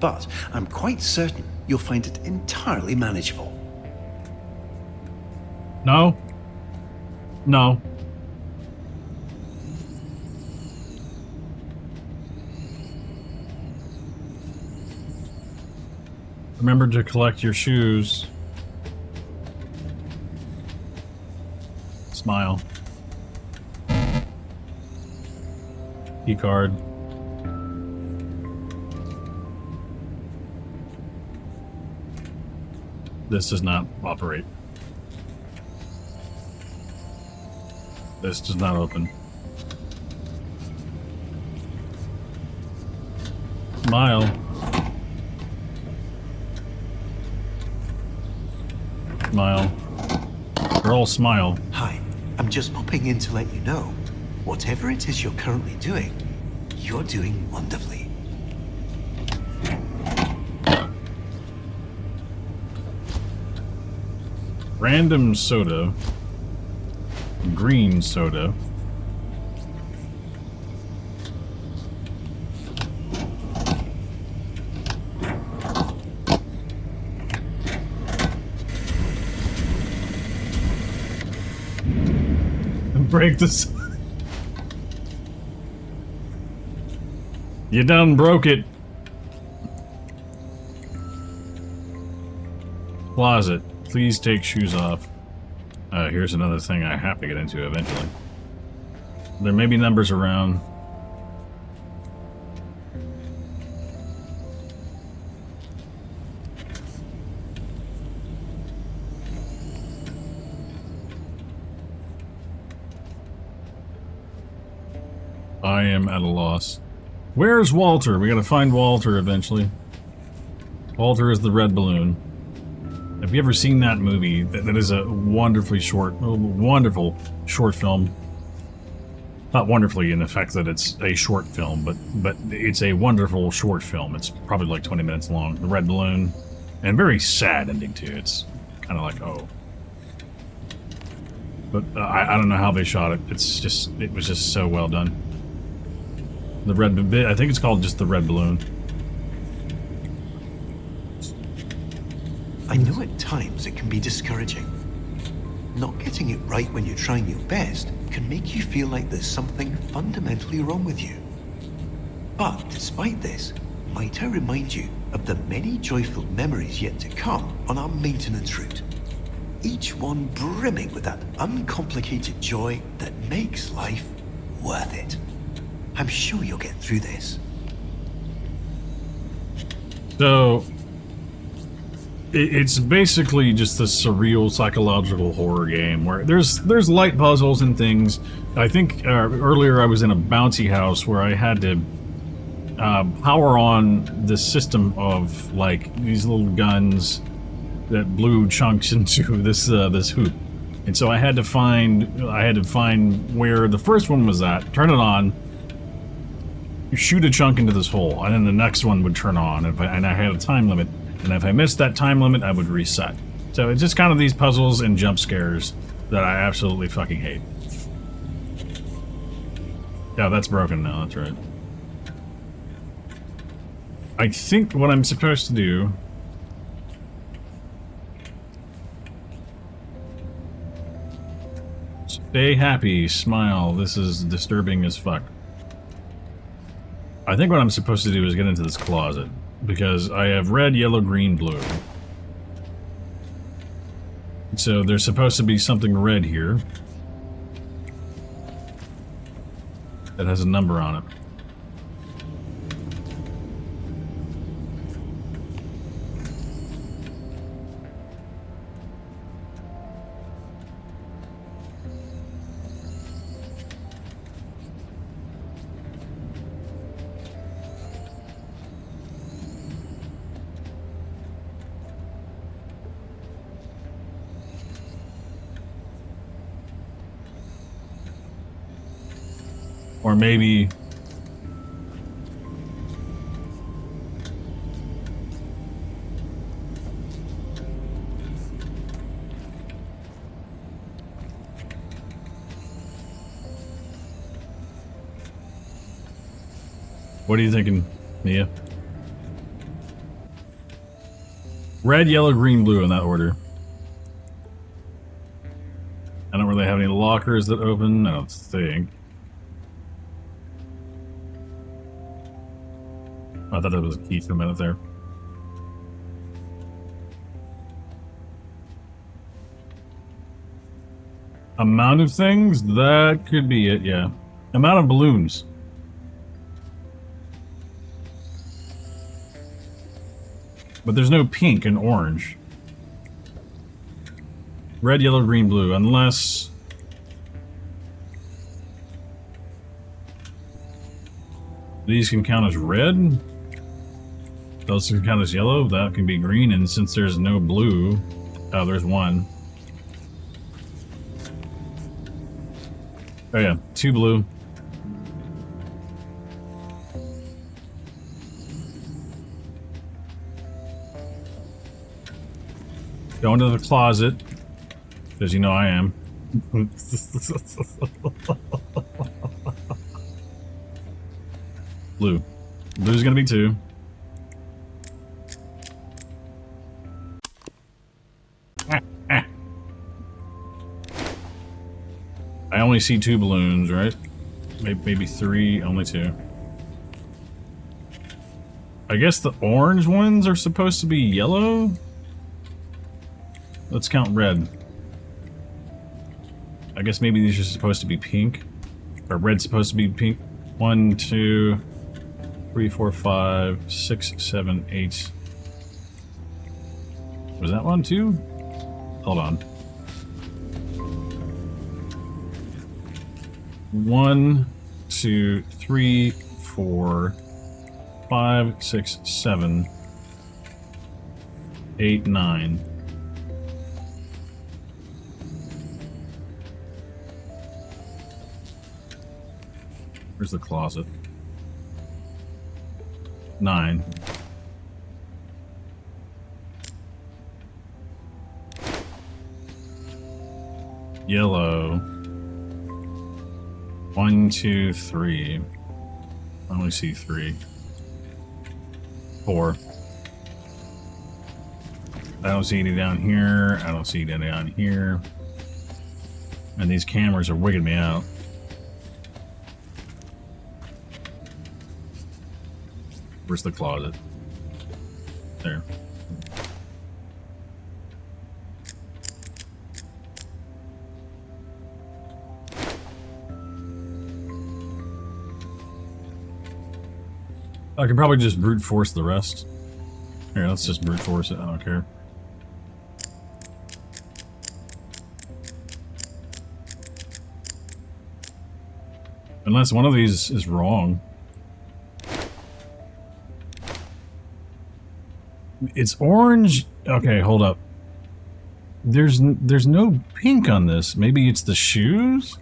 But I'm quite certain you'll find it entirely manageable. No. Remember to collect your shoes. Smile. Key card. This does not operate. This does not open. Smile. Smile. Girl, smile. Hi, I'm just popping in to let you know, whatever it is you're currently doing, you're doing wonderfully. Random soda. Green soda. Break this. You done broke it. Closet. Please take shoes off. Here's another thing I have to get into eventually. There may be numbers around. I am at a loss. Where's Walter? We gotta find Walter eventually. Walter is the red balloon. Have you ever seen that movie? That is a wonderful short film. Not wonderfully in the fact that it's a short film, but it's a wonderful short film. It's probably like 20 minutes long. The red balloon. And very sad ending too. It's kind of like, oh. But I don't know how they shot it. It was just so well done. The red, I think it's called just the red balloon. I know at times it can be discouraging. Not getting it right when you're trying your best can make you feel like there's something fundamentally wrong with you. But despite this, might I remind you of the many joyful memories yet to come on our maintenance route. Each one brimming with that uncomplicated joy that makes life worth it. I'm sure you'll get through this. So, it's basically just a surreal psychological horror game where there's light puzzles and things. I think earlier I was in a bouncy house where I had to power on this system of like these little guns that blew chunks into this hoop, and so I had to find where the first one was at, turn it on, shoot a chunk into this hole, and then the next one would turn on, and I had a time limit. And if I missed that time limit, I would reset. So it's just kind of these puzzles and jump scares that I absolutely fucking hate. Yeah, that's broken now, that's right. I think what I'm supposed to do... Stay happy, smile, this is disturbing as fuck. I think what I'm supposed to do is get into this closet. because I have red, yellow, green, blue. So there's supposed to be something red here that has a number on it. Or maybe what are you thinking, Mia? Red, yellow, green, blue in that order. I don't really have any lockers that open, I don't think. I thought that was a key for a minute there. Amount of things? That could be it, yeah. Amount of balloons. But there's no pink and orange. Red, yellow, green, blue, unless... these can count as red. Those can count as yellow. That can be green. And since there's no blue... oh, there's one. Oh yeah, 2 blue. Go into the closet. Because you know I am. Blue. Blue's gonna be 2. I only see 2 balloons, right? Maybe 3, only 2. I guess the orange ones are supposed to be yellow? Let's count red. I guess maybe these are supposed to be pink. Or red's supposed to be pink. 1, 2, 3, 4, 5, 6, 7, 8. Was that one too? Hold on. 1, 2, 3, 4, 5, 6, 7, 8, 9. Where's the closet? 9. Yellow. 1, 2, 3. I only see 3. 4. I don't see any down here. I don't see any down here. And these cameras are wigging me out. Where's the closet? There. I can probably just brute force the rest. Here, let's just brute force it. I don't care. Unless one of these is wrong. It's orange. Okay, hold up. There's no pink on this. Maybe it's the shoes?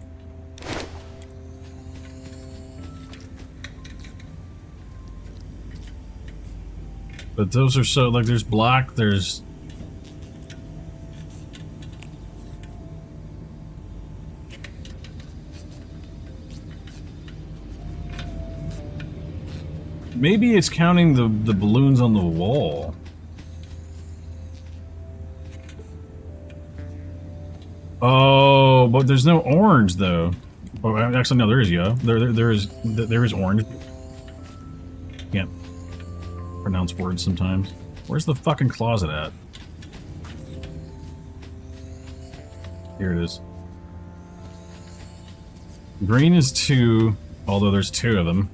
But those are so, like, there's black, there's... Maybe it's counting the balloons on the wall. Oh, but there's no orange though. Oh, actually, no, there is yellow. There is orange. Yeah. pronounce words sometimes. Where's the fucking closet at? Here it is. Green is 2, although there's 2 of them.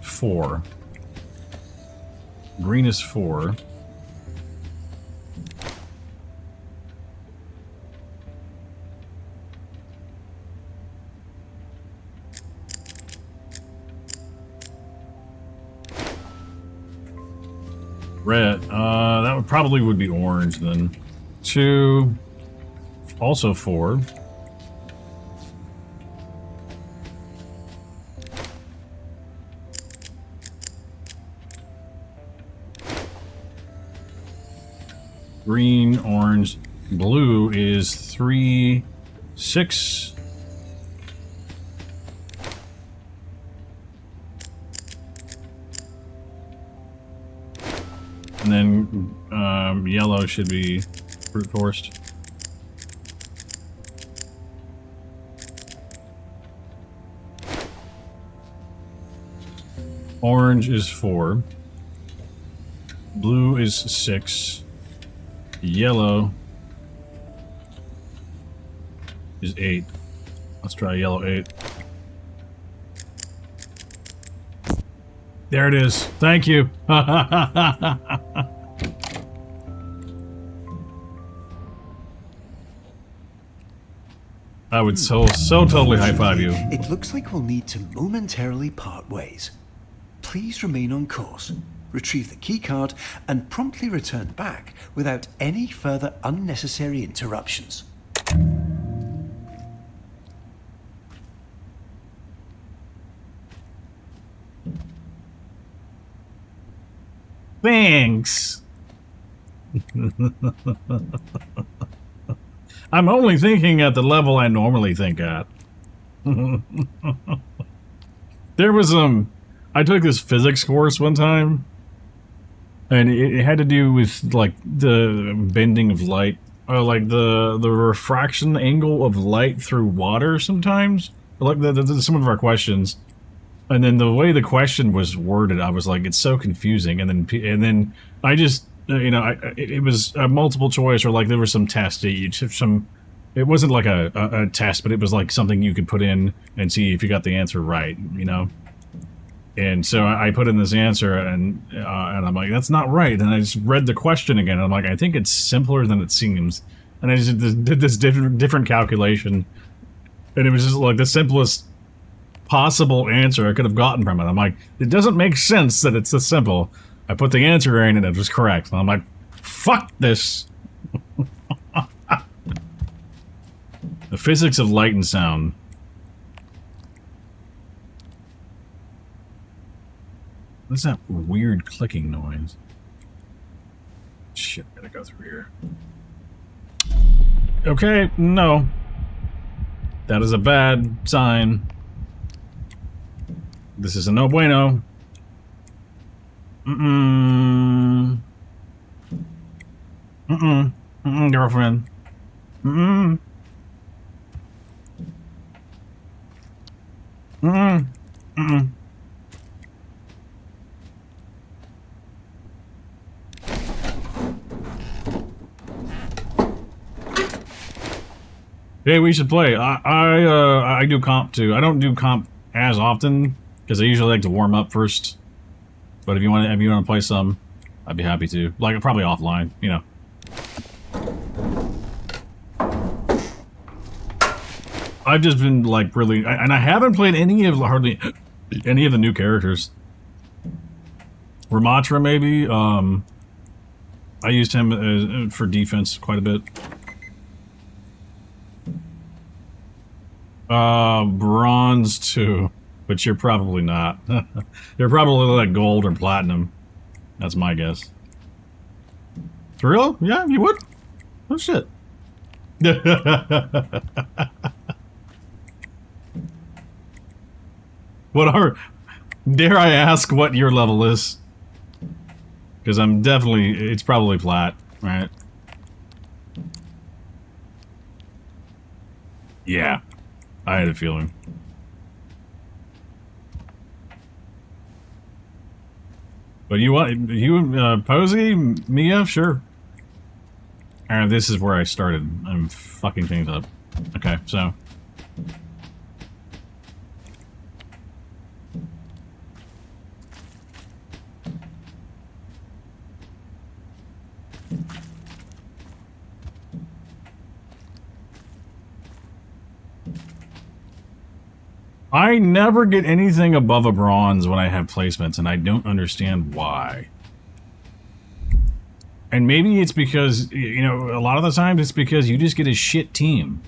4. Green is 4. Red. That would probably be orange then. 2. Also 4. Green, orange, blue is 3, 6. And then yellow should be brute forced. Orange is 4. Blue is 6. Yellow is 8. Let's try yellow 8. There it is. Thank you. I would so totally high five you. It looks like we'll need to momentarily part ways. Please remain on course, retrieve the keycard, and promptly return back without any further unnecessary interruptions. Thanks. I'm only thinking at the level I normally think at. There was I took this physics course one time, and it had to do with like the bending of light, or like the refraction angle of light through water sometimes. Like some of our questions. And then the way the question was worded, I was like, it's so confusing. And then I just, you know, it was a multiple choice, or like there was some test. It wasn't like a test, but it was like something you could put in and see if you got the answer right, you know. And so I put in this answer, and I'm like, that's not right. And I just read the question again. And I'm like, I think it's simpler than it seems. And I just did this different calculation, and it was just like the simplest possible answer I could have gotten from it. I'm like, it doesn't make sense that it's this simple. I put the answer in and it was correct. And I'm like, fuck this. The physics of light and sound. What's that weird clicking noise? Shit, I gotta go through here. Okay, no. That is a bad sign. This is a no bueno. Girlfriend. Hey, we should play. I do comp too. I don't do comp as often because I usually like to warm up first. But if you want to play some, I'd be happy to. Like probably offline, you know. I've just been like really, and I haven't played hardly any of the new characters. Ramatra maybe. I used him for defense quite a bit. Bronze 2, but you're probably not. You're probably like gold or platinum. That's my guess. For real? Yeah, you would? Oh shit. Dare I ask what your level is? Because it's probably plat, right? Yeah. I had a feeling. But Posey, Mia, sure. Alright, this is where I started. I'm fucking things up. Okay, so. I never get anything above a bronze when I have placements, and I don't understand why. And maybe it's because, you know, a lot of the times it's because you just get a shit team.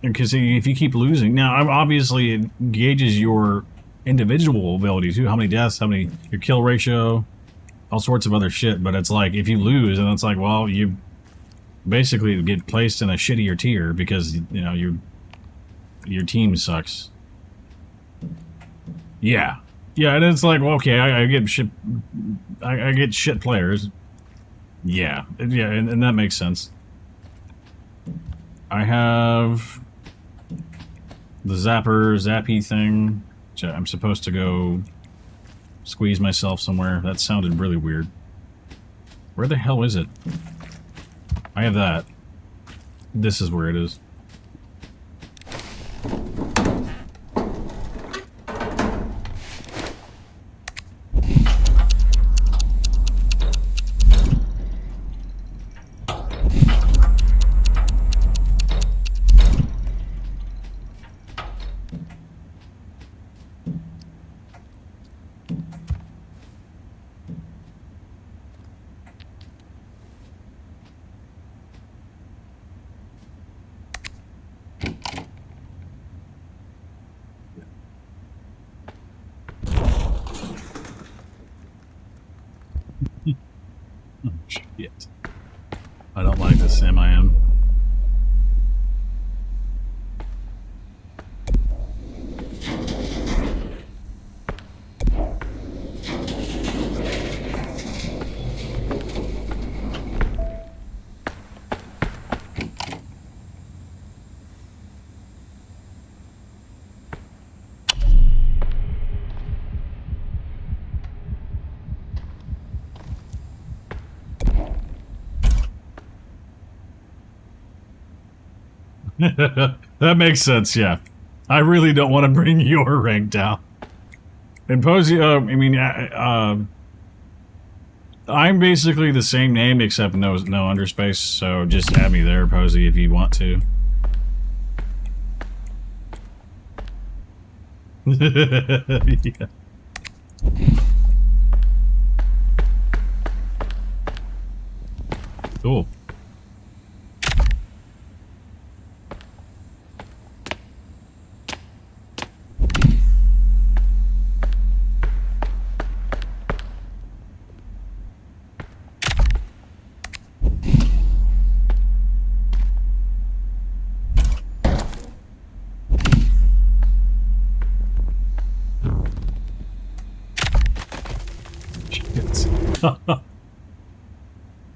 Because if you keep losing... Now, obviously, it gauges your individual ability, too. How many deaths, your kill ratio, all sorts of other shit. But it's like, if you lose, and it's like, well, you basically get placed in a shittier tier because, you know, your team sucks. Yeah. Yeah, and it's like, well, okay, I get shit... I get shit players. Yeah. Yeah, and that makes sense. I have... the zappy thing. I'm supposed to go squeeze myself somewhere. That sounded really weird. Where the hell is it? I have that. This is where it is. Oh, shit. I don't like this MIM. That makes sense, yeah. I really don't want to bring your rank down. And Posey, I'm basically the same name except no underspace, so just add me there, Posey, if you want to. Yeah. Cool.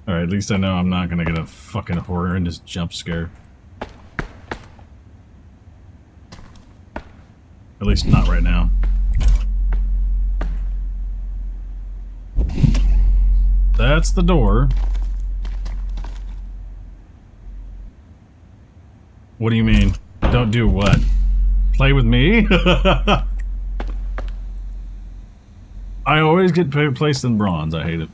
Alright, at least I know I'm not gonna get a fucking horrendous jump scare. At least not right now. That's the door. What do you mean? Don't do what? Play with me? I always get placed in bronze. I hate it.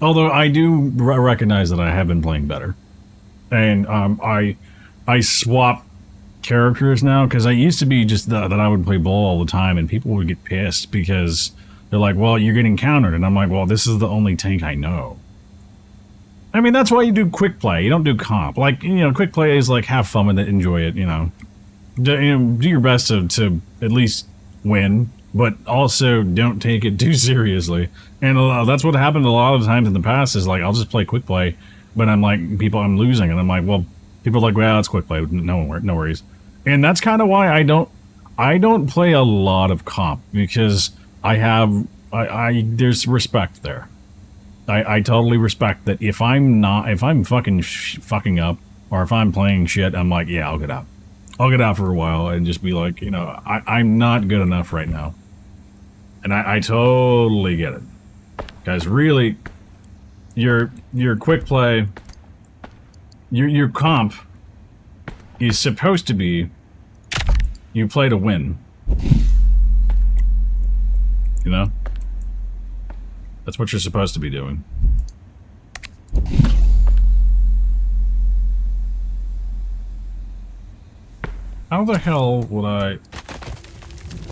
Although I do recognize that I have been playing better. And I swap characters now, because I used to be just that I would play ball all the time, and people would get pissed because they're like, well, you're getting countered. And I'm like, well, this is the only tank I know. I mean, that's why you do quick play. You don't do comp. Like, you know, quick play is like, have fun with it, enjoy it, you know. Do your best to at least win, but also don't take it too seriously. And that's what happened a lot of times in the past is like, I'll just play quick play, but I'm like, I'm losing. And I'm like, well, people are like, well, it's quick play. No worries. And that's kind of why I don't play a lot of comp, because there's respect there. I totally respect that if I'm fucking up, or if I'm playing shit, I'm like, yeah, I'll get out. I'll get out for a while and just be like, you know, I'm not good enough right now. And I totally get it. Guys, really, your quick play, your comp is supposed to be you play to win. You know? That's what you're supposed to be doing. How the hell would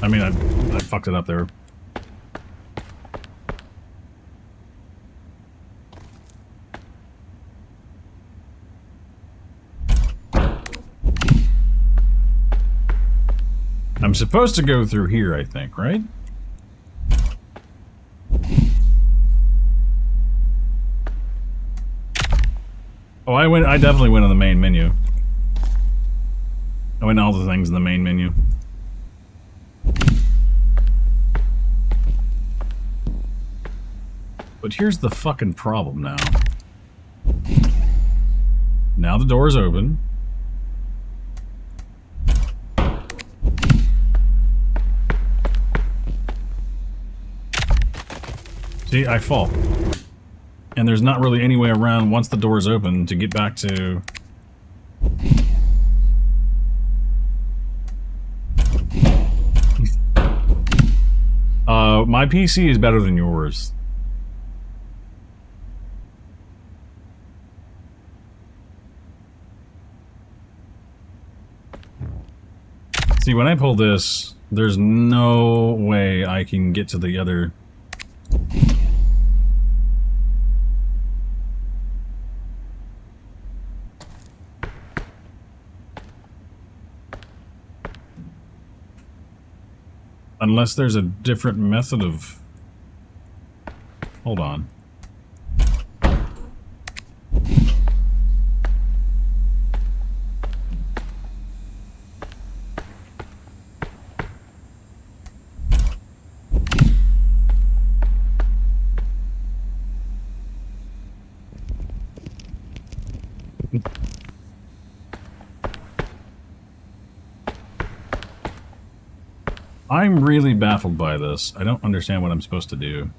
I mean, I fucked it up there. I'm supposed to go through here, I think, right? Oh, I definitely went on the main menu. I went all the things in the main menu. But here's the fucking problem now. Now the door's open. See, I fall. And there's not really any way around once the door's open to get back to... my PC is better than yours. See, when I pull this, there's no way I can get to the other... Unless there's a different method of... Hold on. I'm really baffled by this. I don't understand what I'm supposed to do.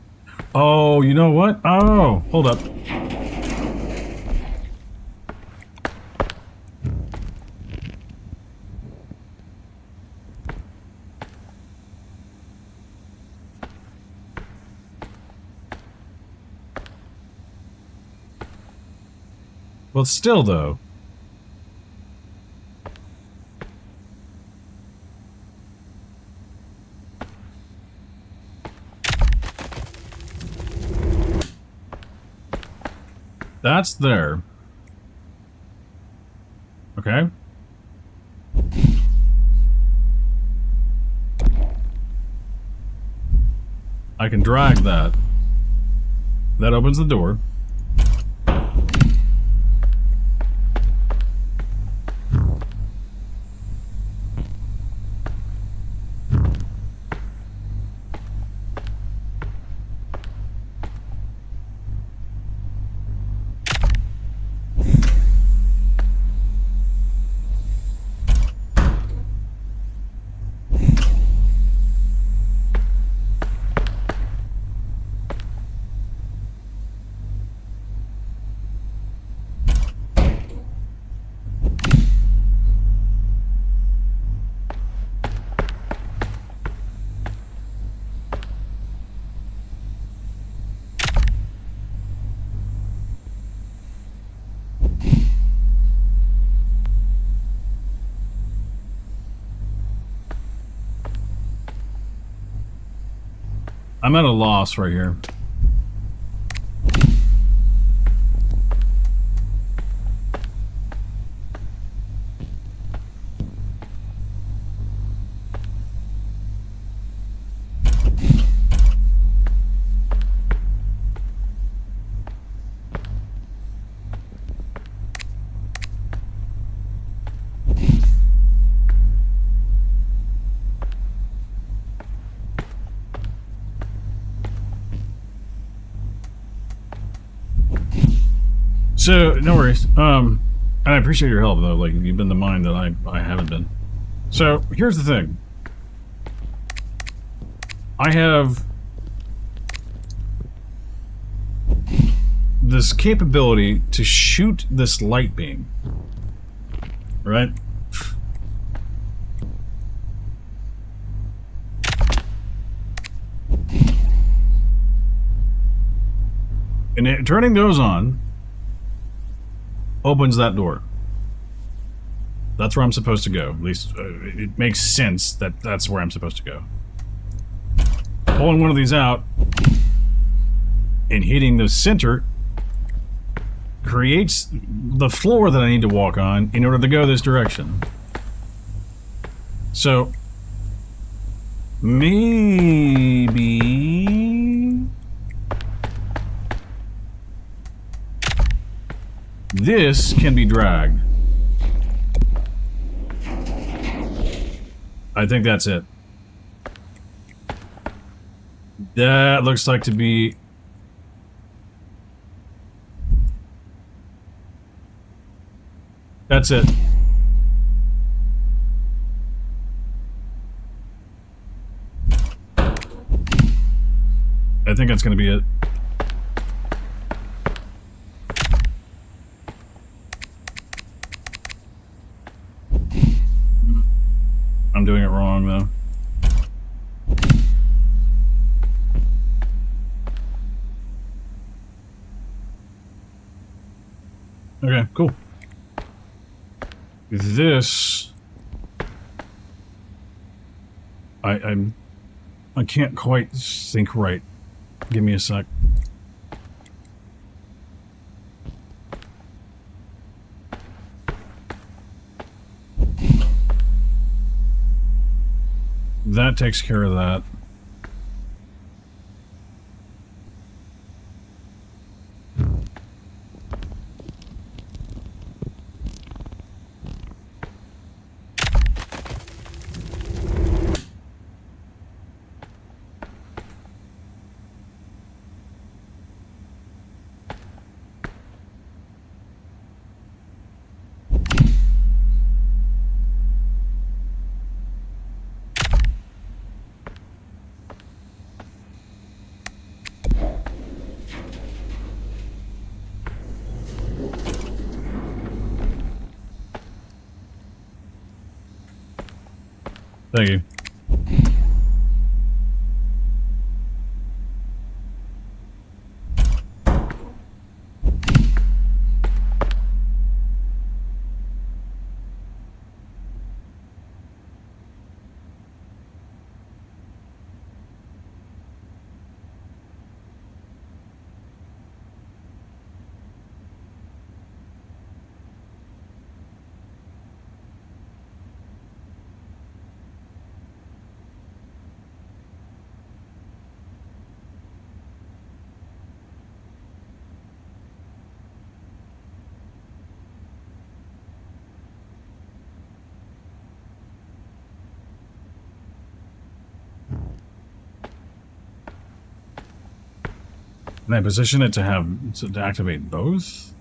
Oh, you know what? Oh, hold up. Well, still, though. That's there. Okay. I can drag that. That opens the door. I'm at a loss right here. So, no worries. And I appreciate your help, though. Like, you've been the mind that I haven't been. So, here's the thing. I have this capability to shoot this light beam, right? And turning those on opens that door. That's where I'm supposed to go. At least it makes sense that that's where I'm supposed to go. Pulling one of these out and hitting the center creates the floor that I need to walk on in order to go this direction. So maybe this can be dragged. I think that's it. That looks like to be... That's it. I think that's going to be it. I'm doing it wrong, though. Okay, cool. This... I can't quite think right. Give me a sec. That takes care of that. Thank you. Can I position it to activate both?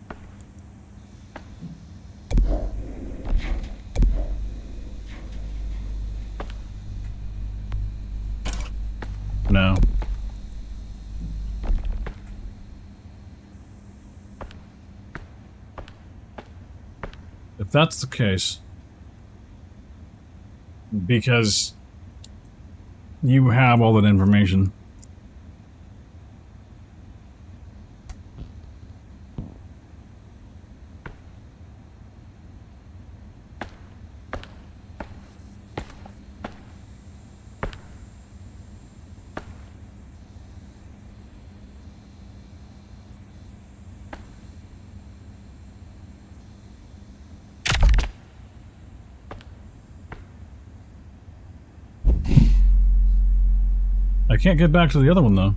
No. If that's the case, because you have all that information. I can't get back to the other one, though.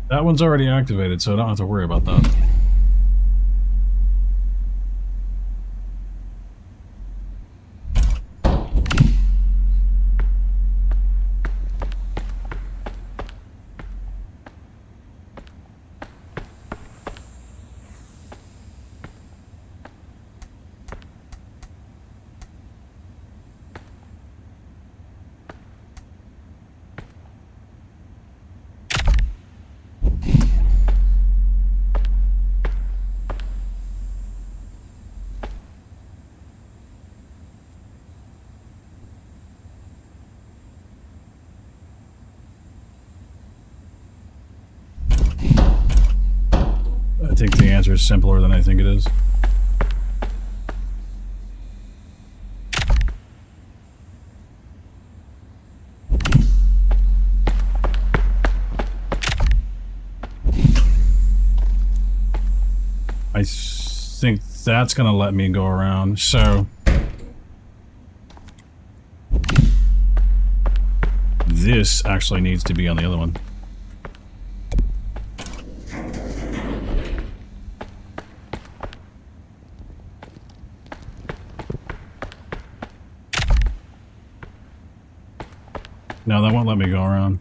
That one's already activated, so I don't have to worry about that. think the answer is simpler than I think it is. I think that's gonna let me go around, so... This actually needs to be on the other one. No, that won't let me go around.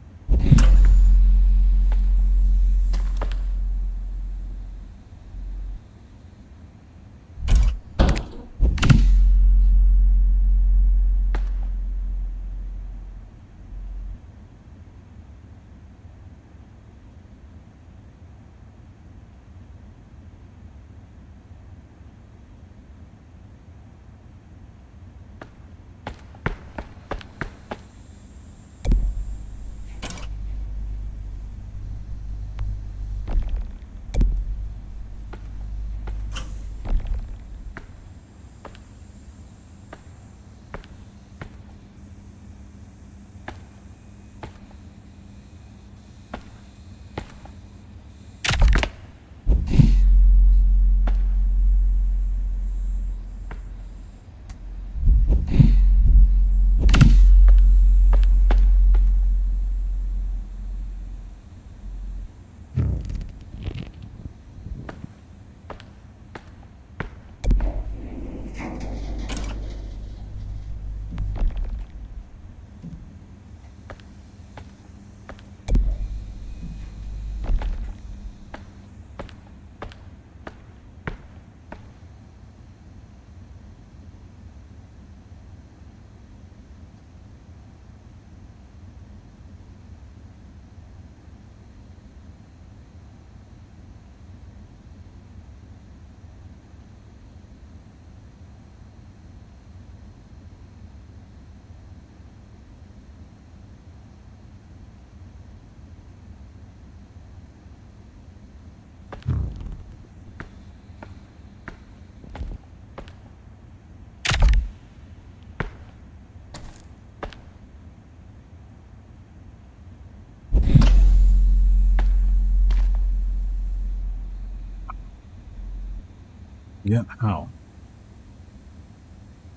Yet how?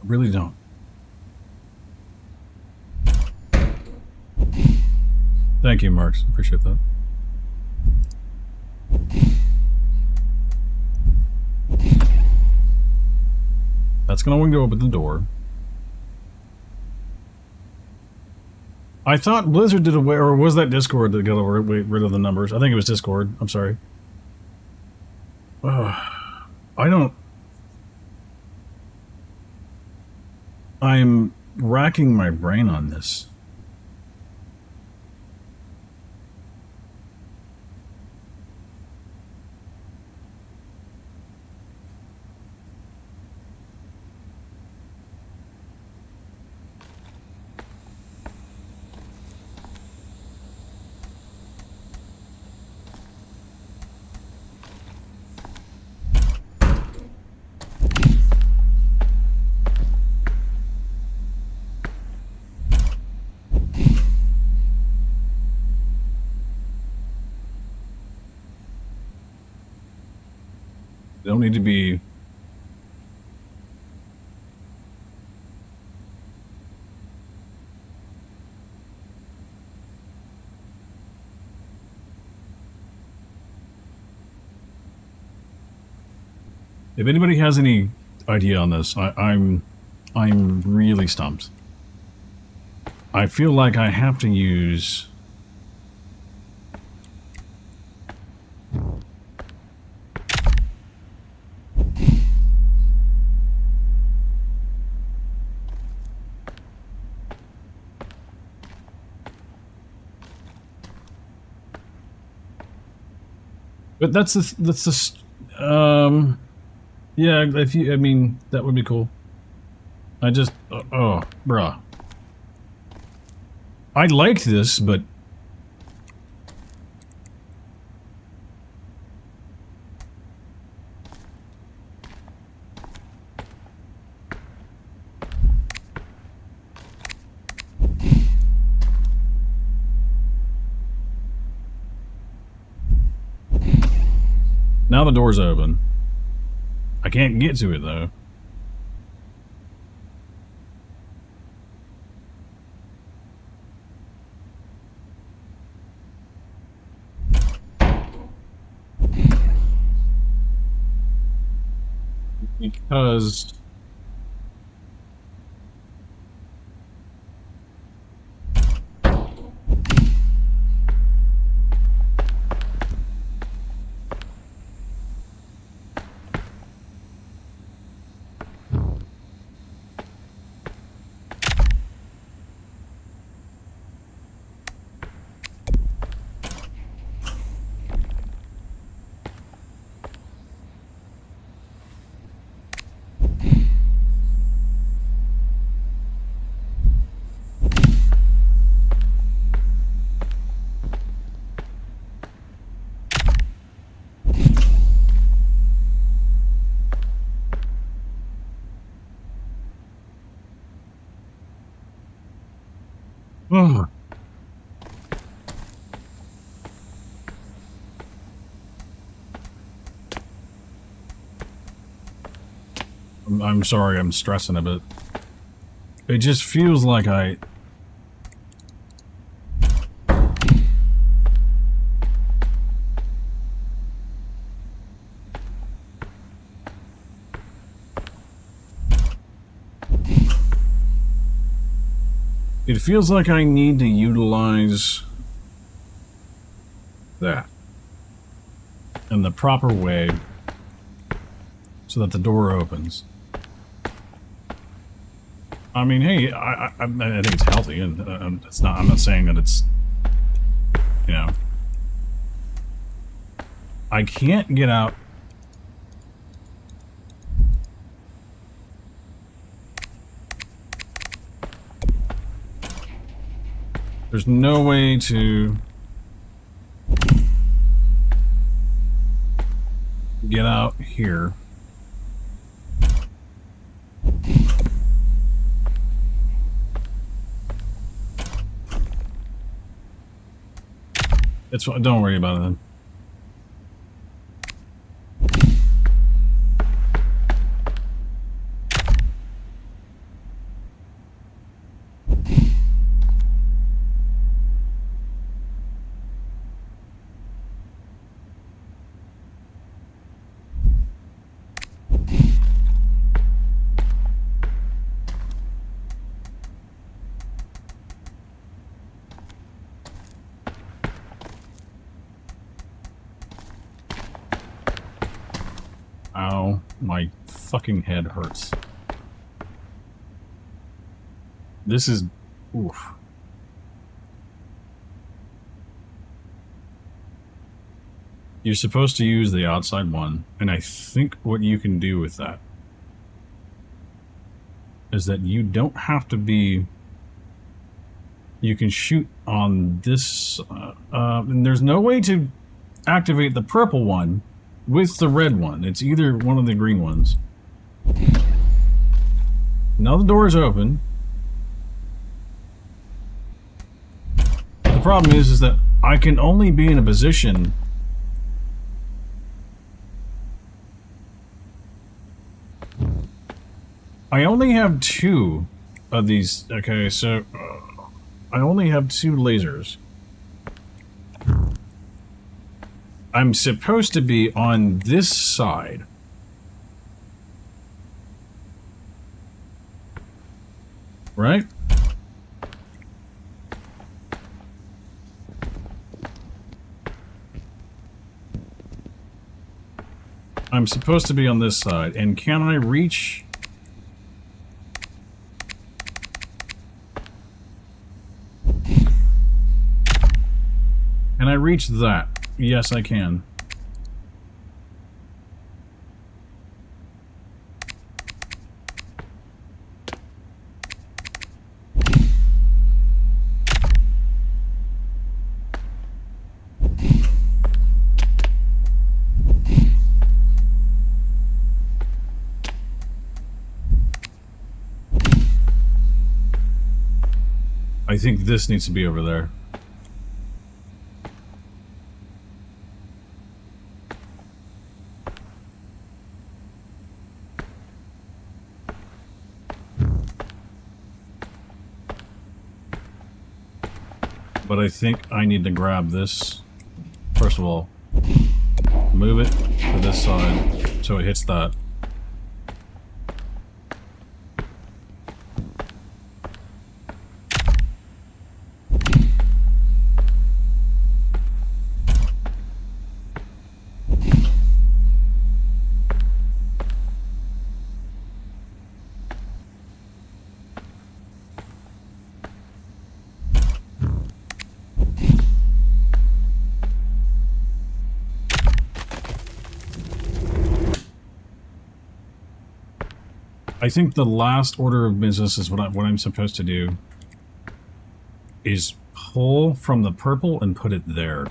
I really don't. Thank you, Marks. Appreciate that. That's going to open the door. I thought Blizzard did away, or was that Discord that got rid of the numbers? I think it was Discord. I'm sorry. I don't... I'm racking my brain on this. They don't need to be... If anybody has any idea on this, I'm really stumped. I feel like I have to use... But that's yeah, if you, I mean, that would be cool. I just, oh, bruh. I liked this, but... Now the door's open. I can't get to it though. Because ugh. I'm sorry, I'm stressing a bit. It just feels like it feels like I need to utilize that in the proper way so that the door opens. I mean, hey, I think it's healthy, and it's not. I'm not saying that it's, you know, I can't get out. There's no way to get out here. Don't worry about it then. Ow, my fucking head hurts. This is... oof. You're supposed to use the outside one, and I think what you can do with that is that you don't have to be... You can shoot on this... and there's no way to activate the purple one with the red one. It's either one of the green ones. Now the door is open. The problem is that I can only be in a position I only have 2 of these. Okay, so I only have 2 lasers. I'm supposed to be on this side. Right? I'm supposed to be on this side, and can I reach... Can I reach that? Yes, I can. I think this needs to be over there. But I think I need to grab this. First of all, move it to this side so it hits that. I think the last order of business is what I'm supposed to do is pull from the purple and put it there.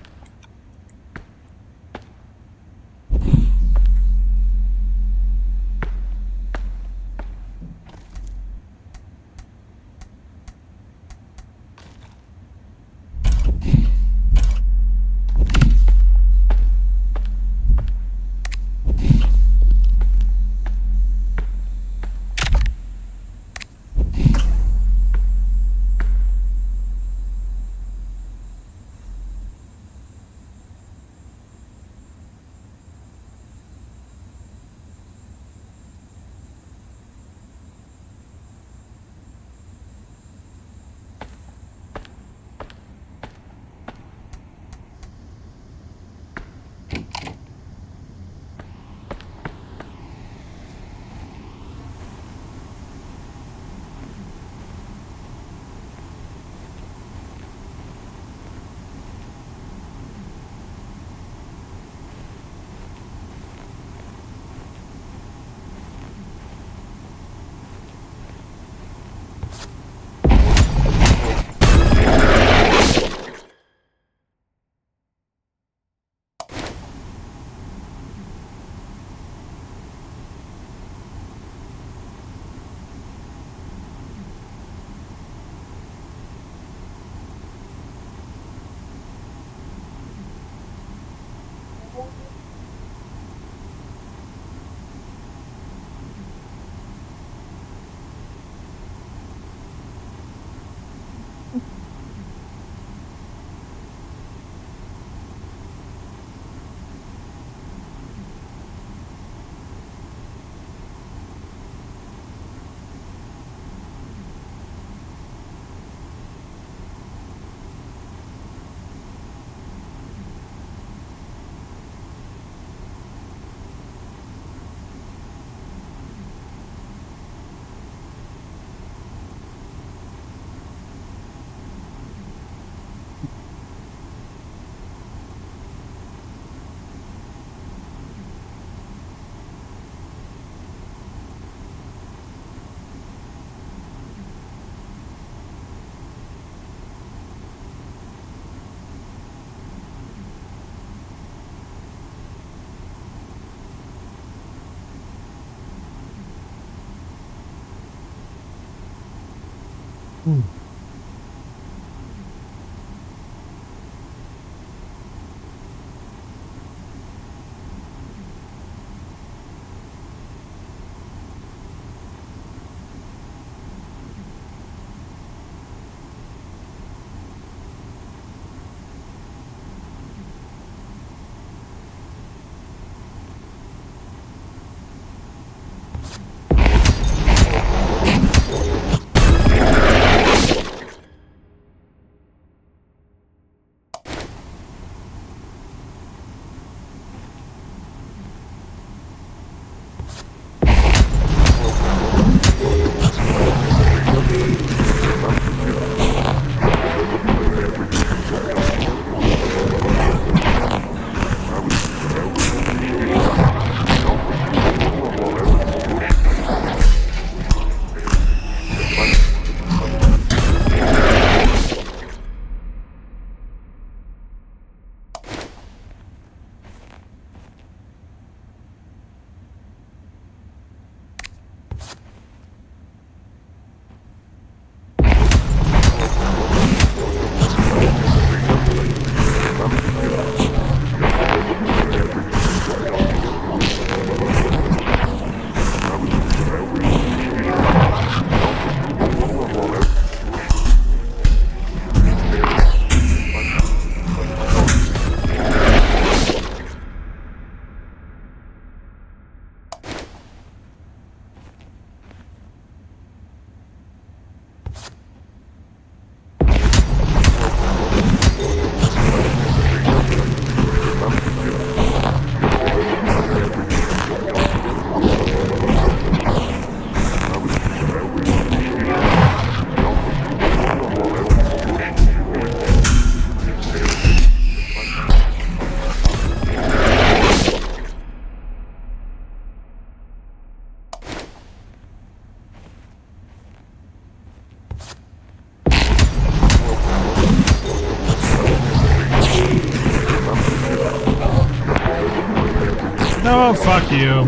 Oh, fuck you.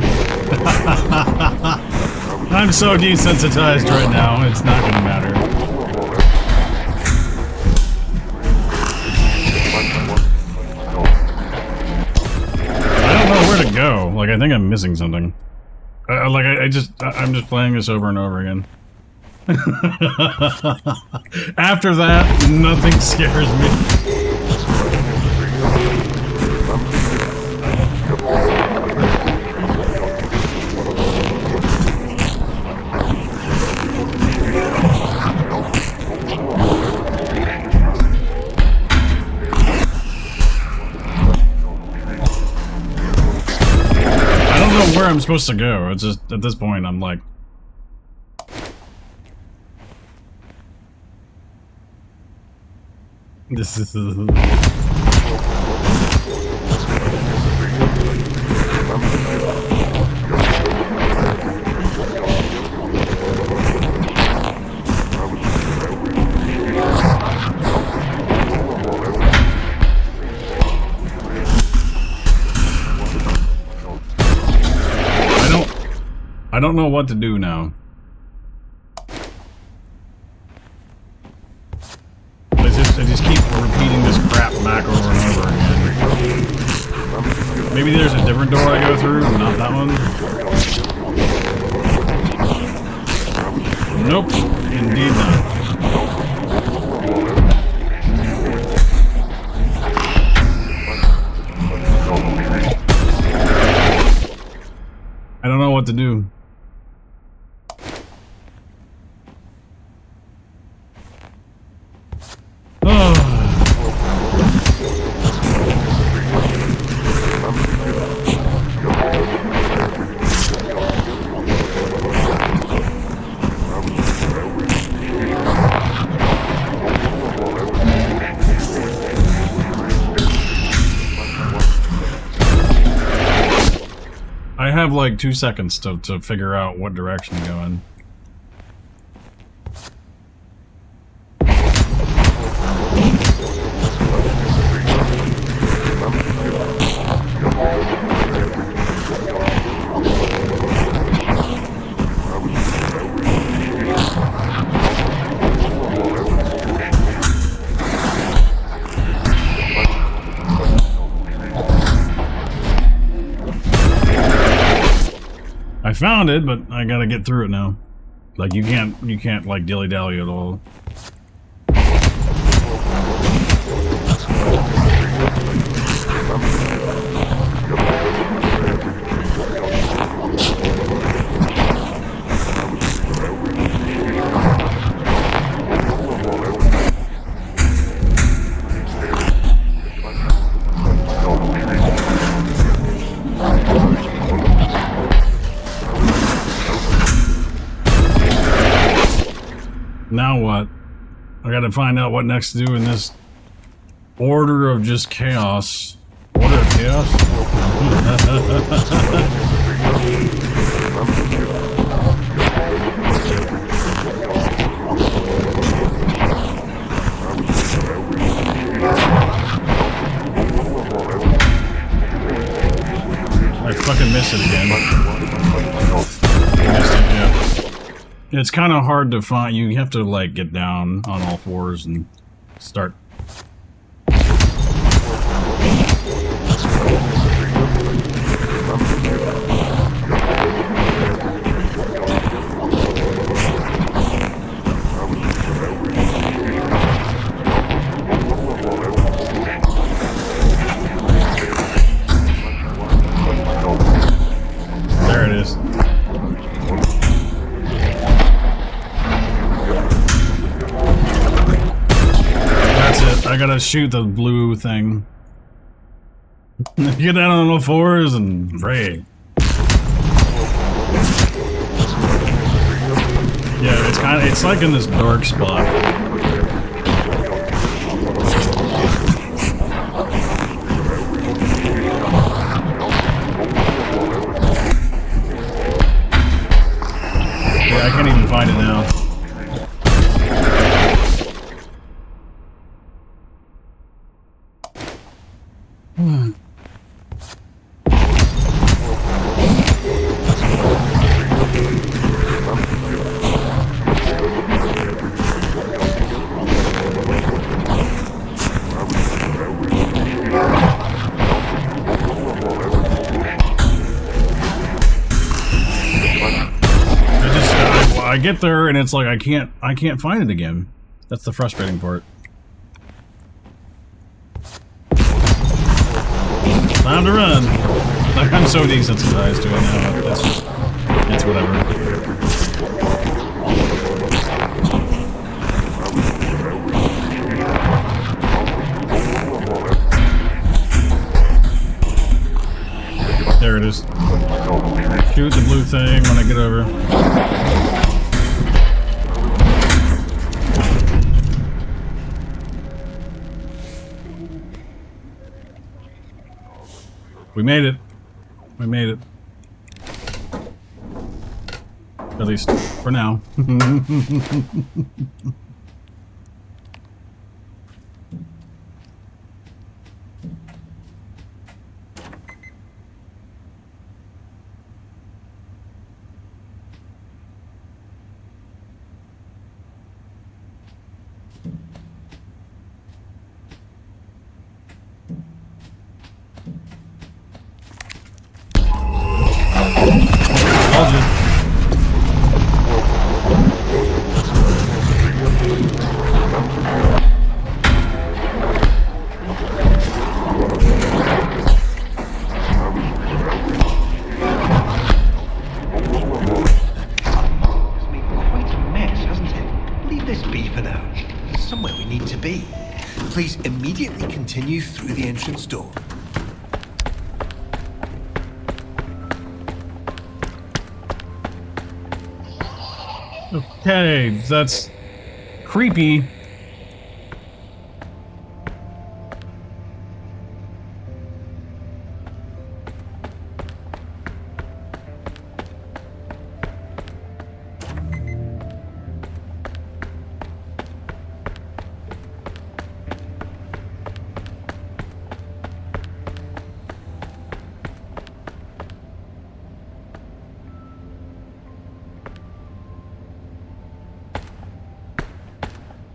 I'm so desensitized right now, it's not gonna matter. I don't know where to go. Like, I think I'm missing something. I'm just playing this over and over again. After that, nothing scares me. I don't know where I'm supposed to go. It's just, at this point, I'm like... This is... I don't know what to do now. I just keep repeating this crap back over and over again. Maybe there's a different door I go through, not that one. Nope, indeed not. I don't know what to do. I have like 2 seconds to figure out what direction to go in. I found it, but I gotta get through it now. Like, you can't like dilly-dally at all. Now what? I gotta find out what next to do in this order of just chaos. Order of chaos? I fucking missed it again. I missed it, yeah. It's kind of hard to find. You have to like get down on all fours and start. There it is. I gotta shoot the blue thing. Get down on all fours and pray. Yeah, it's like in this dark spot. Yeah, I can't even find it now. I get there and it's like I can't find it again. That's the frustrating part. Time to run. Like, I'm so desensitized to it now. That's whatever. There it is. Shoot the blue thing when I get over. We made it. We made it. At least for now. Please immediately continue through the entrance door. Okay, that's creepy.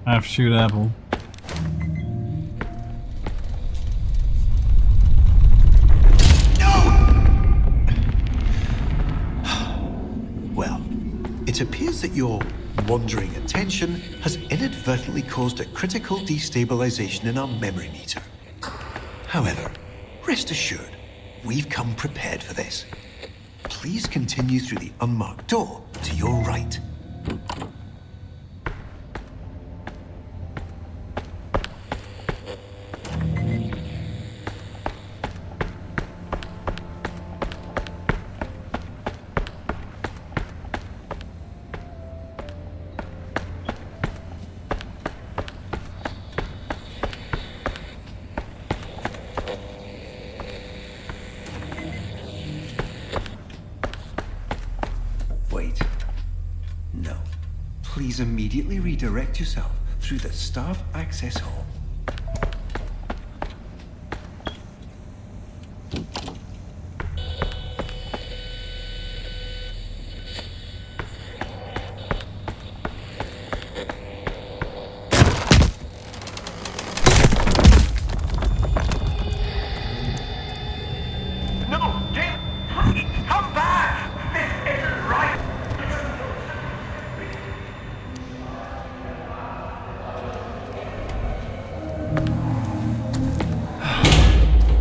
I have to shoot Apple. Well, it appears that your wandering attention has inadvertently caused a critical destabilization in our memory meter. However, rest assured, we've come prepared for this. Please continue through the unmarked door to your right. Wait. No. Please immediately redirect yourself through the staff access hall.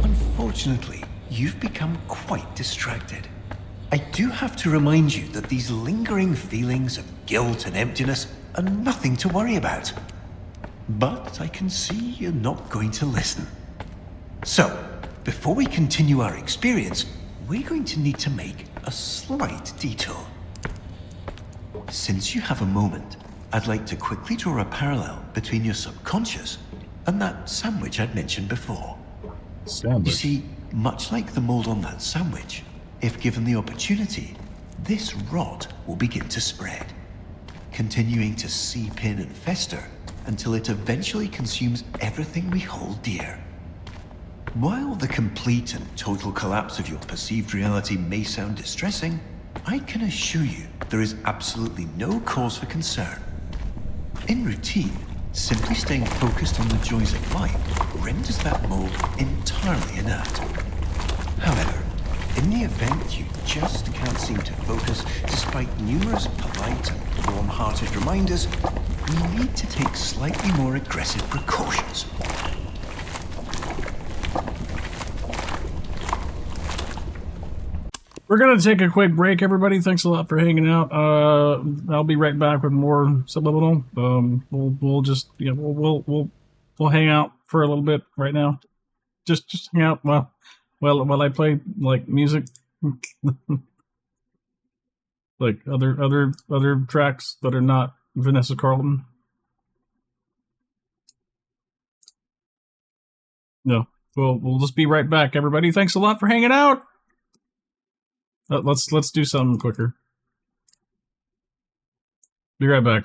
Unfortunately, you've become quite distracted. I do have to remind you that these lingering feelings of guilt and emptiness are nothing to worry about. But I can see you're not going to listen. So, before we continue our experience, we're going to need to make a slight detour. Since you have a moment, I'd like to quickly draw a parallel between your subconscious and that sandwich I'd mentioned before. Sandwich. You see, much like the mold on that sandwich, if given the opportunity, this rot will begin to spread, continuing to seep in and fester until it eventually consumes everything we hold dear. While the complete and total collapse of your perceived reality may sound distressing, I can assure you there is absolutely no cause for concern. In routine, simply staying focused on the joys of life renders that mold entirely inert. However, In the event you just can't seem to focus, despite numerous polite and warm-hearted reminders, we need to take slightly more aggressive precautions. We're gonna take a quick break, everybody. Thanks a lot for hanging out. I'll be right back with more Subliminal. We'll just we'll hang out for a little bit right now. Just hang out while I play like music, like other tracks that are not Vanessa Carlton. No, we'll just be right back, everybody. Thanks a lot for hanging out. Let's do something quicker. Be right back.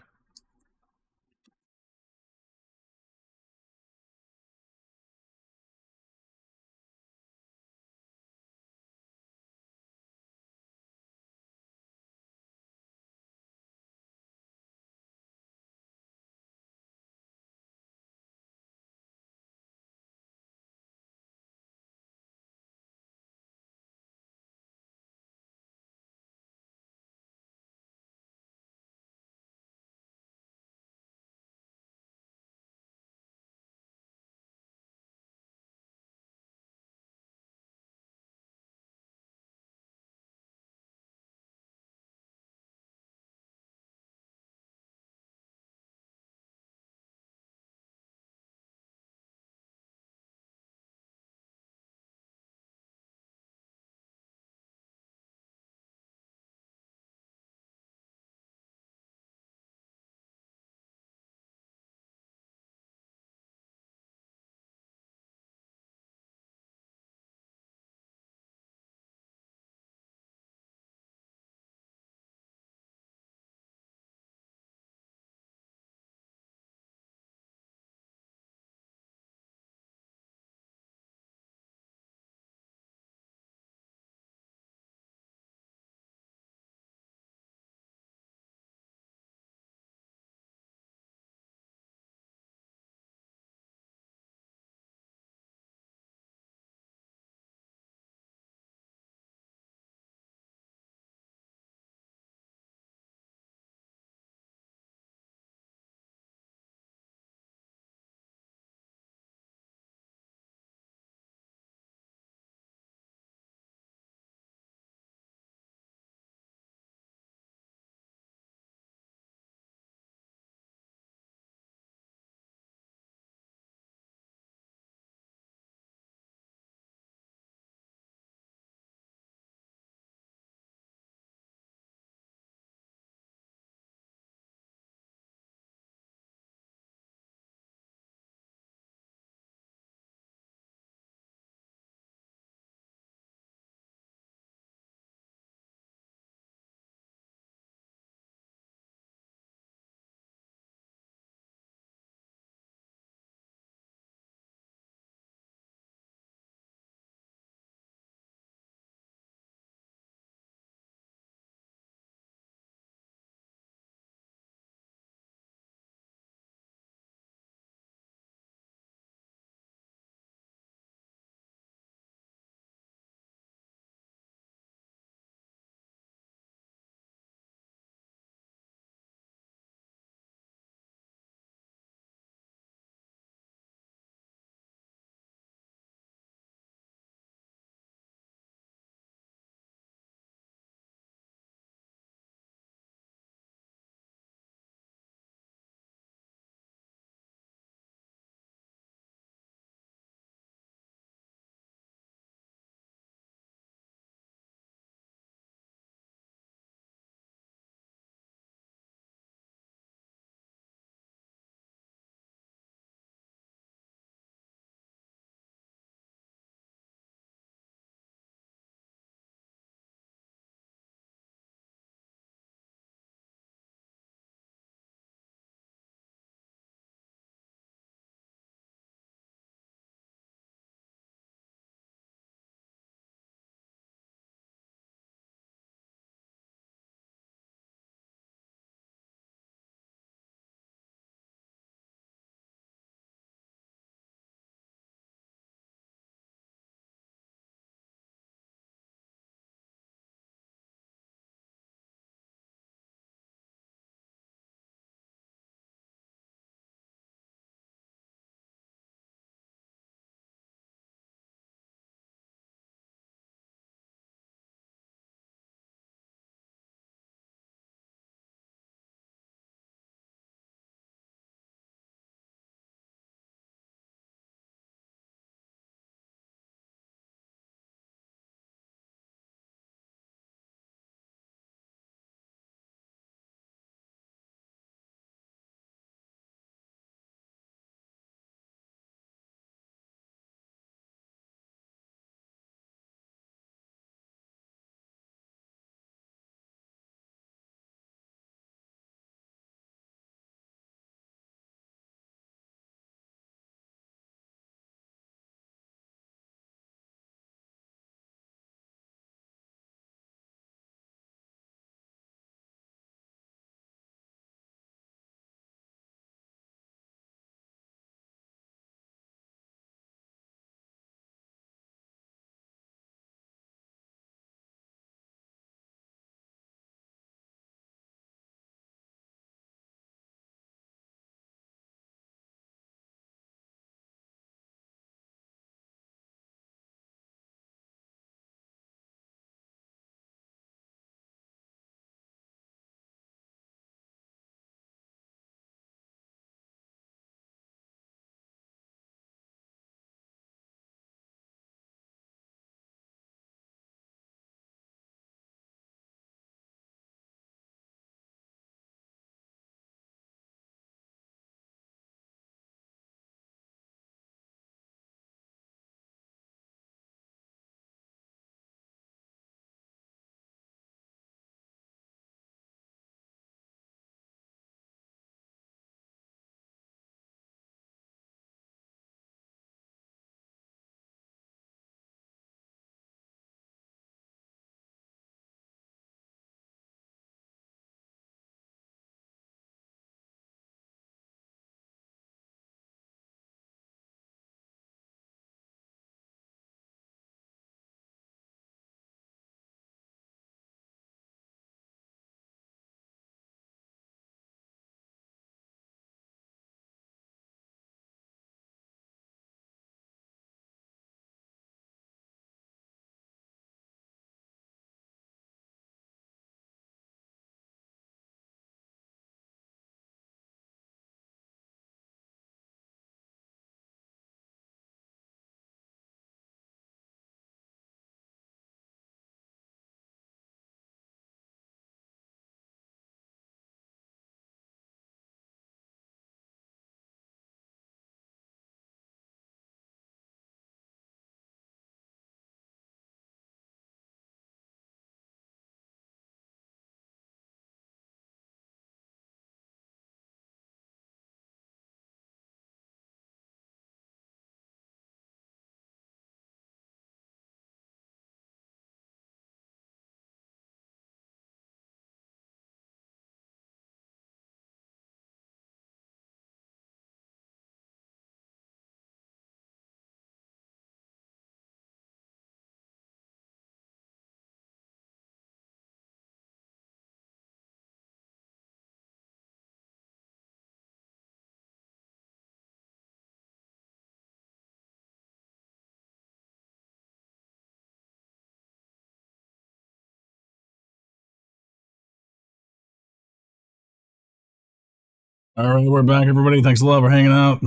All right, we're back, everybody. Thanks a lot for hanging out.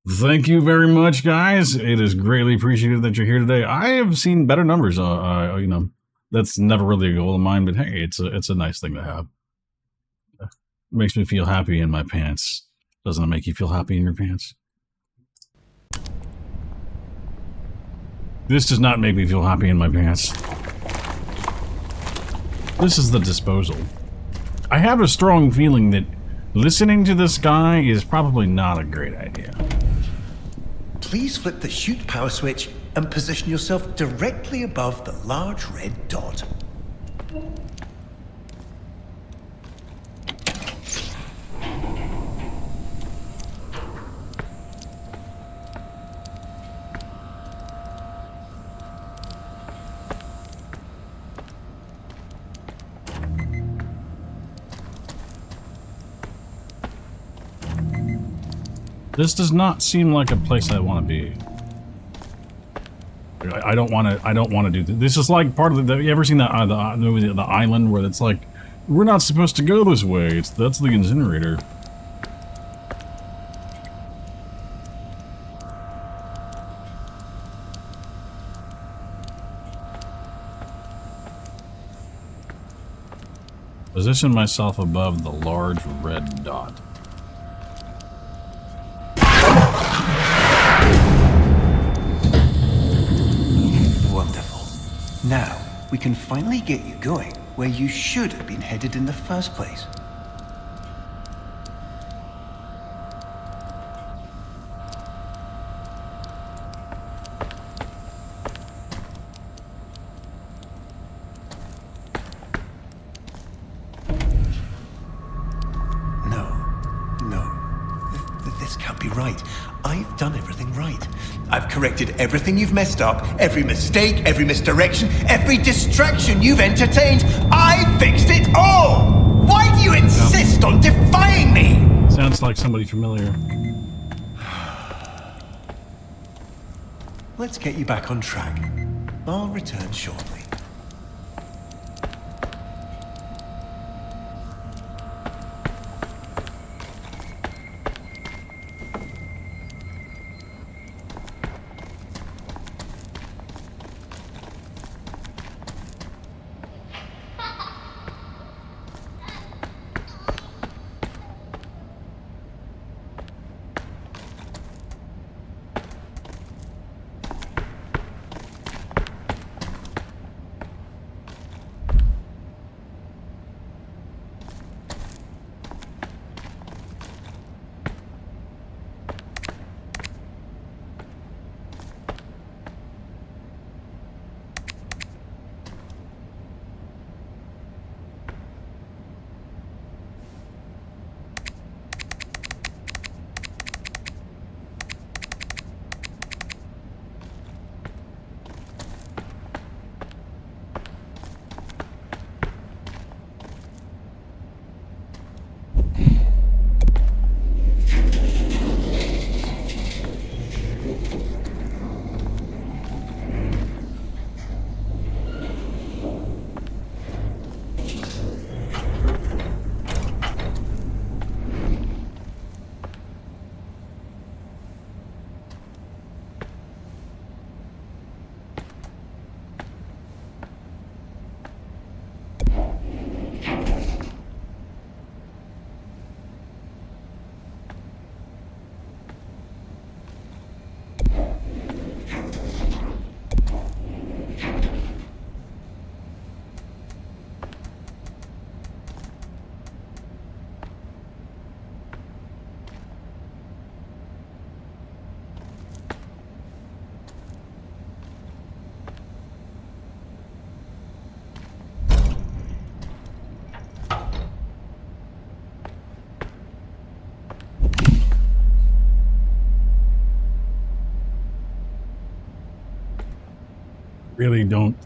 Thank you very much, guys. It is greatly appreciated that you're here today. I have seen better numbers. You know, that's never really a goal of mine, but hey, it's a nice thing to have. It makes me feel happy in my pants. Doesn't it make you feel happy in your pants? This does not make me feel happy in my pants. This is the disposal. I have a strong feeling that listening to this guy is probably not a great idea. Please flip the chute power switch and position yourself directly above the large red dot. This does not seem like a place I want to be. I don't want to do this. This is like part of the. You ever seen that the movie The Island, where it's like, we're not supposed to go this way. That's the incinerator. Position myself above the large red dot. Wonderful. Now, we can finally get you going where you should have been headed in the first place. This can't be right. I've done everything right. I've corrected everything you've messed up, every mistake, every misdirection, every distraction you've entertained. I fixed it all! Why do you insist on defying me? Sounds like somebody familiar. Let's get you back on track. I'll return shortly. Really don't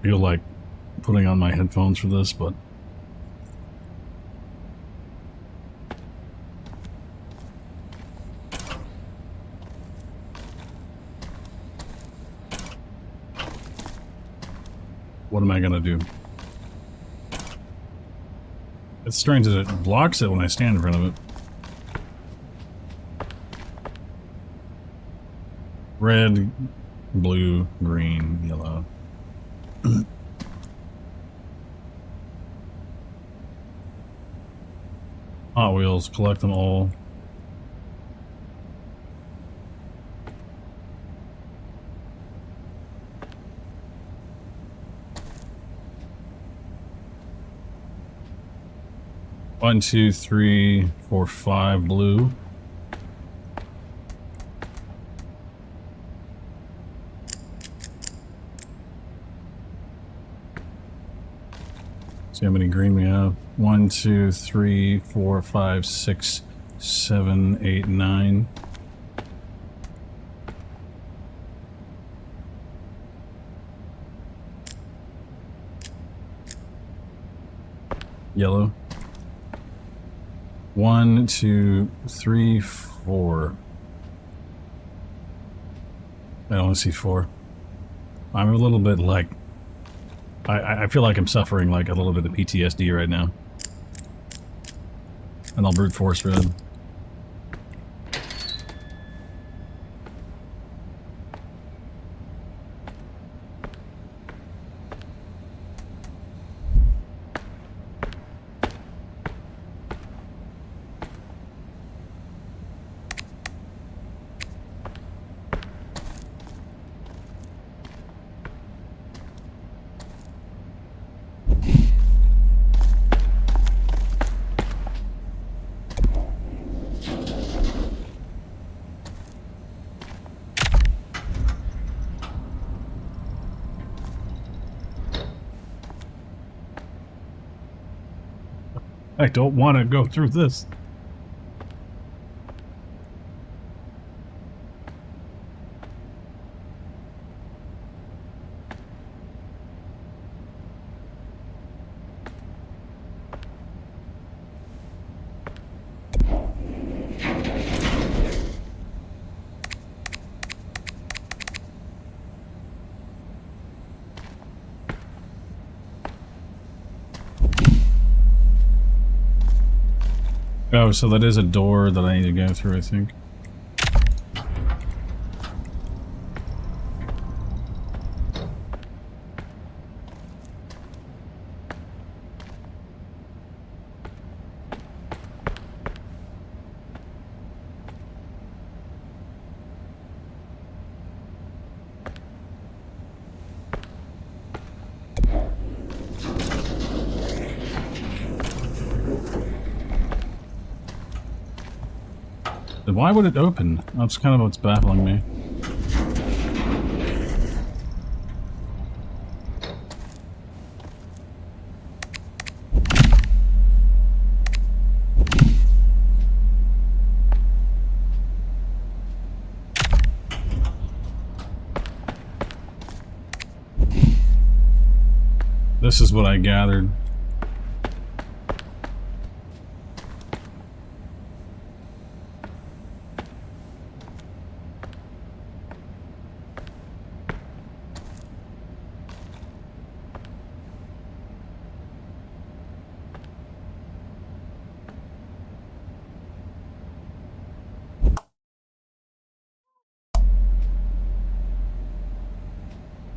feel like putting on my headphones for this, but what am I gonna do? It's strange that it blocks it when I stand in front of it. Red, blue, green, yellow. Hot Wheels, collect them all. One, two, three, four, five blue. See how many green we have. 1, 2, 3, 4, 5, 6, 7, 8, 9. Yellow. 1, 2, 3, 4. I only see 4. I'm a little bit like... I feel like I'm suffering like a little bit of PTSD right now. And I'll brute force red. I don't want to go through this. Oh, so that is a door that I need to go through, I think. Why would it open? That's kind of what's baffling me. This is what I gathered.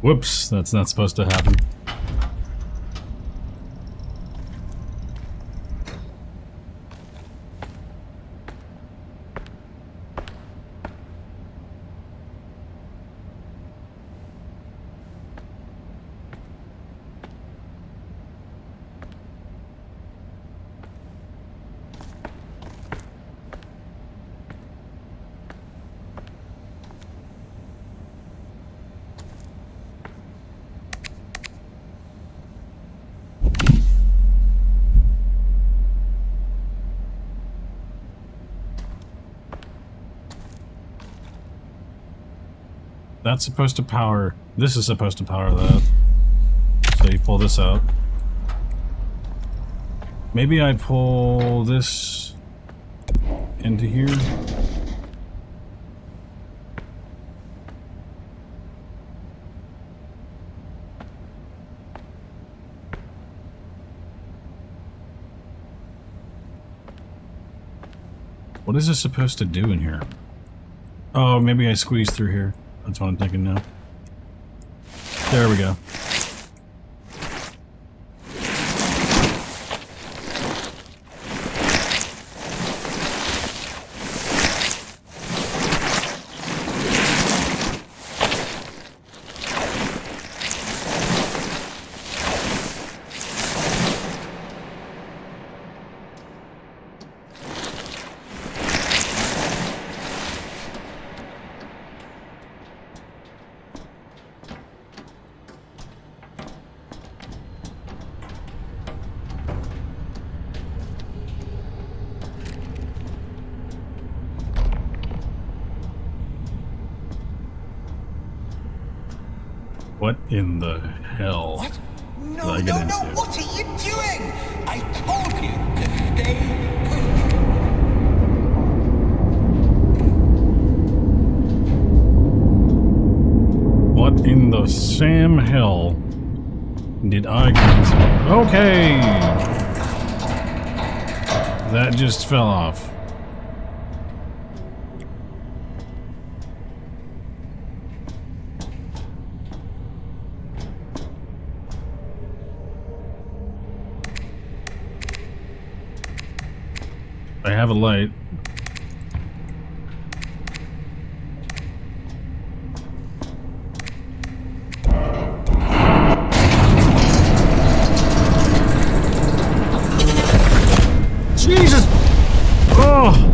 Whoops, that's not supposed to happen. That's supposed to power... This is supposed to power that. So you pull this out. Maybe I pull this into here. What is this supposed to do in here? Oh, maybe I squeeze through here. That's what I'm thinking now. There we go. What in the hell? What? did No, I get no, into? no, what are you doing? I told you to stay put. What in the Sam hell did I get into? Okay! That just fell off. I have a light. Jesus! Oh!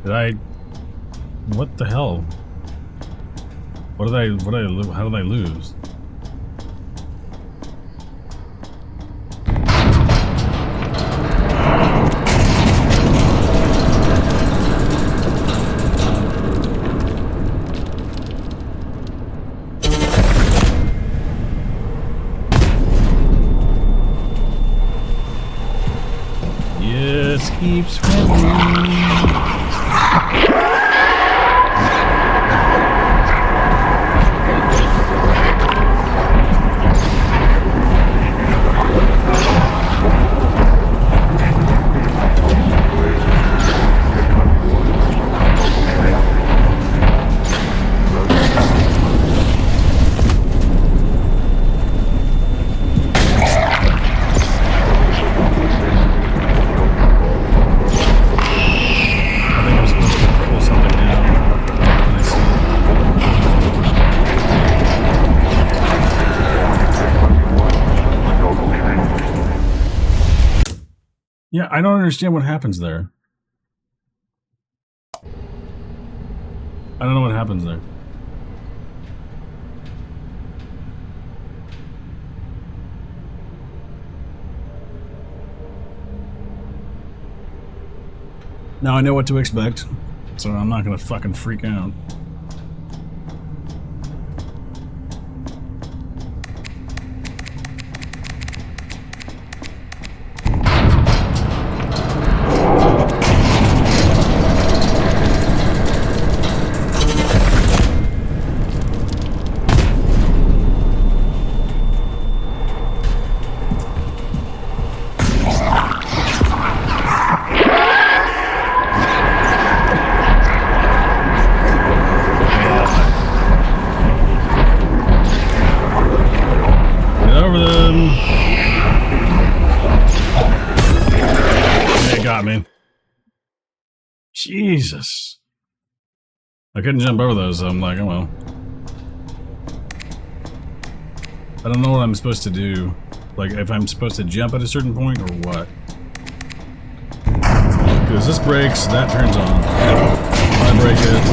Did I... What the hell? How did I lose? Yes, keep swimming. Yeah, I don't understand what happens there. I don't know what happens there. Now I know what to expect, so I'm not gonna fucking freak out. Jesus. I couldn't jump over those, so I'm like, oh well. I don't know what I'm supposed to do. Like, if I'm supposed to jump at a certain point or what. Because this breaks, that turns on. If I break it,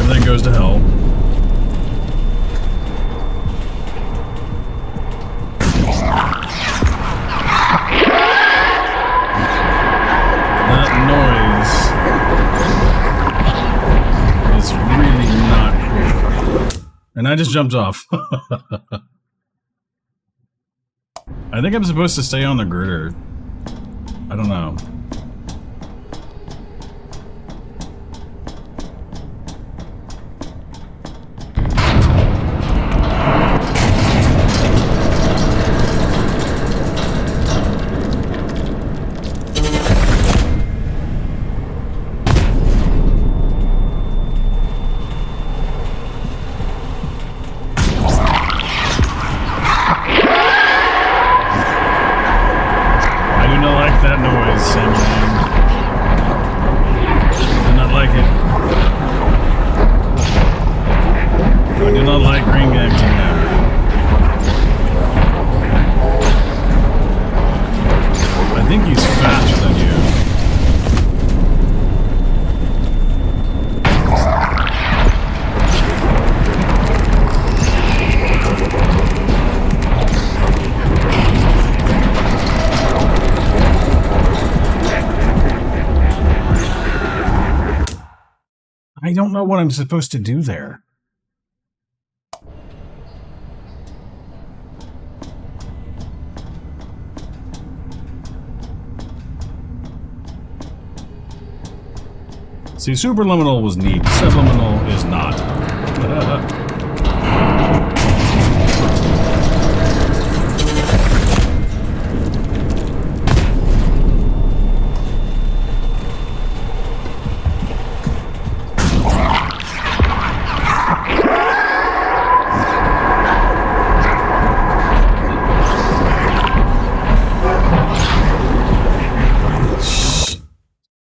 everything goes to hell. And I just jumped off. I think I'm supposed to stay on the girder. I don't know. I don't know what I'm supposed to do there. See, superliminal was neat. Subliminal is not.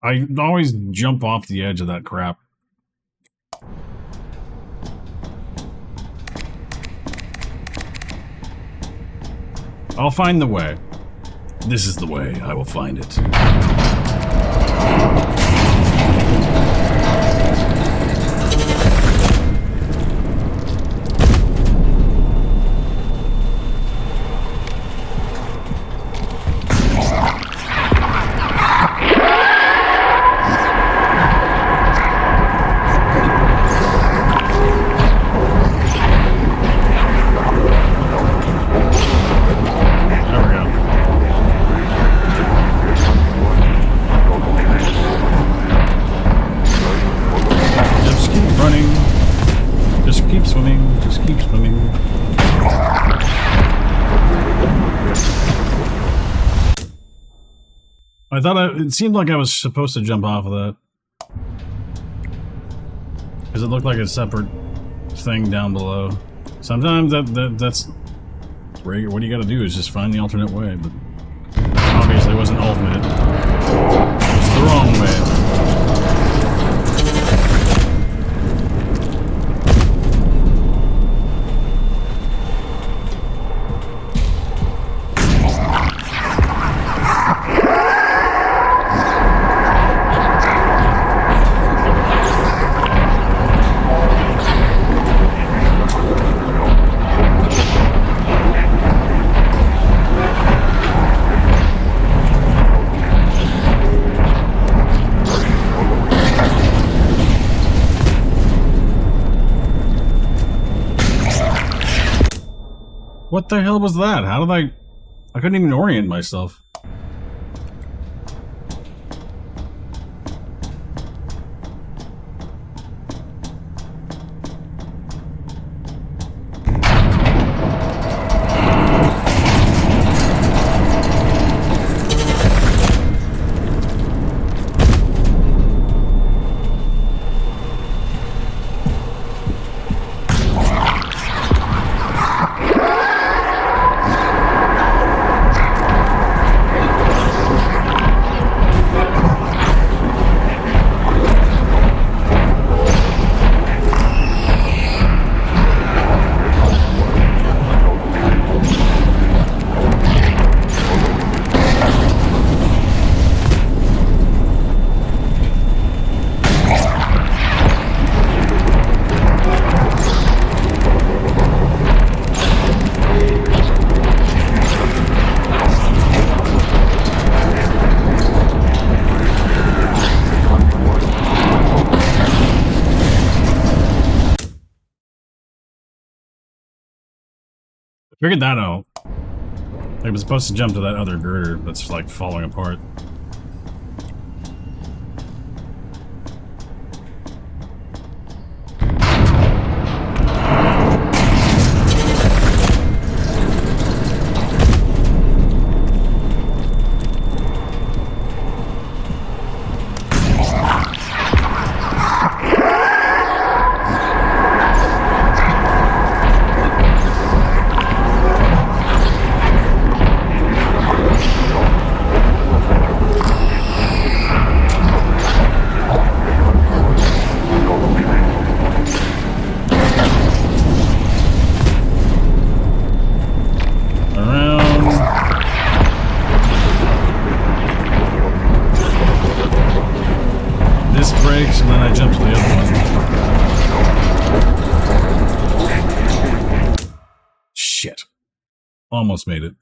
I always jump off the edge of that crap. I'll find the way. This is the way. I will find it. I thought it seemed like I was supposed to jump off of that. Because it looked like a separate thing down below. Sometimes that's where what you gotta do is just find the alternate way, but obviously it wasn't ultimate. It's the wrong way. What the hell was that? How did I couldn't even orient myself. Figured that out. I was supposed to jump to that other girder that's like falling apart. And then I jump to the other one. Shit. Almost made it.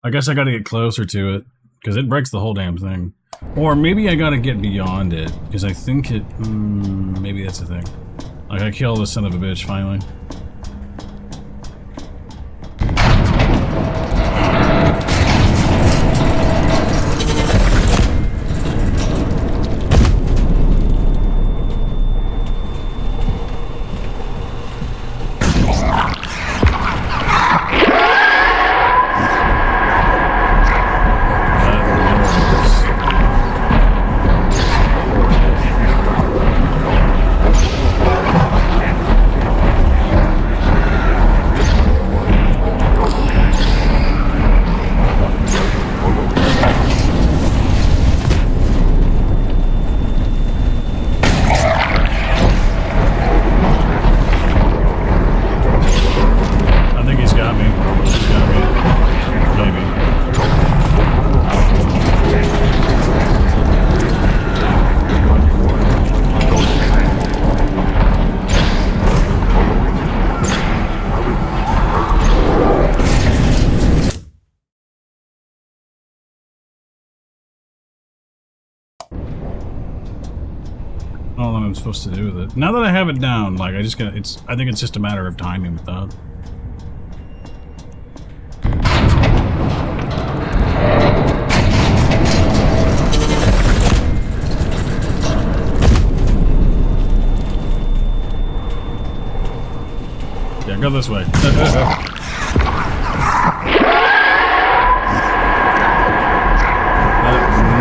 I guess I gotta get closer to it, because it breaks the whole damn thing. Or maybe I gotta get beyond it, because I think it... maybe that's the thing. Like, I kill this son of a bitch, finally. All I'm supposed to do with it. Now that I have it down, like I think it's just a matter of timing with that. go this way. That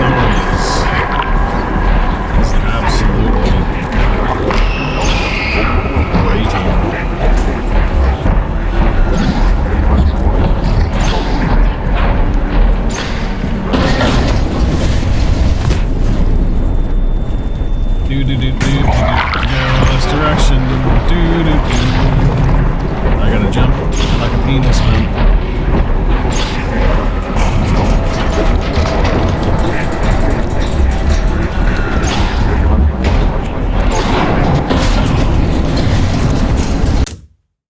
noise is absolutely grating. Go this direction. I gotta jump like a penis, man.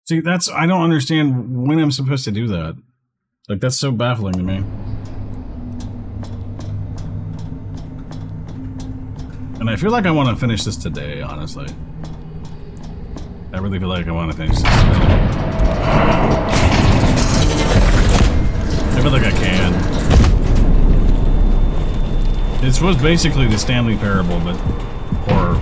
See, I don't understand when I'm supposed to do that. Like, that's so baffling to me. And I feel like I want to finish this today, honestly. I really feel like I want to finish this today. I feel like I can. This was basically the Stanley Parable, but horror.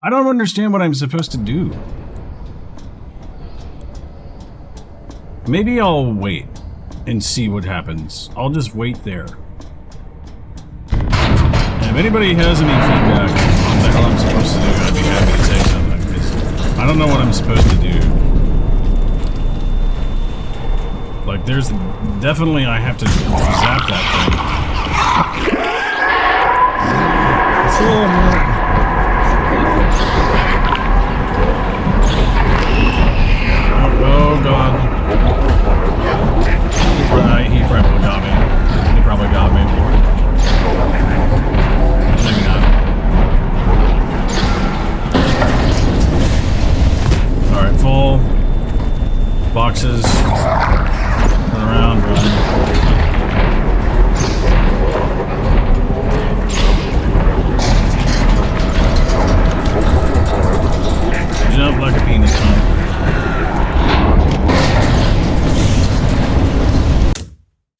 I don't understand what I'm supposed to do. Maybe I'll wait and see what happens. I'll just wait there. And if anybody has any feedback on what the hell I'm supposed to do, I'd be happy to say something, because I don't know what I'm supposed to do. Like, there's definitely I have to zap that thing. It's a little more... Oh god. He probably got me. He probably got me. Maybe not. Alright, full. Boxes. Run around, run. Jump like a penis, huh?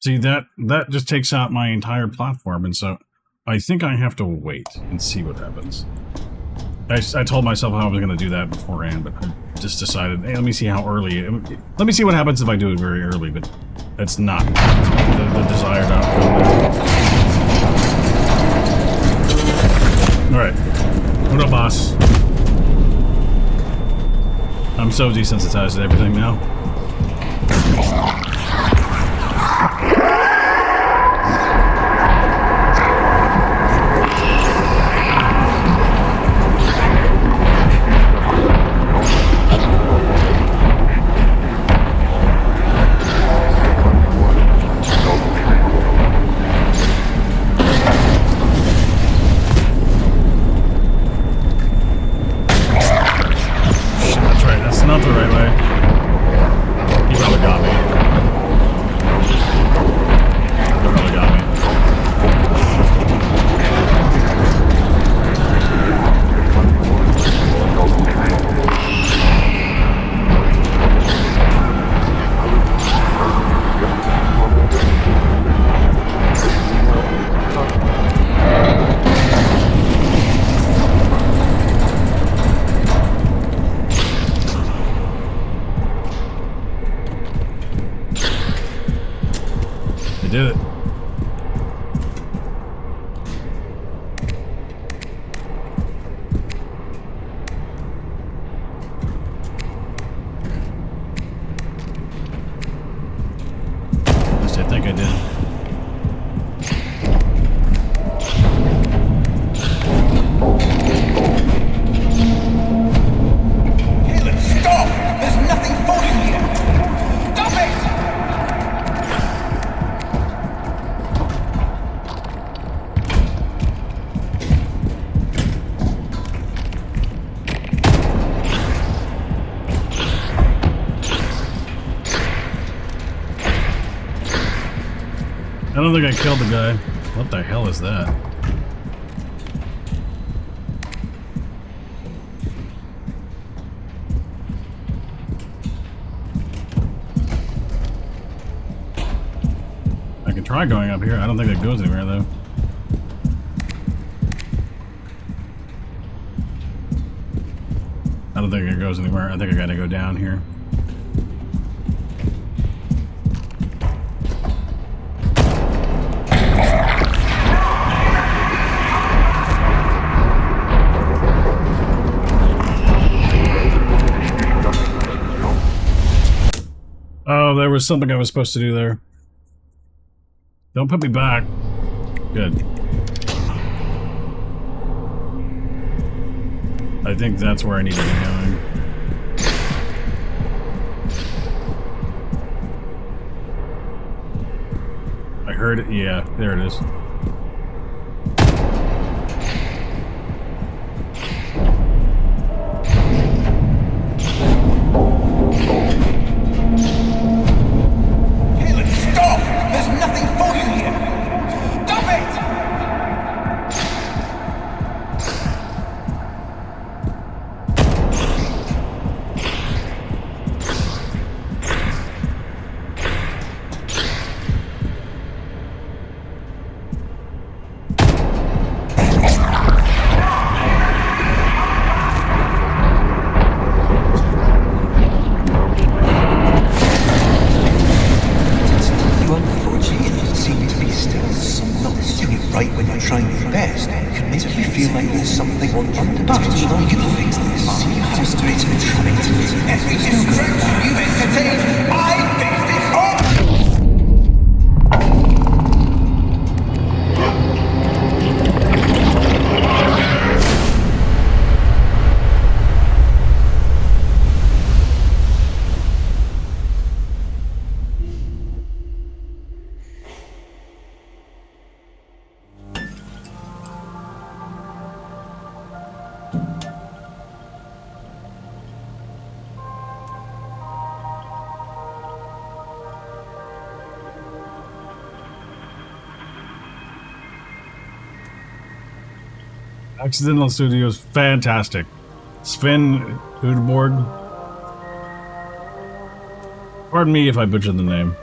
See, that just takes out my entire platform, and so I think I have to wait and see what happens. I told myself I was going to do that beforehand, but I just decided, hey, let me see how early... Let me see what happens if I do it very early, but it's not the desired outcome. Alright. What up, boss? I'm so desensitized to everything now. Not the right way. He probably got me. He probably got me. Did it. At least I think I did. Hey, let's go! I don't think I killed the guy. What the hell is that? I can try going up here. I don't think it goes anywhere though. I don't think it goes anywhere. I think I gotta go down here. Oh, there was something I was supposed to do there. Don't put me back. Good. I think that's where I need to be going. I heard it. Yeah, there it is. Caleb, stop! There's nothing for you here! Stop it! You unfortunately seem to be still not doing it right when you're trying your best. It can make you feel like there's something on underneath. We can fix this. See how straight and trying to do it. Every distraction you've entertained, I fixed it all! Accidental Studios, fantastic. Sven Udborg. Pardon me if I butchered the name.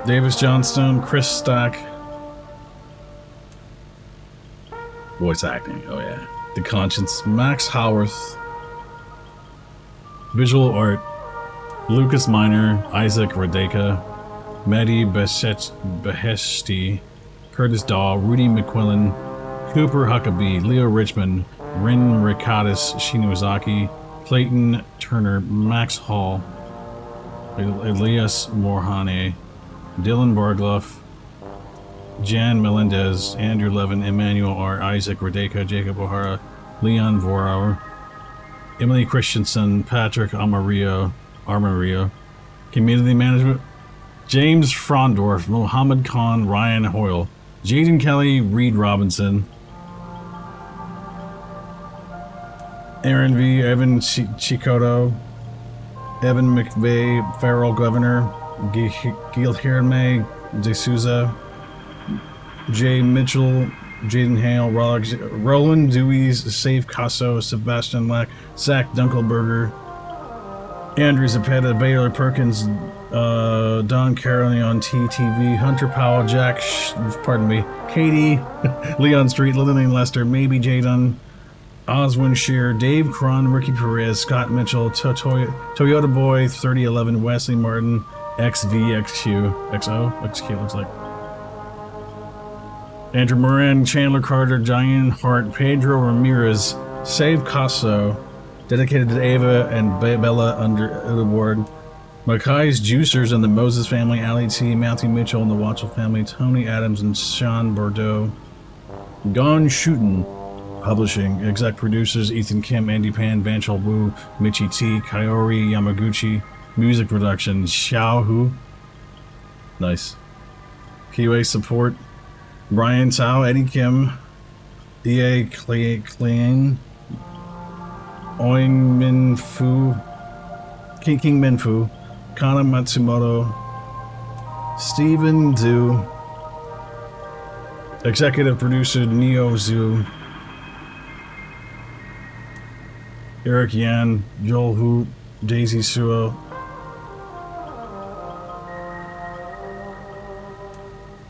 Davis Johnstone, Chris Stack. Voice acting, oh yeah. The Conscience, Max Howarth. Visual art, Lucas Minor, Isaac Radeka, Mehdi Beheshti, Curtis Daw, Rudy McQuillan, Cooper Huckabee, Leo Richmond, Rin Ricardis Shinozaki, Clayton Turner, Max Hall, Elias Morhane, Dylan Bargloff, Jan Melendez, Andrew Levin, Emmanuel R. Isaac Radeka, Jacob O'Hara, Leon Vorauer, Emily Christensen, Patrick Armario, Community Management, James Frondorf, Mohammed Khan, Ryan Hoyle, Jaden Kelly, Reed Robinson, Aaron V, Evan Chikoto, Evan McVeigh, Farrell Governor, Guilherme De Souza, Jay Mitchell, Jaden Hale, Roland Dewey's, Safe Casso, Sebastian Lack, Zach Dunkelberger, Andrew Zapeta, Baylor Perkins, Don Carolyn on TTV, Hunter Powell, Jack, Katie, Leon Street, Lillian Lester, Maybe Jadon, Oswin Shear, Dave Cron, Ricky Perez, Scott Mitchell, Toyota Boy, 3011, Wesley Martin, XV, looks like. Andrew Moran, Chandler Carter, Giant Hart, Pedro Ramirez, Save Casso, dedicated to Ava and Bella under Udaward, Makai's Juicers and the Moses family, Ali T, Matthew Mitchell and the Watchell family, Tony Adams and Sean Bordeaux, Gone Shootin', Publishing, exec producers Ethan Kim, Andy Pan, Vanchal Wu, Michi T, Kaori Yamaguchi, music production Xiao Hu, nice, QA support Brian Tao, Eddie Kim, EA Klein, Oin Min Fu, King Min Fu, Kana Matsumoto, Steven Zhu. Executive producer Neo Zhu. Eric Yan, Joel Hoot, Daisy Suo.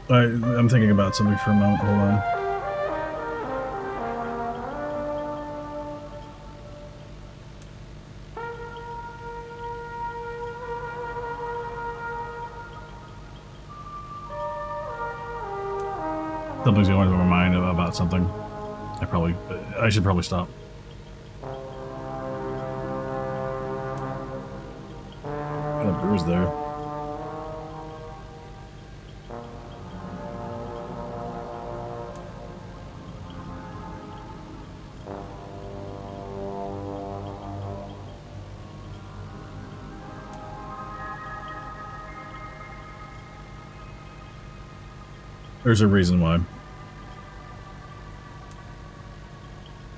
I'm thinking about something for a moment. Hold on. Something's going through my mind about something. I should probably stop. Got a bruise there. There's a reason why.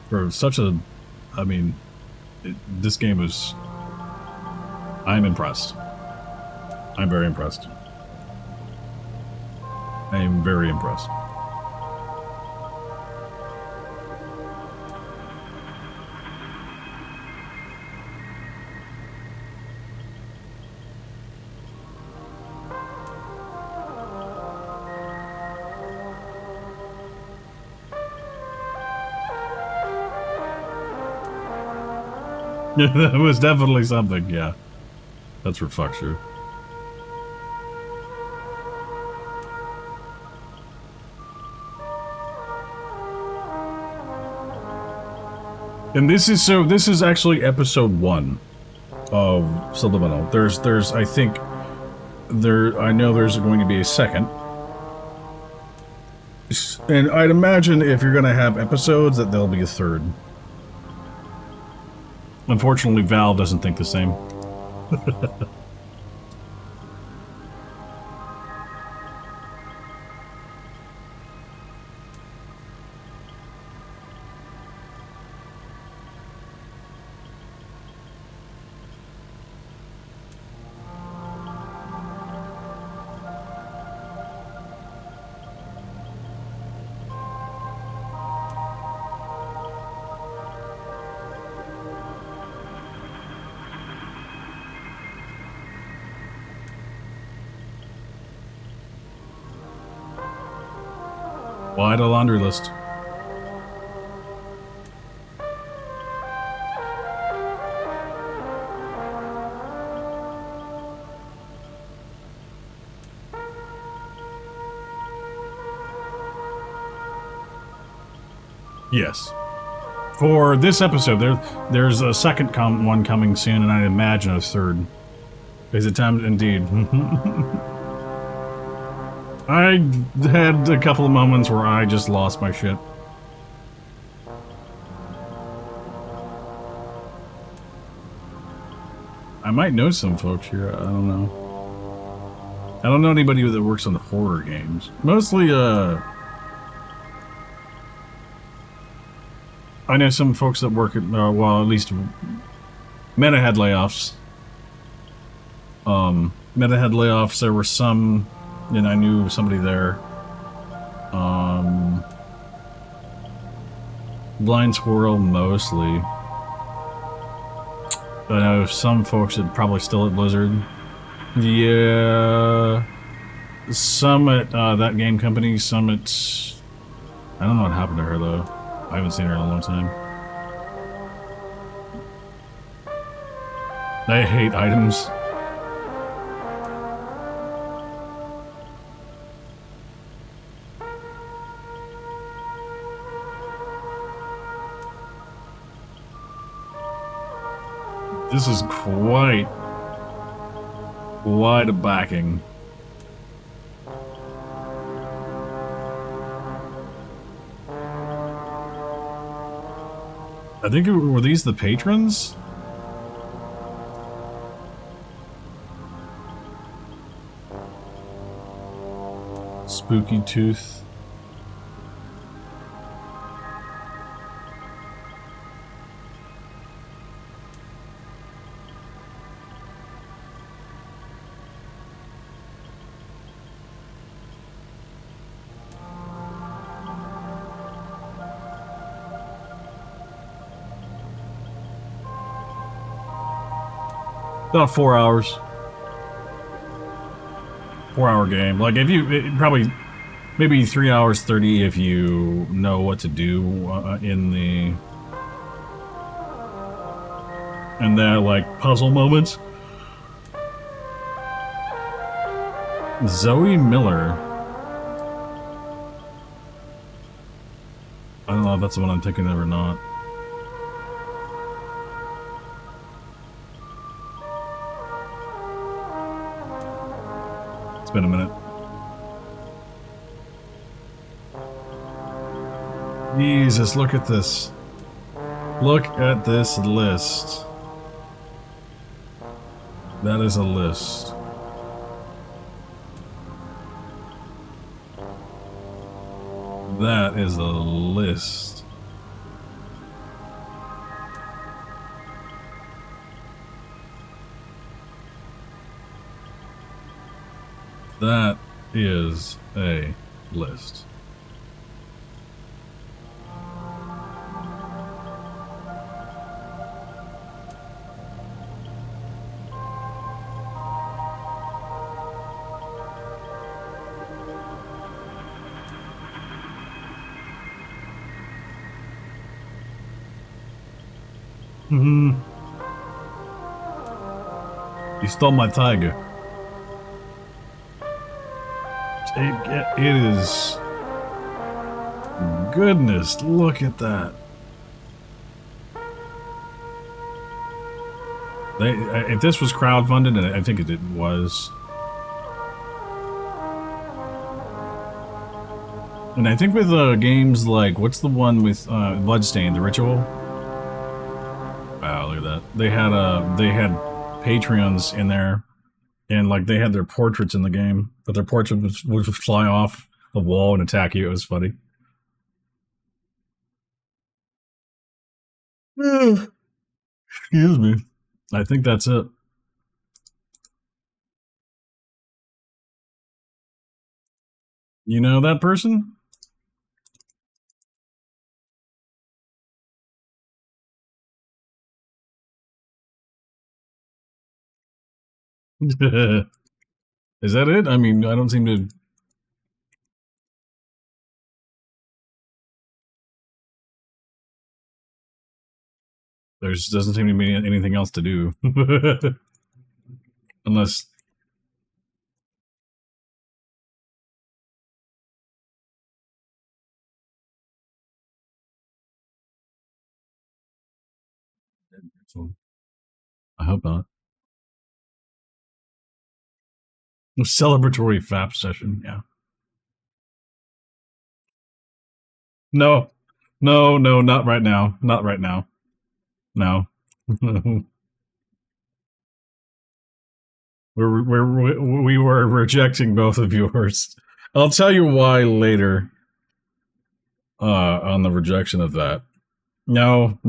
For such a... I mean, this game is... I'm impressed. I'm very impressed. I am very impressed. That was definitely something, yeah. That's for fuck sure. And this is actually episode 1 of Subliminal. There's I think I know there's going to be a second. And I'd imagine if you're gonna have episodes that there'll be a third. Unfortunately, Valve doesn't think the same. Wide a laundry list. Yes. For this episode, there's a second one coming soon, and I imagine a third. Is it time? Indeed. I had a couple of moments where I just lost my shit. I might know some folks here, I don't know. I don't know anybody that works on horror games. Mostly, I know some folks that work at, well, at least Meta had layoffs. Meta had layoffs, there were some... And I knew somebody there. Blind Squirrel, mostly. I know some folks that probably still at Blizzard. Yeah. Some at that game company, some at... I don't know what happened to her, though. I haven't seen her in a long time. I hate items. This is quite a backing. I think were these the patrons? Spooky Tooth. About 4 hours. 4 hour game. Like if you probably maybe 3 hours 30 if you know what to do in the like puzzle moments. Zoe Miller. I don't know if that's the one I'm thinking of or not. It's been a minute. Jesus, look at this. Look at this list. That is a list. That is a list. That is a list. You stole my tiger. It is... Goodness, look at that. If this was crowdfunded, and I think it was. And I think with games like, what's the one with Bloodstained, The Ritual? Wow, look at that. They had Patreons in there, and like they had their portraits in the game, but their portraits would fly off the wall and attack you. It was funny. Excuse me. I think that's it. You know that person? Is that it? I mean, I don't seem to... There doesn't seem to be anything else to do. Unless... I hope not. A celebratory FAP session, yeah. No. No, not right now. Not right now. No. We were rejecting both of yours. I'll tell you why later. On the rejection of that. No.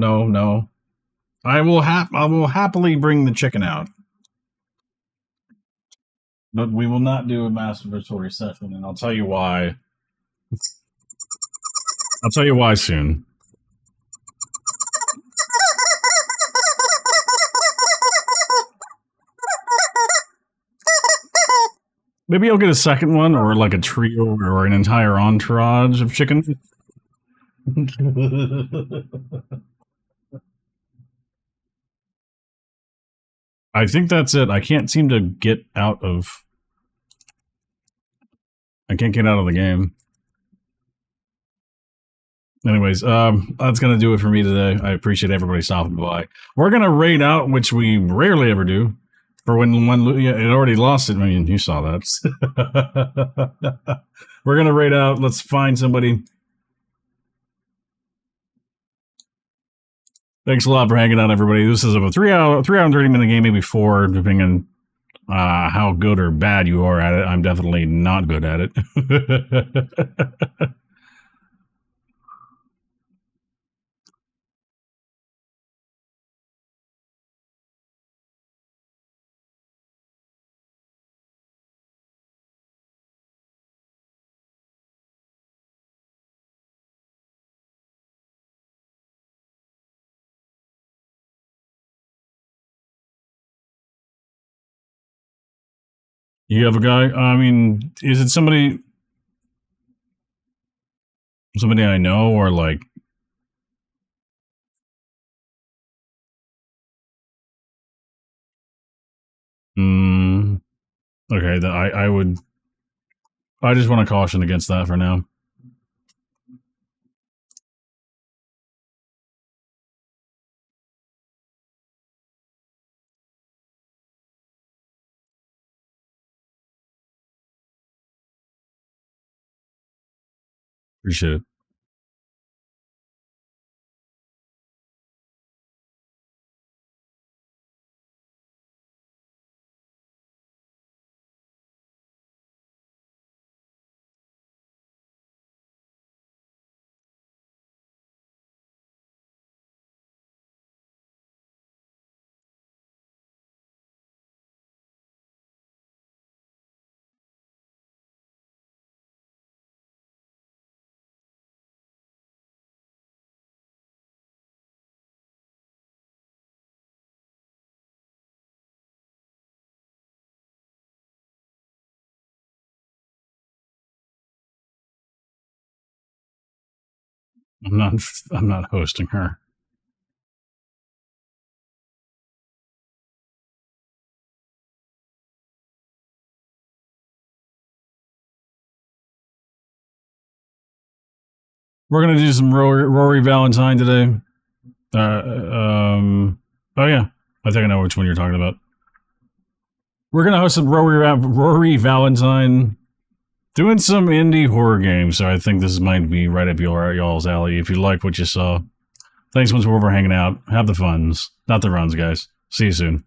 I will happily bring the chicken out. But we will not do a masturbatory session, and I'll tell you why. I'll tell you why soon. Maybe I'll get a second one, or like a trio, or an entire entourage of chicken. I think that's it. I can't seem to get out of... I can't get out of the game. Anyways, that's going to do it for me today. I appreciate everybody stopping by. We're going to raid out, which we rarely ever do. For when it already lost it. I mean, you saw that. We're going to raid out. Let's find somebody. Thanks a lot for hanging out, everybody. This is a 3 hour and 30-minute game, maybe 4, depending on how good or bad you are at it. I'm definitely not good at it. You have a guy? I mean, is it somebody I know, or like? Okay, then I would. I just want to caution against that for now. Appreciate it. I'm not hosting her. We're gonna do some Rory Valentine today. Oh yeah, I think I know which one you're talking about. We're gonna host some Rory Valentine, doing some indie horror games. So I think this might be right up y'all's alley. If you like what you saw, thanks once we're over hanging out. Have the funs, not the runs, guys. See you soon.